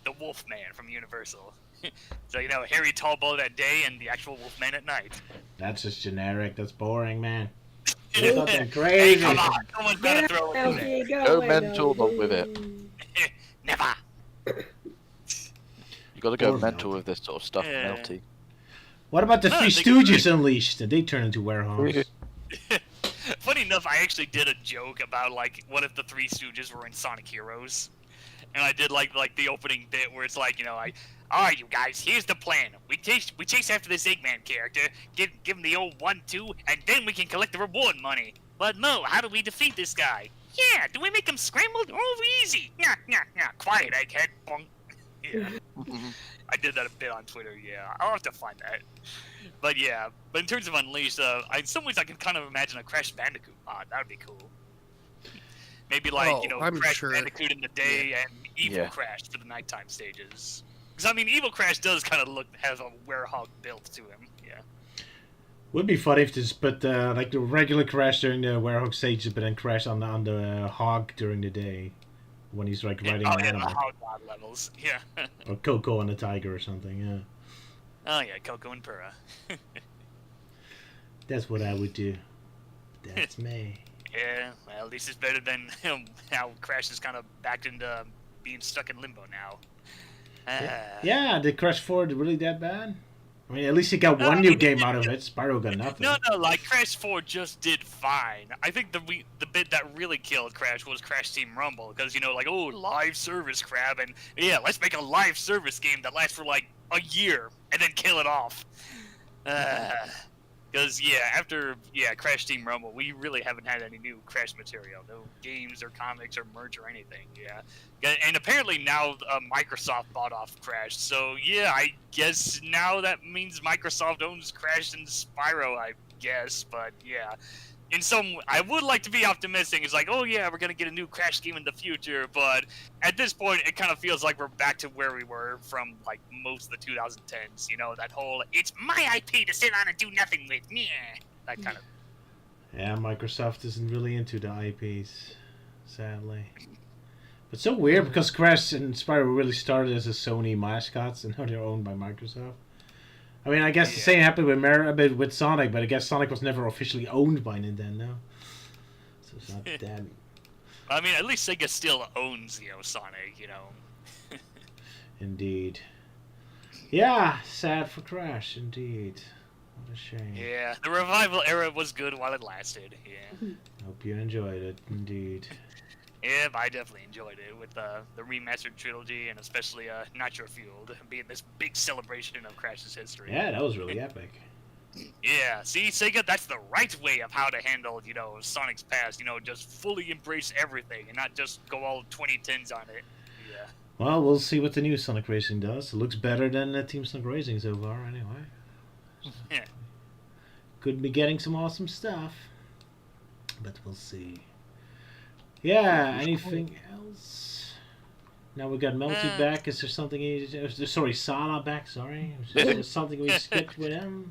the Wolfman from Universal. So, Harry Tallbow at day and the actual Wolfman at night. That's just generic. That's boring, man. Something Hey, crazy. come on. Someone's gotta throw it in there. Go mental with it. Never. You got to go mental with this sort of stuff, Yeah. Melty. What about the Three Stooges Unleashed? Did they turn into warehouse? Funny enough, I actually did a joke about, like, what if the Three Stooges were in Sonic Heroes? And I did, like the opening bit where it's like, alright, you guys, here's the plan. We chase after this Eggman character, give him the old 1-2, and then we can collect the reward money. But no, how do we defeat this guy? Yeah, do we make him scrambled? Oh, easy. Yeah. Quiet, egghead. Bunk. Yeah. I did that a bit on Twitter, yeah. I'll have to find that. But yeah, but in terms of Unleashed, in some ways I can kind of imagine a Crash Bandicoot mod. That would be cool. Maybe like, I'm Crash sure. Bandicoot in the day and Evil Crash for the nighttime stages. Because, I mean, Evil Crash does kind of has a werehog built to him, yeah. Would be funny if this, but like the regular Crash during the werehog stages, but then Crash on the hog during the day, when he's like riding an animal. The hog mod levels, yeah. Or Coco and the tiger or something, yeah. Oh yeah, Coco and Pura. That's what I would do. That's me. Yeah, well, at least it's better than how Crash is kind of backed into being stuck in limbo now. Yeah, did Crash 4 really that bad? I mean, at least he got one new game out of it. Spyro got nothing. No, like Crash 4 just did fine. I think the bit that really killed Crash was Crash Team Rumble, because like, oh, live service crab, and yeah, let's make a live service game that lasts for like a year and then kill it off. Because after Crash Team Rumble, we really haven't had any new Crash material, no games or comics or merch or anything. Yeah, and apparently now Microsoft bought off Crash, so yeah, I guess now that means Microsoft owns Crash and Spyro, I guess. But yeah, I would like to be optimistic. It's like, oh yeah, we're gonna get a new Crash game in the future, but at this point, it kind of feels like we're back to where we were from like most of the 2010s. That whole "it's my IP to sit on and do nothing with," that kind of. Yeah, Microsoft isn't really into the IPs, sadly. But so weird because Crash and Spyro really started as a Sony mascots, and now they're owned by Microsoft. I mean, I guess the same happened with Sonic, but I guess Sonic was never officially owned by Nintendo. So it's not that... I mean, at least Sega still owns, Sonic, Indeed. Yeah, sad for Crash, indeed. What a shame. Yeah, the revival era was good while it lasted, yeah. Hope you enjoyed it, indeed. Yeah, I definitely enjoyed it with the remastered trilogy, and especially Nitro Fueled being this big celebration of Crash's history. Yeah, that was really epic. Yeah, see, Sega, that's the right way of how to handle, Sonic's past. Just fully embrace everything and not just go all 2010s on it. Yeah. Well, we'll see what the new Sonic Racing does. It looks better than Team Sonic Racing so far, anyway. Yeah. Could be getting some awesome stuff, but we'll see. Yeah, anything else? Now we got Melty back. Is there something? Sorry, Sala back. Sorry, is there something we skipped with him?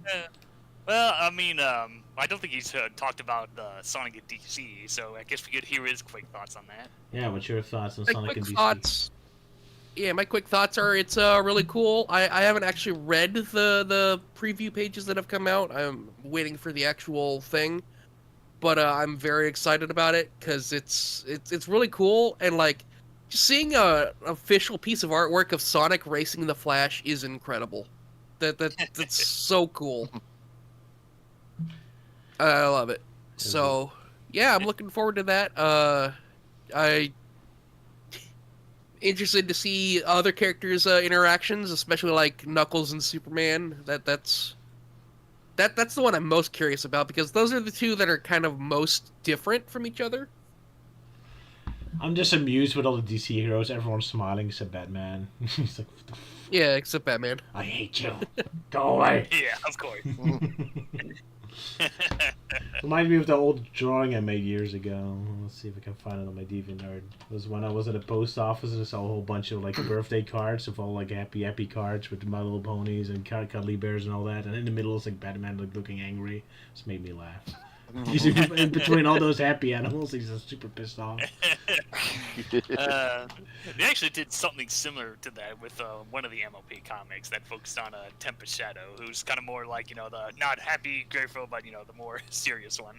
Well, I mean, I don't think he's talked about Sonic and DC, so I guess we could hear his quick thoughts on that. Yeah, what's your thoughts on My Sonic and quick DC? thoughts. Yeah, my quick thoughts are it's really cool. I haven't actually read the preview pages that have come out. I'm waiting for the actual thing. But I'm very excited about it because it's really cool, and like just seeing a official piece of artwork of Sonic racing the Flash is incredible. That's so cool. I love it. So yeah, I'm looking forward to that. I interested to see other characters' interactions, especially like Knuckles and Superman. That's the one I'm most curious about, because those are the two that are kind of most different from each other. I'm just amused with all the DC heroes. Everyone's smiling except Batman. He's like, what the Yeah, except Batman. I hate you. Go away. Yeah, of course. Reminds me of the old drawing I made years ago. Let's see if I can find it on my DeviantArt. It was when I was at a post office and I saw a whole bunch of like birthday cards of all like happy cards with My Little Ponies and cuddly bears and all that. And in the middle is like Batman like looking angry. Just made me laugh. He's in between all those happy animals, he's just super pissed off. They actually did something similar to that with one of the MLP comics that focused on Tempest Shadow, who's kind of more like, the not happy, grateful, but, the more serious one.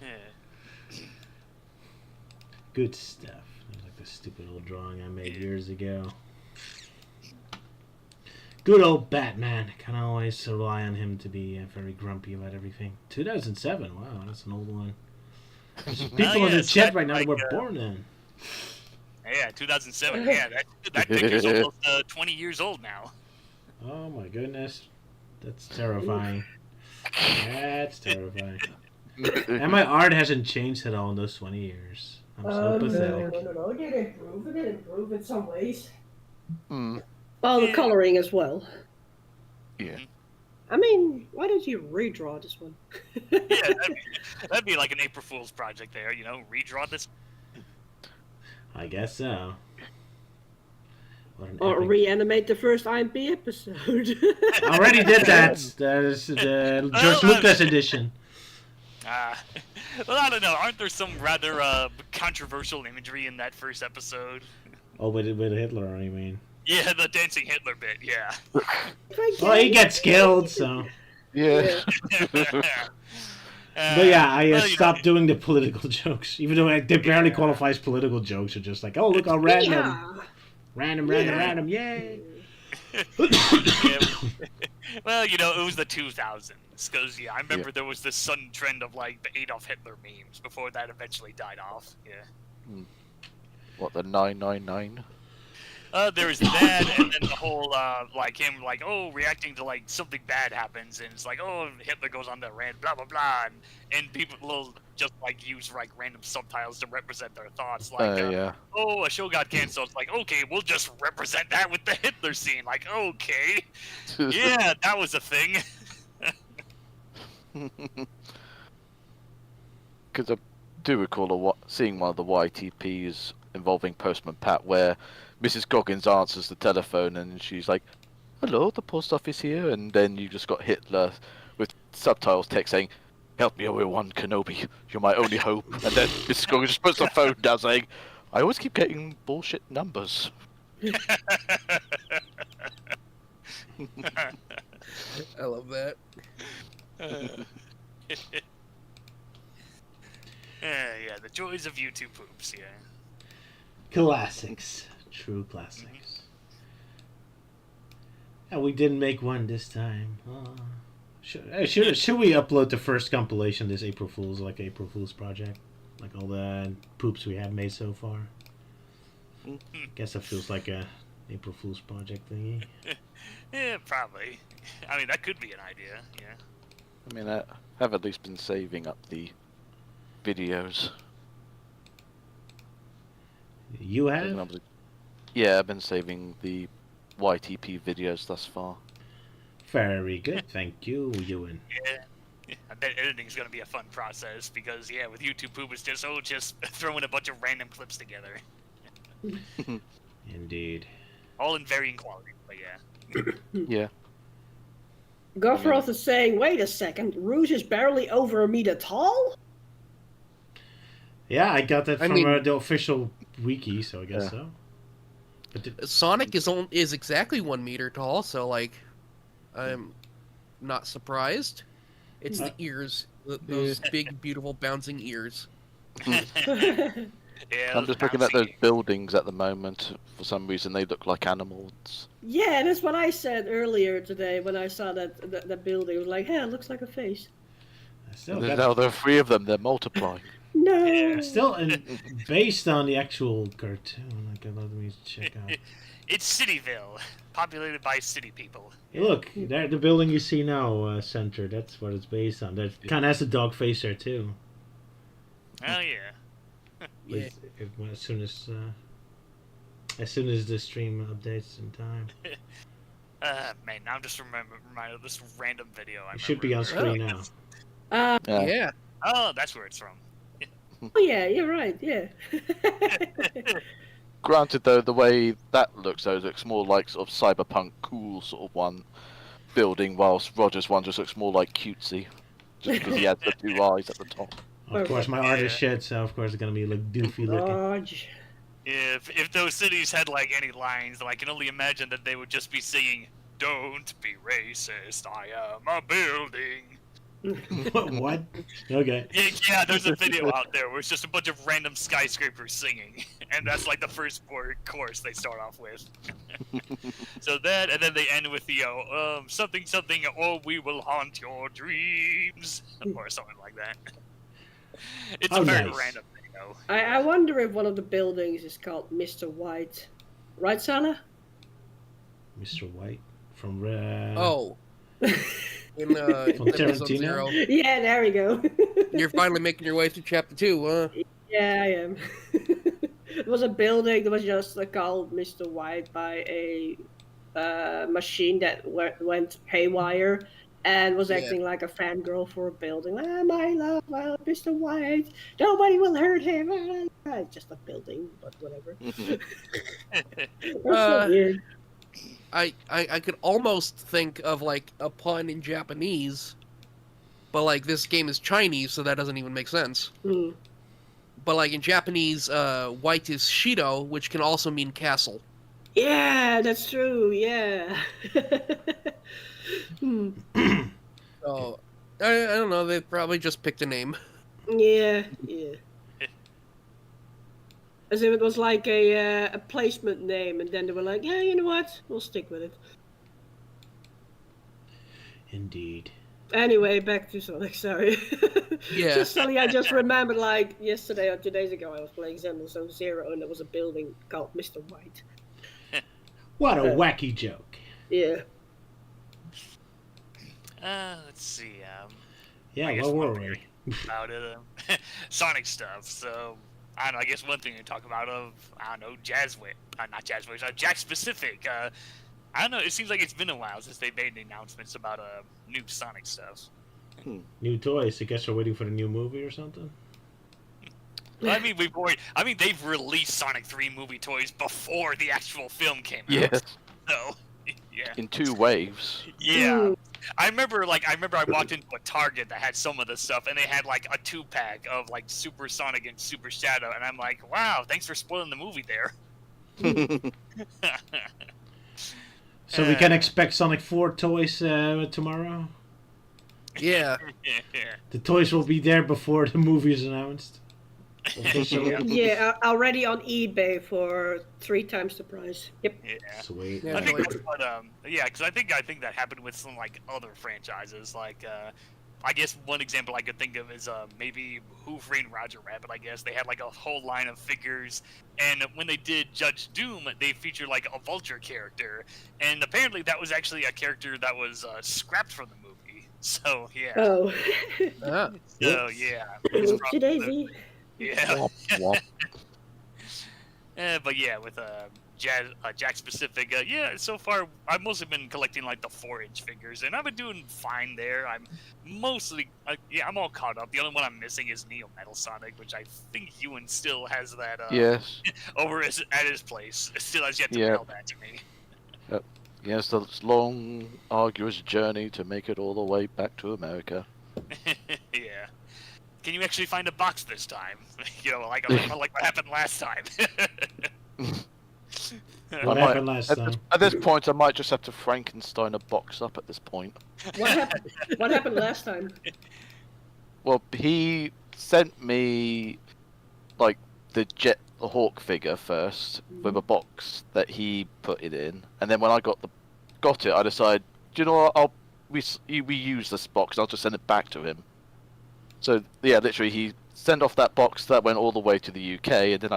Yeah. Good stuff. It was like the stupid old drawing I made years ago. Good old Batman. I can always rely on him to be very grumpy about everything. 2007. Wow, that's an old one. There's people in the chat right now that were born then. Yeah, 2007. Yeah, that picture's almost 20 years old now. Oh my goodness. That's terrifying. That's terrifying. And my art hasn't changed at all in those 20 years. I'm so pathetic. No. It did improve. It did improve in some ways. Hmm. Well, the coloring as well. Yeah. I mean, why don't you redraw this one? Yeah, that'd be like an April Fool's project there, redraw this. I guess so. What an Or epic... reanimate the first IMP episode. I already did that. That is the George Lucas edition. Well, I don't know. Aren't there some rather controversial imagery in that first episode? Oh, with Hitler, you mean? Yeah, the dancing Hitler bit, yeah. Well, he gets killed, so... Yeah. But yeah, I well, you stopped know, doing the political jokes, even though they barely qualify as political jokes. Are just like, oh, look how random, Yeah. random, yay! yeah, well, you know, it was the 2000s, because, yeah, I remember there was this sudden trend of, like, the Adolf Hitler memes before that eventually died off, yeah. What, the 999? There was that, and then the whole, like, him, like, oh, reacting to, like, something bad happens, and it's like, oh, Hitler goes on the rant, blah, blah, blah, and people will just, like, use, like, random subtitles to represent their thoughts, like, Yeah. oh, a show got canceled, it's like, okay, we'll just represent that with the Hitler scene, like, okay, yeah, that was a thing. Because I do recall seeing one of the YTPs involving Postman Pat where Mrs. Goggins answers the telephone and she's like, hello, the post office here, and then you just got Hitler with subtitles text saying, help me, Obi-Wan Kenobi, you're my only hope, and then Mrs. Goggins just puts the phone down saying, I always keep getting bullshit numbers. I love that. Yeah, the joys of YouTube poops, yeah. Classics, true classics. And we didn't make one this time. Should we upload the first compilation this April Fool's, like April Fool's project, like all the poops we have made so far? Guess that feels like a April Fool's project thingy. Yeah, probably. I mean, that could be an idea, yeah. I mean, I have at least been saving up the videos. You have? Yeah, I've been saving the YTP videos thus far. Very good, thank you, Euan. Yeah. I bet editing's gonna be a fun process because, yeah, with YouTube poop, it's just throwing a bunch of random clips together. Indeed. All in varying quality, but yeah. Yeah. Gofroth is saying, wait a second, Rouge is barely over a meter tall? Yeah, I got that I from mean- the official wiki, so I guess Yeah. so. But Sonic is exactly 1 meter tall, so like, I'm not surprised. It's the ears, those big, beautiful, bouncing ears. Yeah, I'm those just looking at those bouncy- buildings at the moment. For some reason, they look like animals. Yeah, that's what I said earlier today when I saw that building. It was like, hey, it looks like a face. still, Now there are 3 of them. They're multiplying. No. Yeah. still based on the actual cartoon. Like, let me check out. It's Cityville, populated by city people. Hey, look, there, the building you see now, Center. That's what it's based on. That kind of has a dog face there too. Oh yeah. Yeah. As soon as the stream updates in time, Man, now I'm just reminded of this random video. I it should be on remember. screen now. Yeah. Oh, that's where it's from. Oh yeah, you're right. Yeah. Granted, though, the way that looks, though, looks more like sort of cyberpunk cool sort of one building, whilst Roger's one just looks more like cutesy, just because he has the 2 eyes at the top. Of course, my art is shit, so of course it's gonna be like doofy looking. Raj. If those cities had like any lines, I can only imagine that they would just be singing, "Don't be racist, I am a building." What? Okay. Yeah, there's a video out there where it's just a bunch of random skyscrapers singing, and that's like the first chorus they start off with. So that, and then they end with the something something, or we will haunt your dreams, or something like that. It's Oh, a very nice. random thing, though. I wonder if one of the buildings is called Mr. White. Right, Sala? Mr. White from Oh. In From episode Tarantino? 0. Yeah, there we go. You're finally making your way through chapter 2, huh? Yeah, I am. It was a building that was just called Mr. White by a machine that went haywire and was acting like a fangirl for a building. Ah, my love, Mr. White. Nobody will hurt him. It's just a building, but whatever. That's so weird. I could almost think of like a pun in Japanese, but like this game is Chinese, so that doesn't even make sense. Mm. But like in Japanese, white is Shido, which can also mean castle. Yeah, that's true. Yeah. Hmm. Oh, I don't know. They probably just picked a name. Yeah. As if it was like a placement name, and then they were like, yeah, you know what? We'll stick with it. Indeed. Anyway, back to Sonic, sorry. Yeah. Just suddenly I just remembered, like, yesterday or 2 days ago, I was playing Xenoblade Zone Zero, and there was a building called Mr. White. What a wacky joke. Yeah. Let's see. Yeah, I guess what one were thing we? about it, Sonic stuff. So I don't know. I guess one thing to talk about I don't know, not Jazzwares, Jack specific. I don't know. It seems like it's been a while since they made the announcements about new Sonic stuff. New toys. I guess we're waiting for the new movie or something. I mean, they've released Sonic 3 movie toys before the actual film came out. Yes. So, yeah. In 2 waves. Yeah. I remember I walked into a Target that had some of this stuff, and they had like a 2-pack of like Super Sonic and Super Shadow, and I'm like, wow, thanks for spoiling the movie there. So we can expect Sonic 4 toys tomorrow? Yeah. The toys will be there before the movie is announced. Yeah, already on eBay for 3 times the price. Yep. Yeah. Sweet. Yeah, I think like- that's what, because I think that happened with some like other franchises. Like, I guess one example I could think of is maybe Who Framed Roger Rabbit. I guess they had like a whole line of figures, and when they did Judge Doom, they featured like a Vulture character, and apparently that was actually a character that was scrapped from the movie. So yeah. Oh. Ah. So yeah. It's Oopsie probably- daisy. Yeah. Womp, womp. But yeah, with Jack specific, yeah. So far, I've mostly been collecting like the 4-inch figures, and I've been doing fine there. I'm mostly, I'm all caught up. The only one I'm missing is Neo Metal Sonic, which I think Euan still has that Yes. over at his place. Still has yet to Yeah. mail that to me. Yes, the long, arduous journey to make it all the way back to America. Yeah. Can you actually find a box this time? You know, like what happened last time. What I happened might- last At time? this point, I might just have to Frankenstein a box up at this point. What happened last time? Well, he sent me, like, the Hawk figure first with a box that he put it in, and then when I got it, I decided, do you know what? We use this box. I'll just send it back to him. So yeah, literally, he sent off that box that went all the way to the UK, and then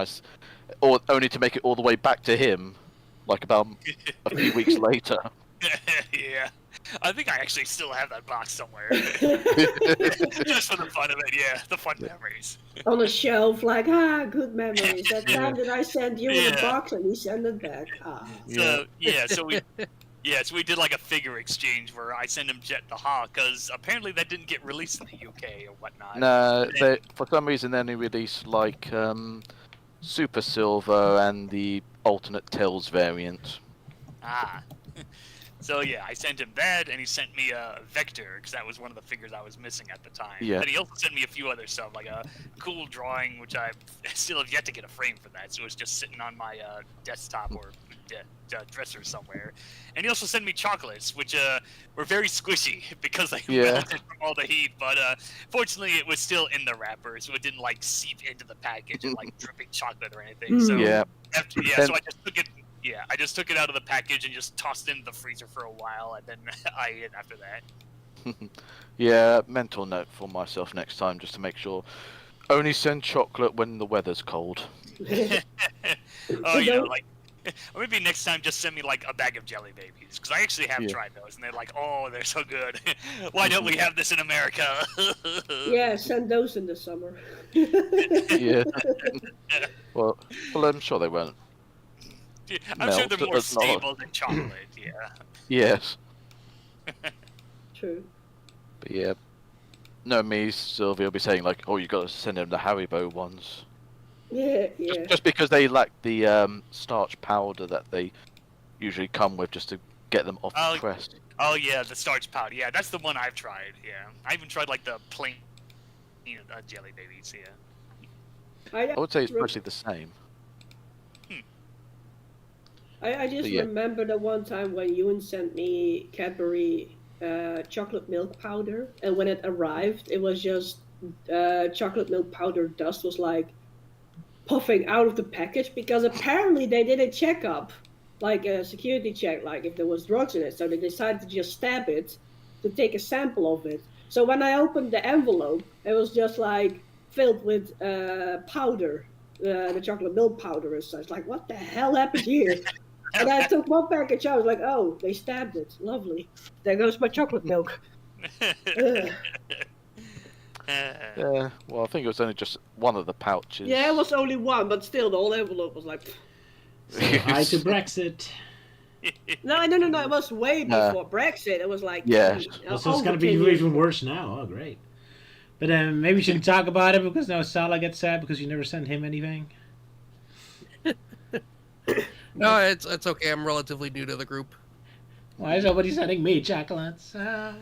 only to make it all the way back to him, like about a few weeks later. Yeah. I think I actually still have that box somewhere. Just for the fun of it, yeah. The fun memories. On a shelf, like, good memories. That time that I sent you in a Yeah. box and he sent it back. So we did like a figure exchange where I sent him Jet the Hawk, because apparently that didn't get released in the UK or whatnot. No, for some reason, then he released like Super Silver and the alternate Tails variant. Ah. So yeah, I sent him that, and he sent me a Vector, because that was one of the figures I was missing at the time. Yeah. And he also sent me a few other stuff, like a cool drawing, which I still have yet to get a frame for that, so it's just sitting on my desktop or dresser somewhere. And he also sent me chocolates, which were very squishy because they melted from all the heat, but fortunately it was still in the wrapper, so it didn't like seep into the package and like dripping chocolate or anything. So Yeah. so I just took it. Yeah, I just took it out of the package and just tossed it in the freezer for a while, and then I ate it after that. Yeah, mental note for myself next time, just to make sure. Only send chocolate when the weather's cold. Oh, you know, like, or maybe next time just send me like a bag of Jelly Babies, because I actually have tried those, and they're like, oh, they're so good. Why don't we have this in America? Yeah, send those in the summer. Yeah. well, I'm sure they won't. I'm sure they're Melt more as not. stable than chocolate. Yeah. Yes. True. But yeah. No, me, Sylvia will be saying like, oh, you got to send them the Haribo ones. Yeah. Just because they lack the starch powder that they usually come with, just to get them off the press. Oh yeah, the starch powder. Yeah, that's the one I've tried. Yeah, I even tried like the plain, Jelly Babies. Yeah. I would say it's mostly the same. I just Yeah. remember the one time when Euan sent me Cadbury chocolate milk powder, and when it arrived, it was just chocolate milk powder dust was like puffing out of the package because apparently they did a checkup, like a security check, like if there was drugs in it. So they decided to just stab it to take a sample of it. So when I opened the envelope, it was just like filled with powder, the chocolate milk powder and such. Like, what the hell happened here? And I took one package out. I was like, oh, they stabbed it. Lovely. There goes my chocolate milk. Ugh. Yeah, well, I think it was only just one of the pouches. Yeah, it was only one, but still, the whole envelope was like. Hi to Brexit. No, it was way before Brexit. It was like. Yeah. Well, so it's going to be even worse now. Oh, great. But maybe we shouldn't talk about it because now Sala gets sad because you never sent him anything. No, it's okay. I'm relatively new to the group. Why is nobody sending me chocolates? I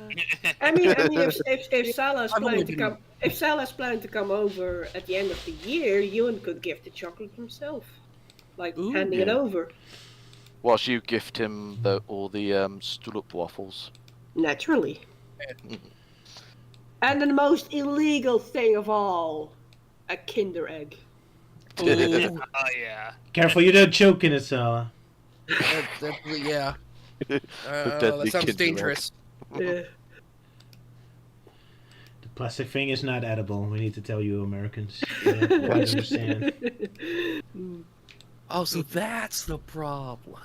mean, if Sala's planning to come, if Sala's planning to come over at the end of the year, Euan could gift the chocolate himself, like handing it over. Whilst you gift him all the Stulup waffles. Naturally. And the most illegal thing of all, a Kinder egg. Oh yeah. Careful, you don't choke in it, Sala. Yeah. That sounds dangerous. Yeah. The plastic thing is not edible. We need to tell you Americans. I understand. Oh, so that's the problem.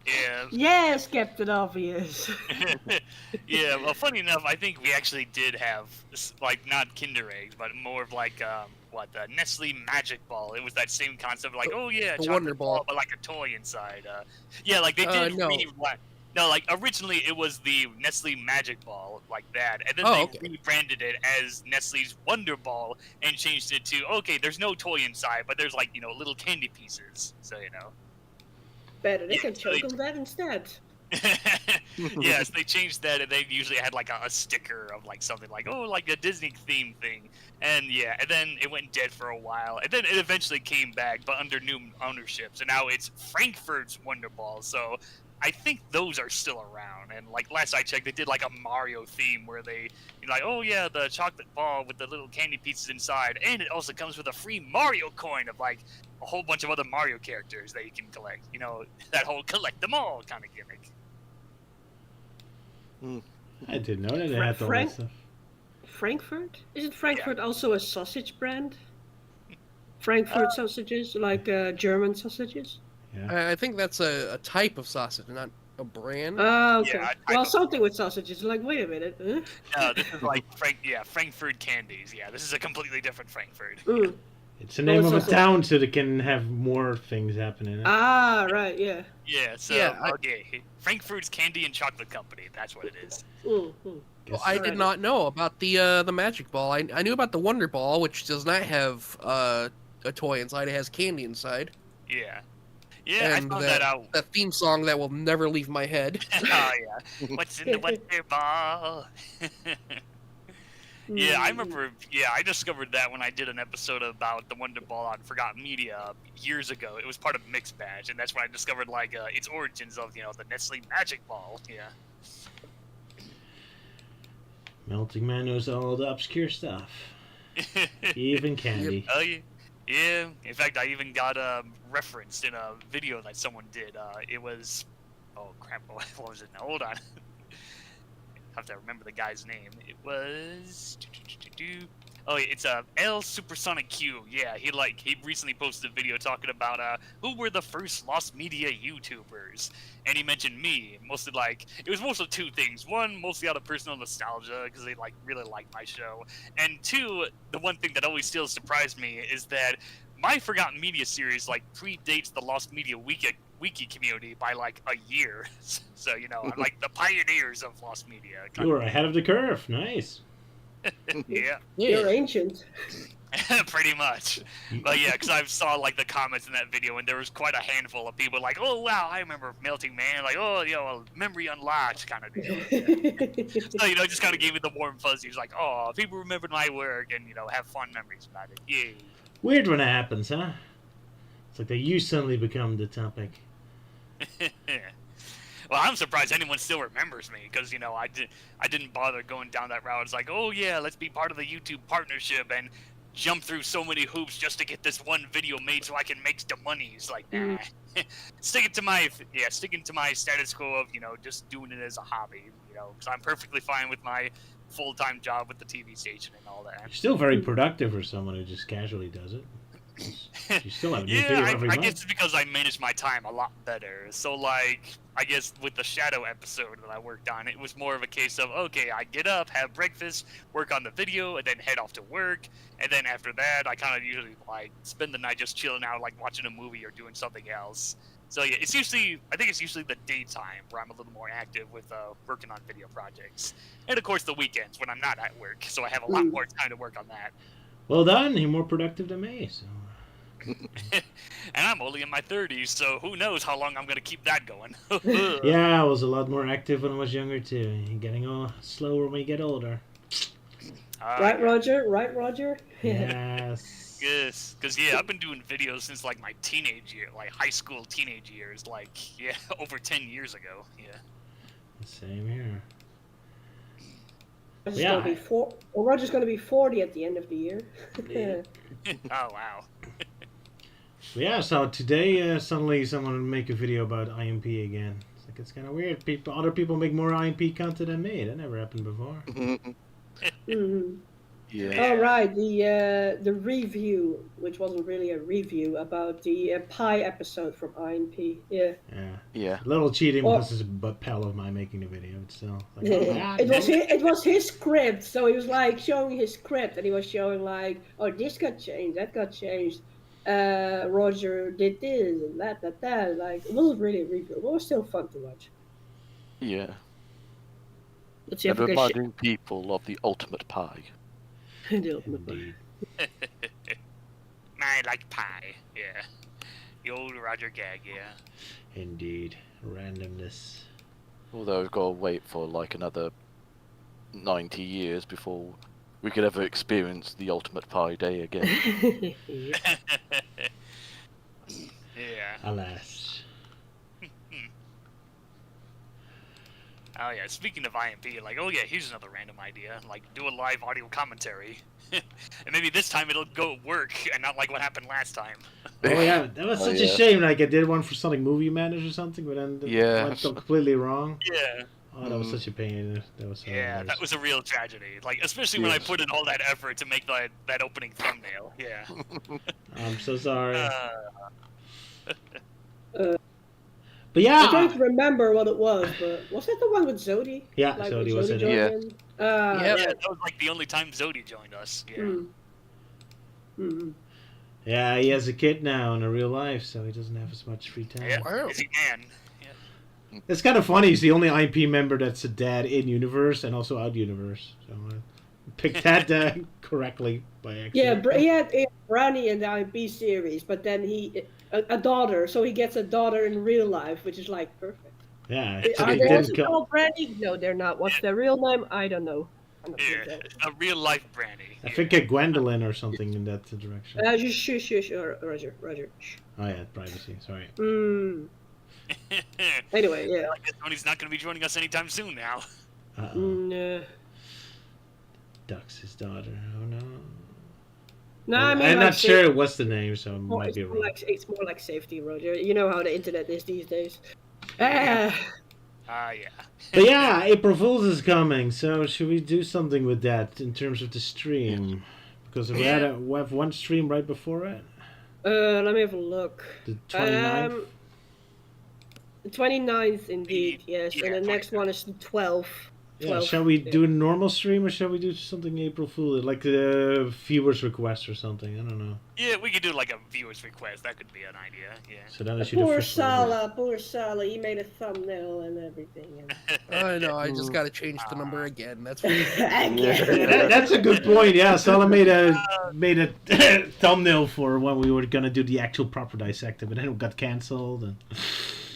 Yeah. Yes, Captain Obvious. Yeah, well, funny enough, I think we actually did have, like, not Kinder Eggs, but more of like, the Nestle Magic Ball. It was that same concept, like, oh yeah, The chocolate Wonder Ball. but like a toy inside. Yeah, like they did no. No, like originally it was the Nestle Magic Ball, like that, and then they rebranded it as Nestle's Wonder Ball and changed it to, okay, there's no toy inside, but there's like, little candy pieces, so Better, they can choke on that instead. Yes, they changed that, and they usually had like a sticker of like something like, oh, like a Disney theme thing, and yeah, and then it went dead for a while, and then it eventually came back, but under new ownership. So now it's Frankfurt's Wonder Ball. So I think those are still around, and like last I checked, they did like a Mario theme where they, like, oh yeah, the chocolate ball with the little candy pieces inside, and it also comes with a free Mario coin of like a whole bunch of other Mario characters that you can collect. That whole collect them all kind of gimmick. I didn't know that they had all that stuff. Frankfurt? Isn't Frankfurt also a sausage brand? Frankfurt sausages, like German sausages? Yeah. I think that's a type of sausage, not a brand. Oh, okay. Yeah, Well, something with sausages. Like, wait a minute. Huh? No, this is like Frankfurt candies. Yeah, this is a completely different Frankfurt. It's the name of a town, so they can have more things happening. Ah, right, yeah. Yeah, so okay, Frankfurt's Candy and Chocolate Company. That's what it is. Well, I did not know about the Magic Ball. I knew about the Wonder Ball, which does not have a toy inside. It has candy inside. Yeah. Yeah, And I found that out. That theme song that will never leave my head. Oh yeah. What's in the Wonder Ball? Yeah, I remember. Yeah, I discovered that when I did an episode about the Wonder Ball on Forgotten Media years ago. It was part of Mixed Badge, and that's when I discovered like its origins of the Nestle Magic Ball. Yeah. Melting Man knows all the obscure stuff, even candy. Oh yeah. Yeah. In fact, I even got referenced in a video that someone did. It was, oh crap, what was it? Now, hold on. I have to remember the guy's name. It was. Oh, yeah, it's L Supersonic Q. Yeah, he recently posted a video talking about who were the first Lost Media YouTubers, and he mentioned me. Mostly it was mostly two things. One, mostly out of personal nostalgia because they really liked my show, and two, the one thing that always still surprised me is that my Forgotten Media series predates the Lost Media Wiki community by a year. So I'm like the pioneers of Lost Media. You were ahead of the curve. Nice. Yeah. You're ancient. Pretty much. But yeah, because I saw the comments in that video, and there was quite a handful of people like, oh wow, I remember Melting Man, memory unlocked kind of deal. So just kind of gave me the warm fuzzies, like, oh, people remembered my work and have fond memories about it. Yay. Weird when it happens, huh? It's like you suddenly become the topic. Well, I'm surprised anyone still remembers me because I didn't bother going down that route. It's like, oh yeah, let's be part of the YouTube partnership and jump through so many hoops just to get this one video made so I can make the money. It's like, nah, sticking to my status quo of just doing it as a hobby. Because I'm perfectly fine with my full-time job with the TV station and all that. You're still very productive for someone who just casually does it. You still have a new video every I month. guess it's because I manage my time a lot better. So, like, I guess with the Shadow episode that I worked on, it was more of a case of, okay, I get up, have breakfast, work on the video, and then head off to work. And then after that, I kind of usually, like, spend the night just chilling out, like, watching a movie or doing something else. So, yeah, I think it's usually the daytime where I'm a little more active with working on video projects. And, of course, the weekends when I'm not at work. So I have a lot more time to work on that. Well done. You're more productive than me, so... And I'm only in my 30s, so who knows how long I'm going to keep that going. Yeah, I was a lot more active when I was younger, too. You're getting all slower when you get older. Right, Roger? Right, Roger? Yes. Yes, because, I've been doing videos since, like, my teenage year, like, high school teenage years, like, over 10 years ago, Same here. Roger's going to be 40 at the end of the year. Oh, wow. Yeah, so today suddenly someone would make a video about IMP again. It's kind of weird. Other people make more IMP content than me. That never happened before. Yeah. Oh, right, the review, which wasn't really a review, about the Pi episode from IMP. Yeah. Yeah. A little cheating because it's a pal of mine making the video. It's still like, it was his script, so he was like showing his script, and he was showing like, oh, this got changed, that got changed. Roger did this and that. Like, it wasn't really a review, but it was still fun to watch. Yeah. Let's see if And we can reminding people of the ultimate pie. the ultimate pie. Indeed. I like pie, the old Roger gag, Indeed. Randomness. Although we've got to wait for like another 90 years before we could ever experience the ultimate pie day again. Alas. Oh yeah, speaking of IMP, like, oh yeah, here's another random idea. Like, do a live audio commentary. And maybe this time it'll go work, and not like what happened last time. Oh yeah, that was such a shame. Like I did one for Sonic Movie Manager or something, but then it went completely wrong. Yeah. Oh, that was such a pain. That was so that was a real tragedy. Like, especially when I put in all that effort to make that opening thumbnail. Yeah. I'm so sorry. But yeah, I don't remember what it was, but was that the one with Zodi? Yeah, like, Zodi was in it. Yeah. Yeah, that was like the only time Zodi joined us. Yeah. Yeah, he has a kid now in a real life, so he doesn't have as much free time. Yeah, Wow. busy man. Yeah. It's kind of funny. He's the only IMP member that's a dad in universe and also out universe. So picked that correctly by accident. Yeah, he had Branny in the IMP series, but then a daughter, so he gets a daughter in real life, which is like perfect. Yeah, Are he they didn't also kill. called Branny? No, they're not. What's their real name? I don't know. I'm not sure Yeah, that. a real life Brandy. I think a Gwendolyn or something in that direction. Shush, Roger. Shh. Oh yeah, privacy. Sorry. Anyway, yeah. I guess Tony's not going to be joining us anytime soon now. Uh-oh. Ducks his daughter. Oh no. No, I mean, I'm like, not sure what's the name, so it might be wrong. It's more like safety, Roger. You know how the internet is these days. Yeah. But yeah, April Fool's is coming, so should we do something with that in terms of the stream? Because we have one stream right before it. Let me have a look. The 29th? The 29th, indeed, yes. Yeah, And the next one is the 12th. Yeah, shall we do a normal stream or shall we do something April Fool, like a viewer's request or something? I don't know. Yeah, we could do like a viewer's request. That could be an idea. Yeah. So then I should Poor Sala, he made a thumbnail and everything. I know, I just gotta change the number again. That's That's a good point. Yeah, Sala made a thumbnail for when we were gonna do the actual proper dissected, but then it got cancelled and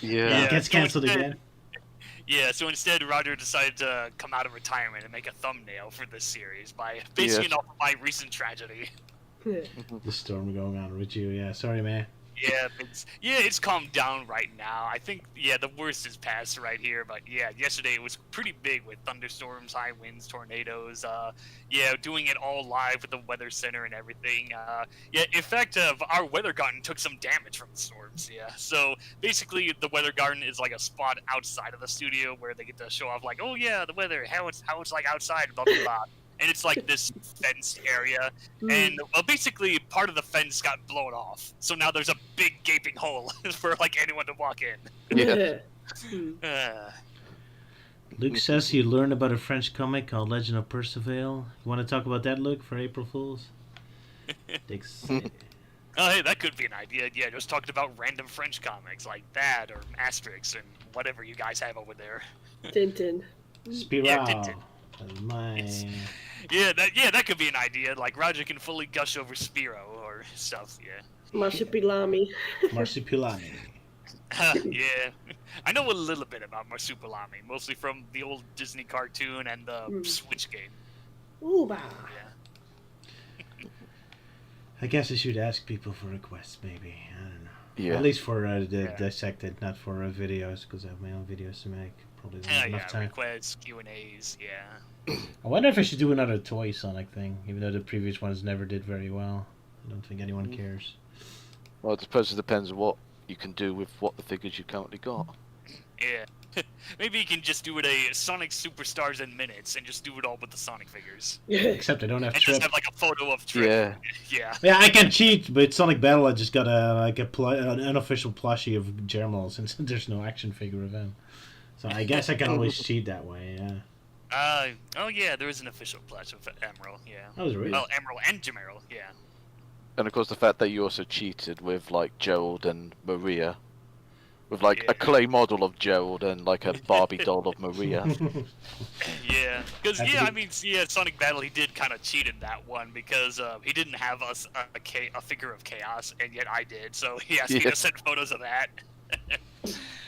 it gets cancelled again. Yeah, so instead, Roger decided to come out of retirement and make a thumbnail for this series by basing it off of my recent tragedy. The storm going on with you. Yeah, sorry, man. Yeah, it's calmed down right now. I think, the worst is past right here. But yeah, yesterday it was pretty big with thunderstorms, high winds, tornadoes. Doing it all live with the weather center and everything. In fact, our weather garden took some damage from the storms. Yeah, so basically the weather garden is like a spot outside of the studio where they get to show off, like, oh yeah, the weather, how it's like outside, blah blah blah. And it's like this fenced area, and basically part of the fence got blown off. So now there's a big gaping hole for like anyone to walk in. Yeah. Luke says he learned about a French comic called Legend of Percival. You want to talk about that, Luke, for April Fools? Oh, hey, that could be an idea. Yeah, just talking about random French comics like that, or Asterix, and whatever you guys have over there. Tintin. Spiral. Yeah, Tintin. My... that could be an idea. Like Roger can fully gush over Spiro or stuff. Yeah. Marsupilami. Marsupilami. Yeah, I know a little bit about Marsupilami, mostly from the old Disney cartoon and the Switch game. Ooh, bah. Yeah. I guess I should ask people for requests, maybe. I don't know. Yeah. At least for the Dissected, not for videos, because I have my own videos to make. Probably not enough time. Requests, Q&As, yeah. I wonder if I should do another Toy Sonic thing, even though the previous ones never did very well. I don't think anyone cares. Well, I suppose it depends on what you can do with what the figures you've currently got. Yeah. Maybe you can just do it a Sonic Superstars in minutes and just do it all with the Sonic figures. Except I don't have And Trip. just have like a photo of Trip. Yeah. Yeah. Yeah, I can cheat, but Sonic Battle I just got an unofficial plushie of Germal since there's no action figure of him. So I guess I can always cheat that way, yeah. There is an official plush of Emerald, yeah. That was really... Well, Emerald and Gemerald, yeah. And of course the fact that you also cheated with like Gerald and Maria. With like a clay model of Gerald and like a Barbie doll of Maria. Yeah, because Sonic Battle he did kind of cheat in that one because he didn't have us a figure of Chaos and yet I did, so he asked me to send photos of that.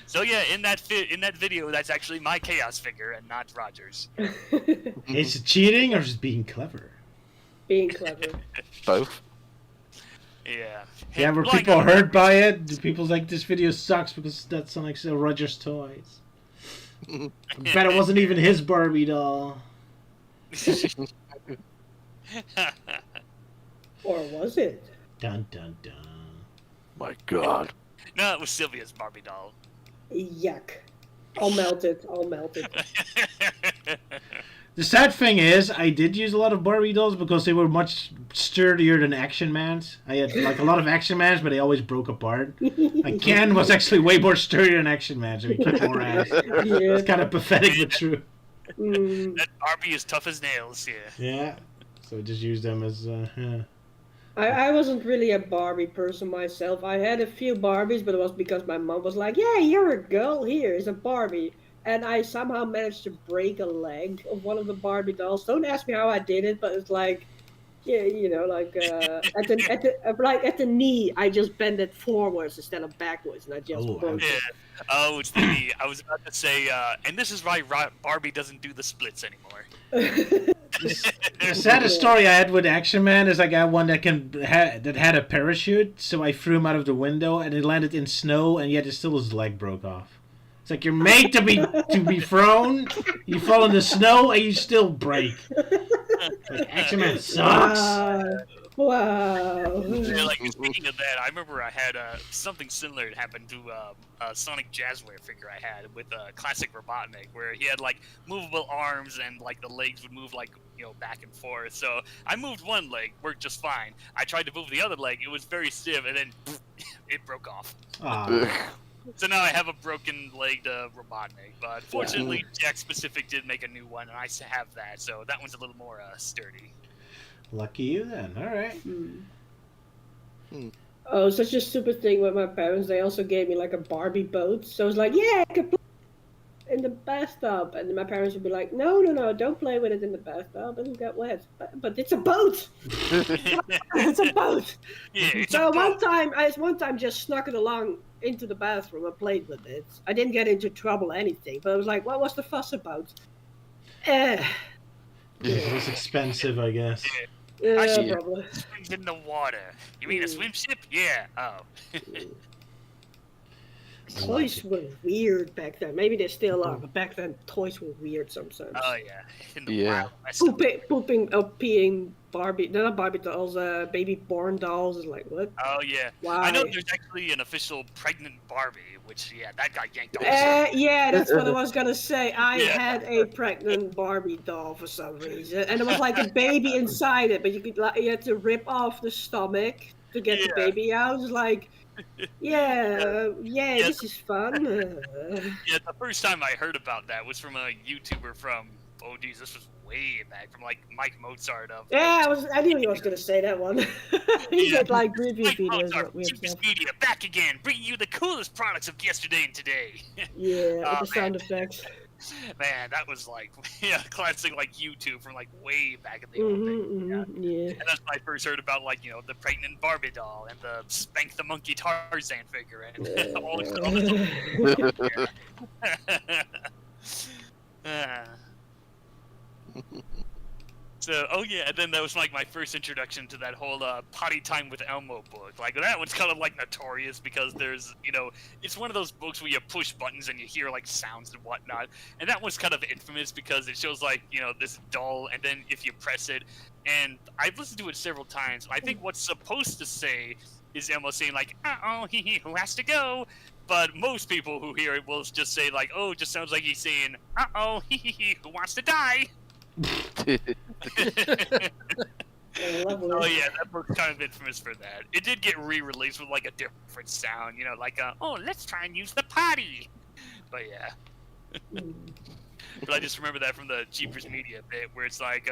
So yeah, in that video, that's actually my Chaos figure and not Roger's. Is it cheating or just being clever? Being clever. Both. Yeah. Yeah, were people hurt by it? Do people like this video sucks because that's Sonic Roger's toys? I bet it wasn't even his Barbie doll. Or was it? Dun dun dun. My God. No, it was Sylvia's Barbie doll. Yuck. I'll melt it. The sad thing is, I did use a lot of Barbie dolls because they were much sturdier than Action Mans. I had like a lot of Action Mans, but they always broke apart. Like Ken was actually way more sturdy than Action Mans, so he kicked more ass. It's kind of pathetic but true. That Barbie is tough as nails, yeah. Yeah, so we just used them as. I wasn't really a Barbie person myself. I had a few Barbies, but it was because my mom was like, "Yeah, you're a girl. Here is a Barbie." And I somehow managed to break a leg of one of the Barbie dolls. Don't ask me how I did it, but it's like, yeah, at the knee, I just bent it forwards instead of backwards, and I just broke it. Yeah. Oh, it's the knee. I was about to say, and this is why Barbie doesn't do the splits anymore. The saddest story I had with Action Man is I got one that had a parachute, so I threw him out of the window, and it landed in snow, and yet still his leg broke off. It's like you're made to be thrown. You fall in the snow and you still break. Like, Action Man sucks. Wow. Yeah, like speaking of that, I remember I had something similar happen to a Sonic Jazzware figure I had with a classic Robotnik, where he had like movable arms and like the legs would move like back and forth. So I moved one leg, worked just fine. I tried to move the other leg, it was very stiff, and then it broke off. So now I have a broken-legged Robotnik, but fortunately Jack Specific did make a new one, and I have that, so that one's a little more sturdy. Lucky you then. All right. Oh, such a stupid thing with my parents. They also gave me like a Barbie boat, so I was like, yeah, I can play in the bathtub, and then my parents would be like, no, don't play with it in the bathtub, it'll get wet. But it's a boat. It's a boat. Yeah, so one time just snuck it along into the bathroom and played with it. I didn't get into trouble or anything, but I was like, what was the fuss about? It was expensive, I guess. Yeah, Actually, probably. swims in the water. You mean a swim ship? Yeah. Oh. Toys were weird back then. Maybe they still are, but back then toys were weird sometimes. Oh yeah. In the Yeah. Wild West. Pooping, peeing Barbie, no, not Barbie dolls, baby born dolls is like, what? Oh yeah. Why? I know there's actually an official pregnant Barbie, which that got yanked off. Yeah, that's what I was gonna say. I Yeah. had a pregnant Barbie doll for some reason, and there was like a baby inside it, but you had to rip off the stomach to get the Yeah. baby out. It's like, yeah, this is fun. Yeah, the first time I heard about that was from a YouTuber from, oh geez, this was way back, from like Mike Mozart of. Yeah, I knew he was gonna say that one. He Yeah. did like review Mike videos Mozart, of weird Cheapest stuff. Media, back again, bringing you the coolest products of yesterday and today. Yeah, Oh, with the sound effects. Man, that was like, classic like YouTube from like way back in the old days. Yeah. And that's when I first heard about like the pregnant Barbie doll and the Spank the Monkey Tarzan figure and all the So, oh yeah, and then that was like my first introduction to that whole Potty Time with Elmo book. Like that one's kind of like notorious because there's, it's one of those books where you push buttons and you hear like sounds and whatnot. And that one's kind of infamous because it shows like, this doll, and then if you press it, and I've listened to it several times. I think what's supposed to say is Elmo saying like, uh-oh, who has to go? But most people who hear it will just say like, oh, it just sounds like he's saying, uh-oh, who wants to die? Lovely. Oh yeah, that book's kind of infamous for that. It did get re-released with like a different sound, like oh, let's try and use the potty. But yeah, but I just remember that from the Jeepers Media bit where it's like,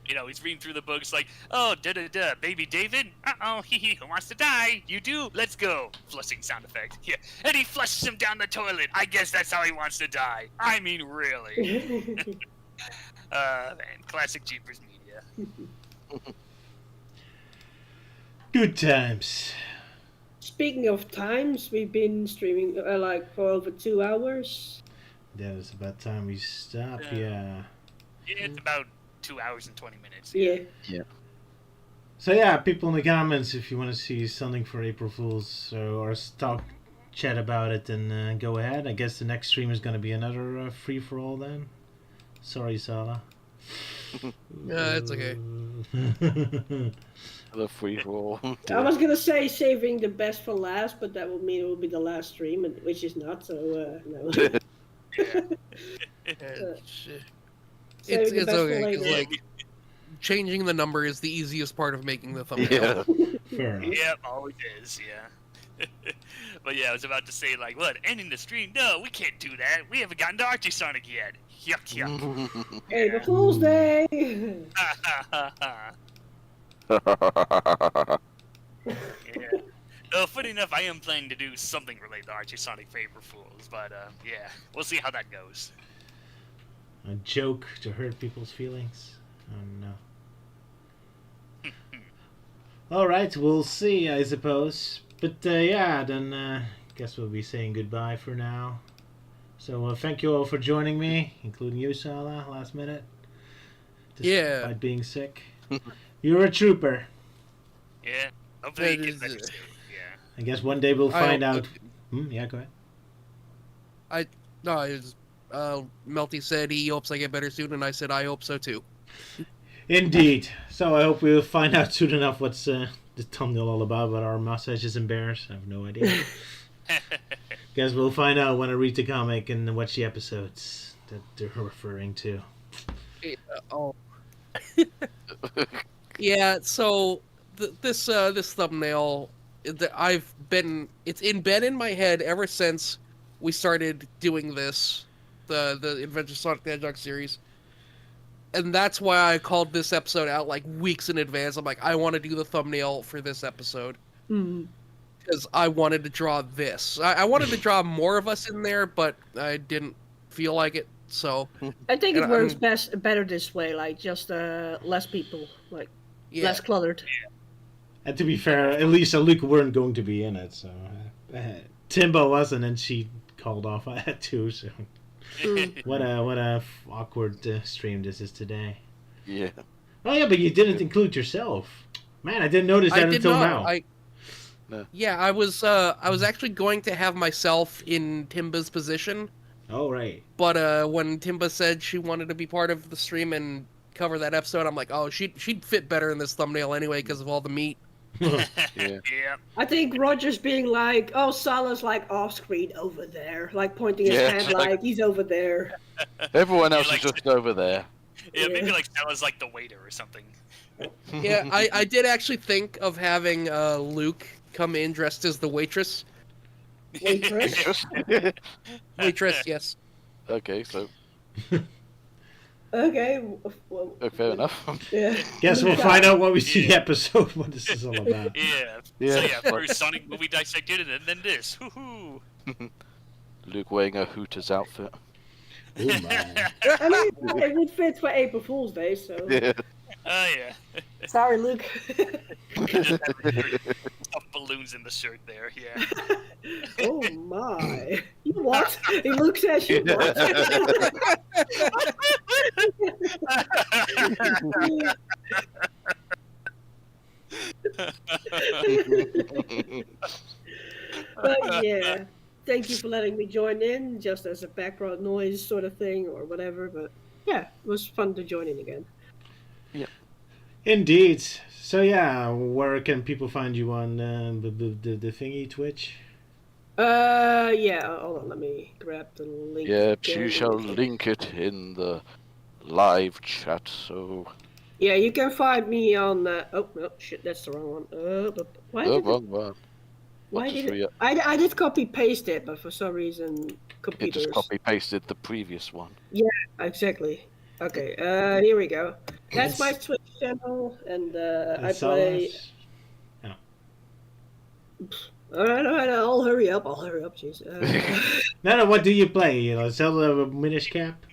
he's reading through the book. It's like, oh, da-da-da, baby David, uh-oh, who wants to die? You do? Let's go. Flushing sound effect. Yeah, and he flushes him down the toilet. I guess that's how he wants to die. I mean, really. Man, classic Jeepers Media. Good times. Speaking of times, we've been streaming like for over 2 hours. That is about time we stop, Yeah. yeah. Yeah, it's about 2 hours and 20 minutes. Yeah. So yeah, people in the comments, if you want to see something for April Fools or chat about it, then go ahead. I guess the next stream is going to be another free-for-all then. Sorry, Sala. Yeah, it's okay. The free roll. I was gonna say saving the best for last, but that would mean it will be the last stream, which is not. So no. It's Saving the best for okay, 'cause, later. like, changing the number is the easiest part of making the thumbnail. Yeah. Fair enough. Yep, always is, yeah. But yeah, I was about to say, like, what, ending the stream? No, we can't do that. We haven't gotten to Archie Sonic yet. Yuck, yuck. April Fool's Day. Yeah. Though, funny enough, I am planning to do something related to Archie Sonic for April Fools, but yeah, we'll see how that goes. A joke to hurt people's feelings? Oh no. Alright, we'll see, I suppose. But yeah, then guess we'll be saying goodbye for now. So thank you all for joining me, including you, Sala, last minute. Yeah. Despite being sick. You're a trooper. Yeah, hopefully That it gets is, better soon. Yeah. I guess one day we'll I find hope out. Yeah, go ahead. No, it was, Melty said he hopes I get better soon, and I said I hope so too. Indeed. So I hope we'll find out soon enough what's the thumbnail all about our mustaches and bears. I have no idea. Guess we'll find out when I read the comic and watch the episodes that they're referring to. Yeah, oh. Yeah, so this thumbnail, it's been in my head ever since we started doing this, the Adventure Sonic the Hedgehog series. And that's why I called this episode out like weeks in advance. I'm like, I want to do the thumbnail for this episode. Because I wanted to draw this. I wanted to draw more of us in there, but I didn't feel like it. So I think it And works better this way, like just less people, like yeah, less cluttered. And to be fair, at least Luke weren't going to be in it, so Timbo wasn't, and she called off I had to. So what a awkward stream this is today. Yeah. Oh yeah, but you didn't include yourself. Man, I didn't notice that I did until not. now. No. Yeah, I was actually going to have myself in Timba's position, Oh right. but when Timba said she wanted to be part of the stream and cover that episode, I'm like, oh, she'd fit better in this thumbnail anyway because of all the meat. Yeah. Yeah. I think Roger's being like, oh, Sala's like off screen over there, like pointing his Yeah, hand it's like- like he's over there. Everyone You else like is just over there. Yeah, maybe Yeah. like Stella's like the waiter or something. Yeah, I did actually think of having Luke come in dressed as the waitress. Waitress. Waitress, yes. Okay, so Okay, well, fair enough. yeah. Guess we'll find out when we see the episode what this is all about. Yeah. Yeah. So yeah, first Sonic movie dissected and then this. Woohoo! Luke wearing a Hooters outfit. Oh my. I mean, it would fit for April Fool's Day, so. Yeah. Oh yeah. Sorry, Luke. Just stuff balloons in the shirt there. Yeah. Oh my. You what? He looks at you. What? But yeah, thank you for letting me join in, just as a background noise sort of thing or whatever. But yeah, it was fun to join in again. Indeed. So yeah, where can people find you on the thingy Twitch? Yeah, hold on, let me grab the link. Yeah, again. you shall link it in the live chat. So Yeah, you can find me on. Oh no, shit, that's the wrong one. But why did it, wrong one. why What did is it, re- I did copy paste it, but for some reason It computers. just copy pasted the previous one. Exactly. Okay, here we go. That's my Twitch channel, and I play. All right, I'll hurry up. Jeez. No, what do you play? You know, Zelda Minish Cap?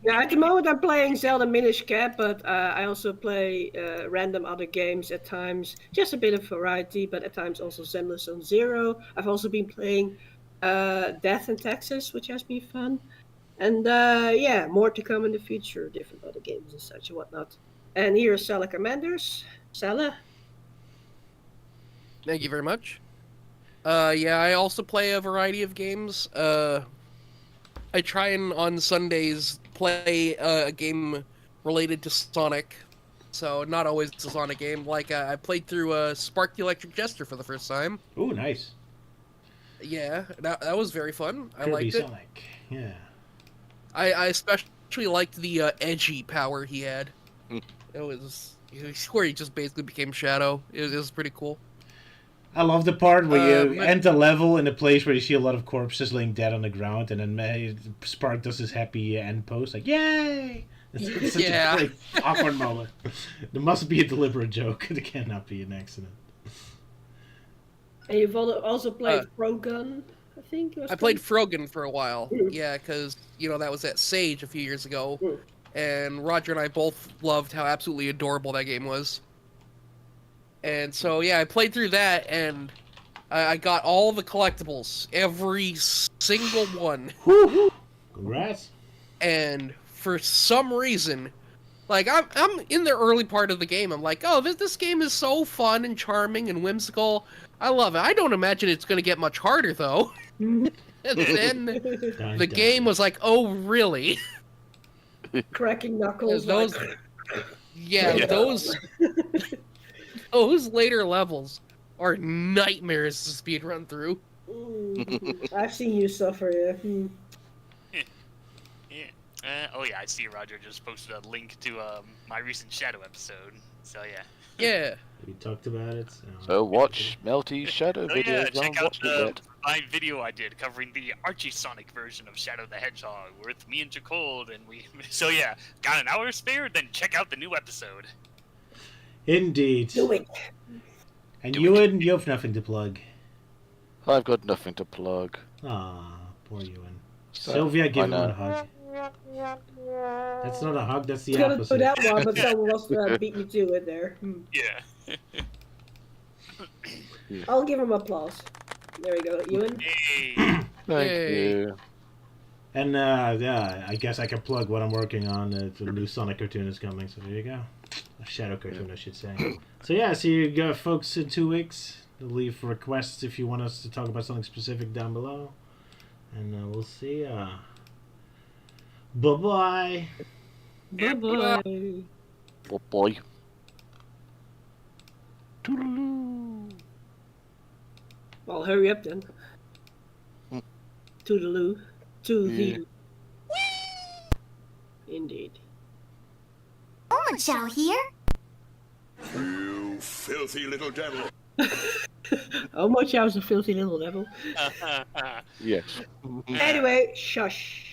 Yeah, at the moment I'm playing Zelda Minish Cap, but I also play random other games at times. Just a bit of variety, but at times also Zenless on Zero. I've also been playing Death in Texas, which has been fun. And yeah, more to come in the future, different other games and such and whatnot. And here's Sala Commanders. Sala? Thank you very much. Yeah, I also play a variety of games. I try and on Sundays play a game related to Sonic. So not always a Sonic game. Like I played through Spark the Electric Jester for the first time. Oh, nice. Yeah, that was very fun. I Kirby liked it. Sonic. Yeah. I especially liked the edgy power he had. It was where he just basically became Shadow. It was pretty cool. I love the part where you but- end the level in a place where you see a lot of corpses laying dead on the ground, and then Spark does his happy end post, like, yay! It's such Yeah. a great, awkward moment. There must be a deliberate joke. It cannot be an accident. And you've also played Frogun, I think. I played Frogan for a while. Mm. Yeah, because, that was at Sage a few years ago. Mm. And Roger and I both loved how absolutely adorable that game was. And so, yeah, I played through that, and I got all the collectibles. Every single one. Woo! Congrats. And for some reason, like, I'm in the early part of the game. I'm like, oh, this game is so fun and charming and whimsical. I love it. I don't imagine it's going to get much harder, though. And then Dun, the dun. game was like, oh, really? Cracking knuckles. Those, like- yeah, those later levels are nightmares to speed run through. I've seen you suffer, yeah. Yeah. Oh yeah, I see Roger just posted a link to my recent Shadow episode. So yeah. Yeah. We talked about it. So watch Melty's Shadow Oh yeah, videos on check out Watch It Yet. my video I did covering the Archie Sonic version of Shadow the Hedgehog with me and Jacold, and we. So yeah, got an hour spare? Then check out the new episode. Indeed. Do it. And Do Euan, you have nothing to plug. I've got nothing to plug. Ah, poor Euan. So, Sylvia, give him know. a hug. That's not a hug, that's the I was gonna do opposite. that one, but someone else beat me to it there. Yeah. I'll give him applause. There we go, Ewan. Hey. Thank Yay. you. And yeah, I guess I can plug what I'm working on. The new Sonic cartoon is coming, so there you go. A shadow cartoon, I should say. So yeah, see you folks in 2 weeks. Leave requests if you want us to talk about something specific down below. And we'll see ya. Bye-bye. Bye-bye. Oh boy. Toodaloo. Well, hurry up then. Toodaloo. To the... Indeed. Someone shall hear. You filthy little devil. Oh, much I was a filthy little devil. Yes. Anyway, shush.